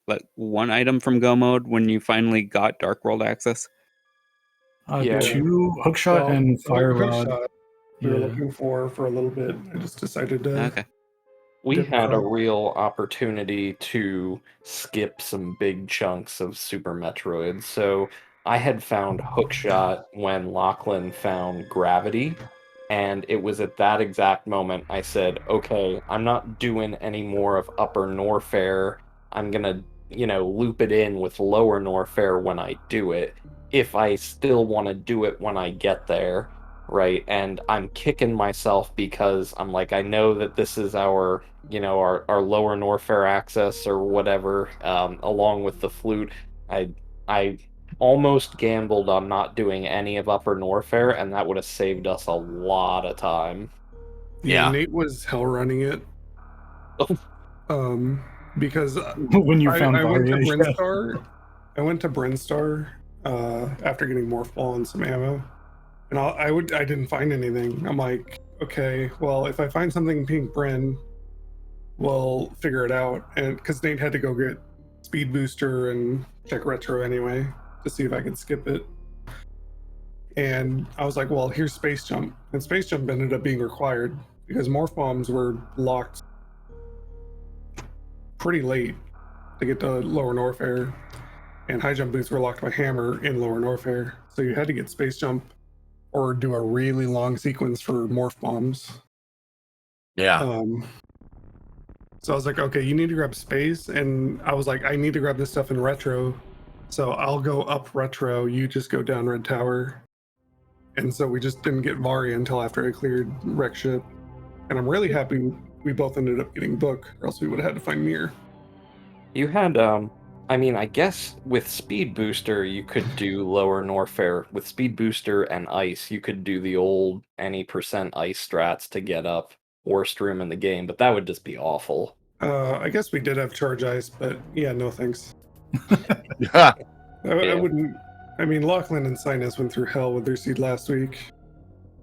like one item from Go Mode when you finally got Dark World access. Yeah. 2 hookshot and fire rod. Hookshot we were Yeah. looking for a little bit. I just decided to. Okay. We Dip had a Croc. real opportunity to skip some big chunks of Super Metroid. So I had found Hookshot when Lachlan found Gravity. And it was at that exact moment I said, okay, I'm not doing any more of Upper Norfair. I'm going to, loop it in with Lower Norfair when I do it, if I still want to do it when I get there, right? And I'm kicking myself because I'm like, I know that this is our Lower Norfair access or whatever, along with the flute. I almost gambled on not doing any of Upper Norfair, and that would have saved us a lot of time. Yeah. Nate was hell running it. Because When you found I went to Varia, yeah. Brinstar. I went to Brinstar after getting Morph Ball and some ammo, and I didn't find anything. I'm like, okay, well, if I find something in Pink Bryn, we'll figure it out. And because Nate had to go get Speed Booster and check Retro anyway to see if I could skip it. And I was like, well, here's Space Jump. And Space Jump ended up being required because Morph Bombs were locked pretty late to get to Lower Norfair. And High Jump Boots were locked by Hammer in Lower Norfair. So you had to get Space Jump or do a really long sequence for Morph Bombs. Yeah. So I was like, okay, you need to grab Space. And I was like, I need to grab this stuff in Retro. So I'll go up Retro, you just go down Red Tower. And so we just didn't get Varia until after I cleared Wreck Ship. And I'm really happy we both ended up getting Book, or else we would have had to find Mir. You had, I guess with Speed Booster, you could do Lower Norfair. With Speed Booster and Ice, you could do the old any % ice strats to get up worst room in the game, but that would just be awful. I guess we did have Charge Ice, but yeah, no thanks. Yeah. I wouldn't. I mean, Lachlan and Sinus went through hell with their seed last week.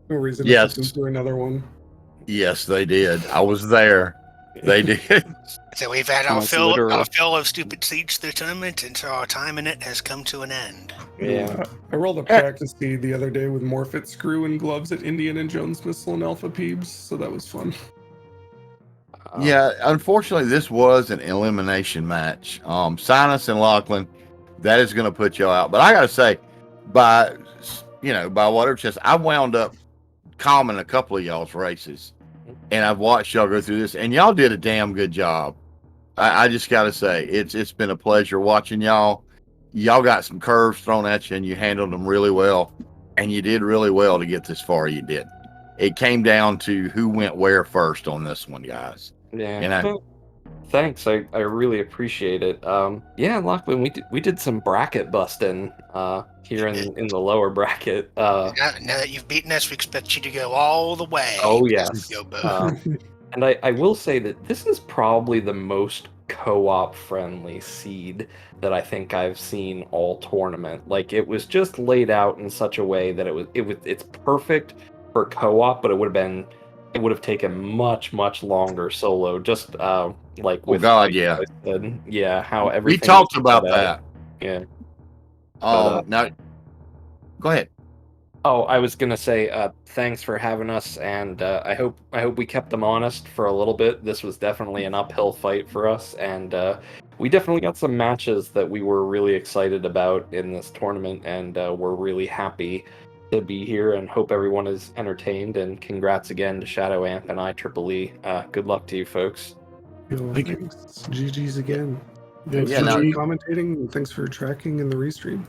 No reason to Yes. put them through another one. Yes, they did. I was there. They did. So we've had our Almost fill literal. of stupid siege through tournament, and so our time in it has come to an end. Yeah. I rolled a practice seed the other day with Morphit Screw and gloves at Indian and Jones Missile and Alpha Peebs, so that was fun. Yeah, unfortunately, this was an elimination match. Sinus and Lachlan, that is going to put y'all out. But I got to say, by whatever chance, I wound up calming a couple of y'all's races, and I've watched y'all go through this, and y'all did a damn good job. I just got to say, it's been a pleasure watching y'all. Y'all got some curves thrown at you, and you handled them really well, and you did really well to get this far. You did. It came down to who went where first on this one, guys. Yeah. And I, Thanks. I really appreciate it. Yeah, Lachlan, we did some bracket busting here in the lower bracket. Now that you've beaten us, we expect you to go all the way. Oh yes. Go Brrr. And I will say that this is probably the most co-op friendly seed that I think I've seen all tournament. Like, it was just laid out in such a way that it's perfect for co-op, but it would have taken much longer solo. Just like with yeah. yeah, how everything We talked was about set that. up. Yeah. But, Now, go ahead. Oh, I was gonna say thanks for having us, and I hope we kept them honest for a little bit. This was definitely an uphill fight for us, and we definitely got some matches that we were really excited about in this tournament, and we're really happy to be here, and hope everyone is entertained. And congrats again to Shadow Amp and IEEE. Good luck to you folks. Thank you. GG's again. Thanks Yeah, for now- commentating, and thanks for tracking in the restream.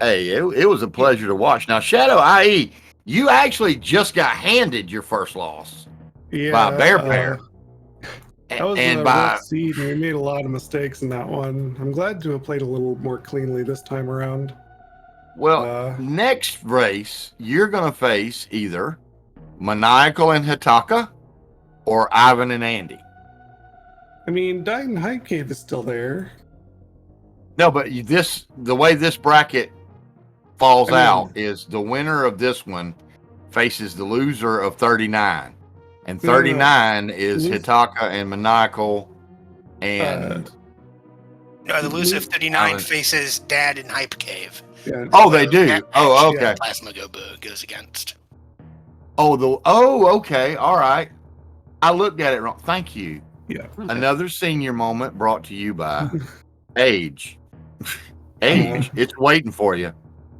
Hey, it was a pleasure to watch. Now, Shadow IE, you actually just got handed your first loss by Bear Pair. That was and a by rough seed, and we made a lot of mistakes in that one. I'm glad to have played a little more cleanly this time around. well, next race you're gonna face either Maniacal and Hitaka or Ivan and Andy. I mean, Dying Hype Cave is still there. No, but the way this bracket falls I mean- out is the winner of this one faces the loser of 39, and No, no, no. 39 is Lose- Hitaka and Maniacal, and No, the loser of 39 Alan. faces Dad in Hype Cave. Yeah. oh, they do. That Oh, match, okay. Plasma Go Brrr goes against. Okay. All right. I looked at it wrong. Thank you. Yeah. Another senior moment brought to you by Age. Age. It's waiting for you.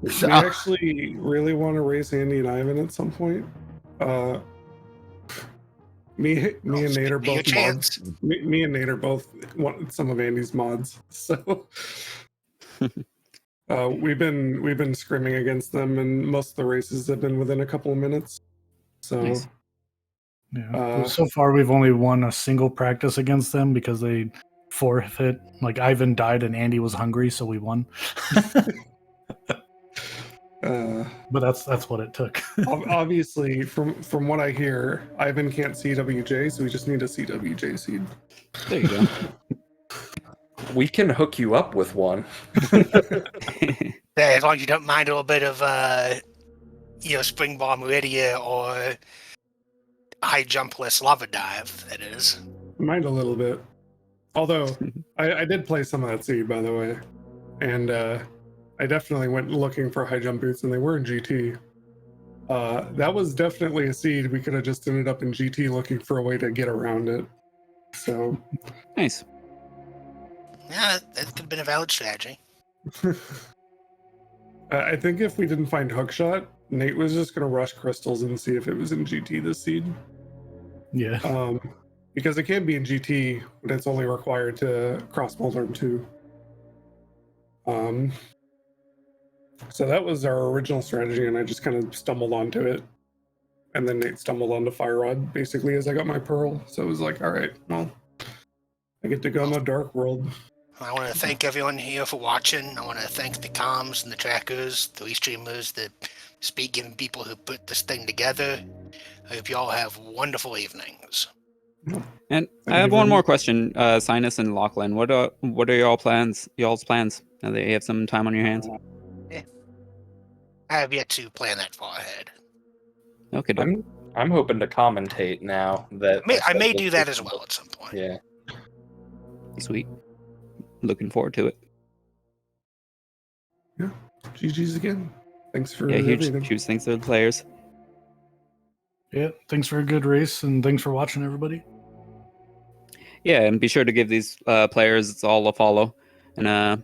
We actually really want to race Andy and Ivan at some point. Me and Nate are Be your both chance. mods. Me and Nate are both want some of Andy's mods. So we've been scrimming against them, and most of the races have been within a couple of minutes. So Nice. Yeah. So far, we've only won a single practice against them because they forfeit. Like Ivan died and Andy was hungry, so we won. But that's what it took. obviously, from what I hear, Ivan can't CWJ, so we just need a CWJ seed. There you go. We can hook you up with one. Yeah, as long as you don't mind a little bit of, Spring Ball Meridia or High Jumpless Lava Dive, that is. Mind a little bit. Although, I did play some of that seed, by the way. And I definitely went looking for high jump boots, and they were in GT. That was definitely a seed. We could have just ended up in GT looking for a way to get around it. So, Nice. Yeah, that could have been a valid strategy. I think if we didn't find Hookshot, Nate was just going to rush crystals and see if it was in GT this seed. Yeah. Because it can be in GT, but it's only required to cross Moldorm 2. So that was our original strategy, and I just kind of stumbled onto it. And then Nate stumbled onto Fire Rod, basically, as I got my Pearl. So it was like, all right, well, I get to go in the Dark World. I want to thank everyone here for watching. I want to thank the comms and the trackers, the restreamers, the SpeedGaming people who put this thing together. I hope you all have wonderful evenings. And Thank I have you one very more much. question, Sinus and Lachlan. What are y'all's plans now that you have some time on your hands? I have yet to plan that far ahead. Okay, doke. I'm hoping to commentate now that I may do that as well at some point. Yeah. Sweet. Looking forward to it. GG's again. Thanks for Yeah, everything. huge thanks to the players. Yeah. Thanks for a good race, and thanks for watching, everybody. Yeah, and be sure to give these players all a follow. And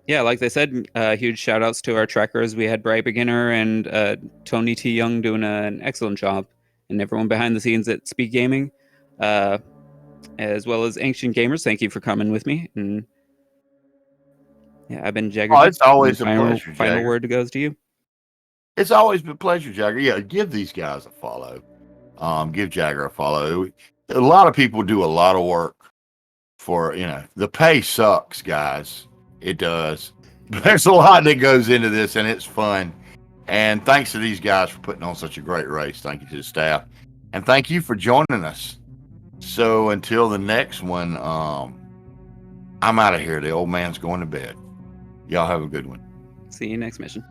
Yeah, like they said, huge shout outs to our trackers. We had Bright Beginner and Tony T. Young doing an excellent job, and everyone behind the scenes at SpeedGaming, as well as Ancient Gamers. Thank you for coming with me. And yeah, I've been Jagger. Oh, it's always a final, pleasure, Final Jagger. word goes to you. It's always been a pleasure, Jagger. Yeah, give these guys a follow. Give Jagger a follow. A lot of people do a lot of work for, the pay sucks, guys. It does. There's a lot that goes into this, and it's fun. And thanks to these guys for putting on such a great race. Thank you to the staff. And thank you for joining us. So until the next one, I'm out of here. The old man's going to bed. Y'all have a good one. See you next mission.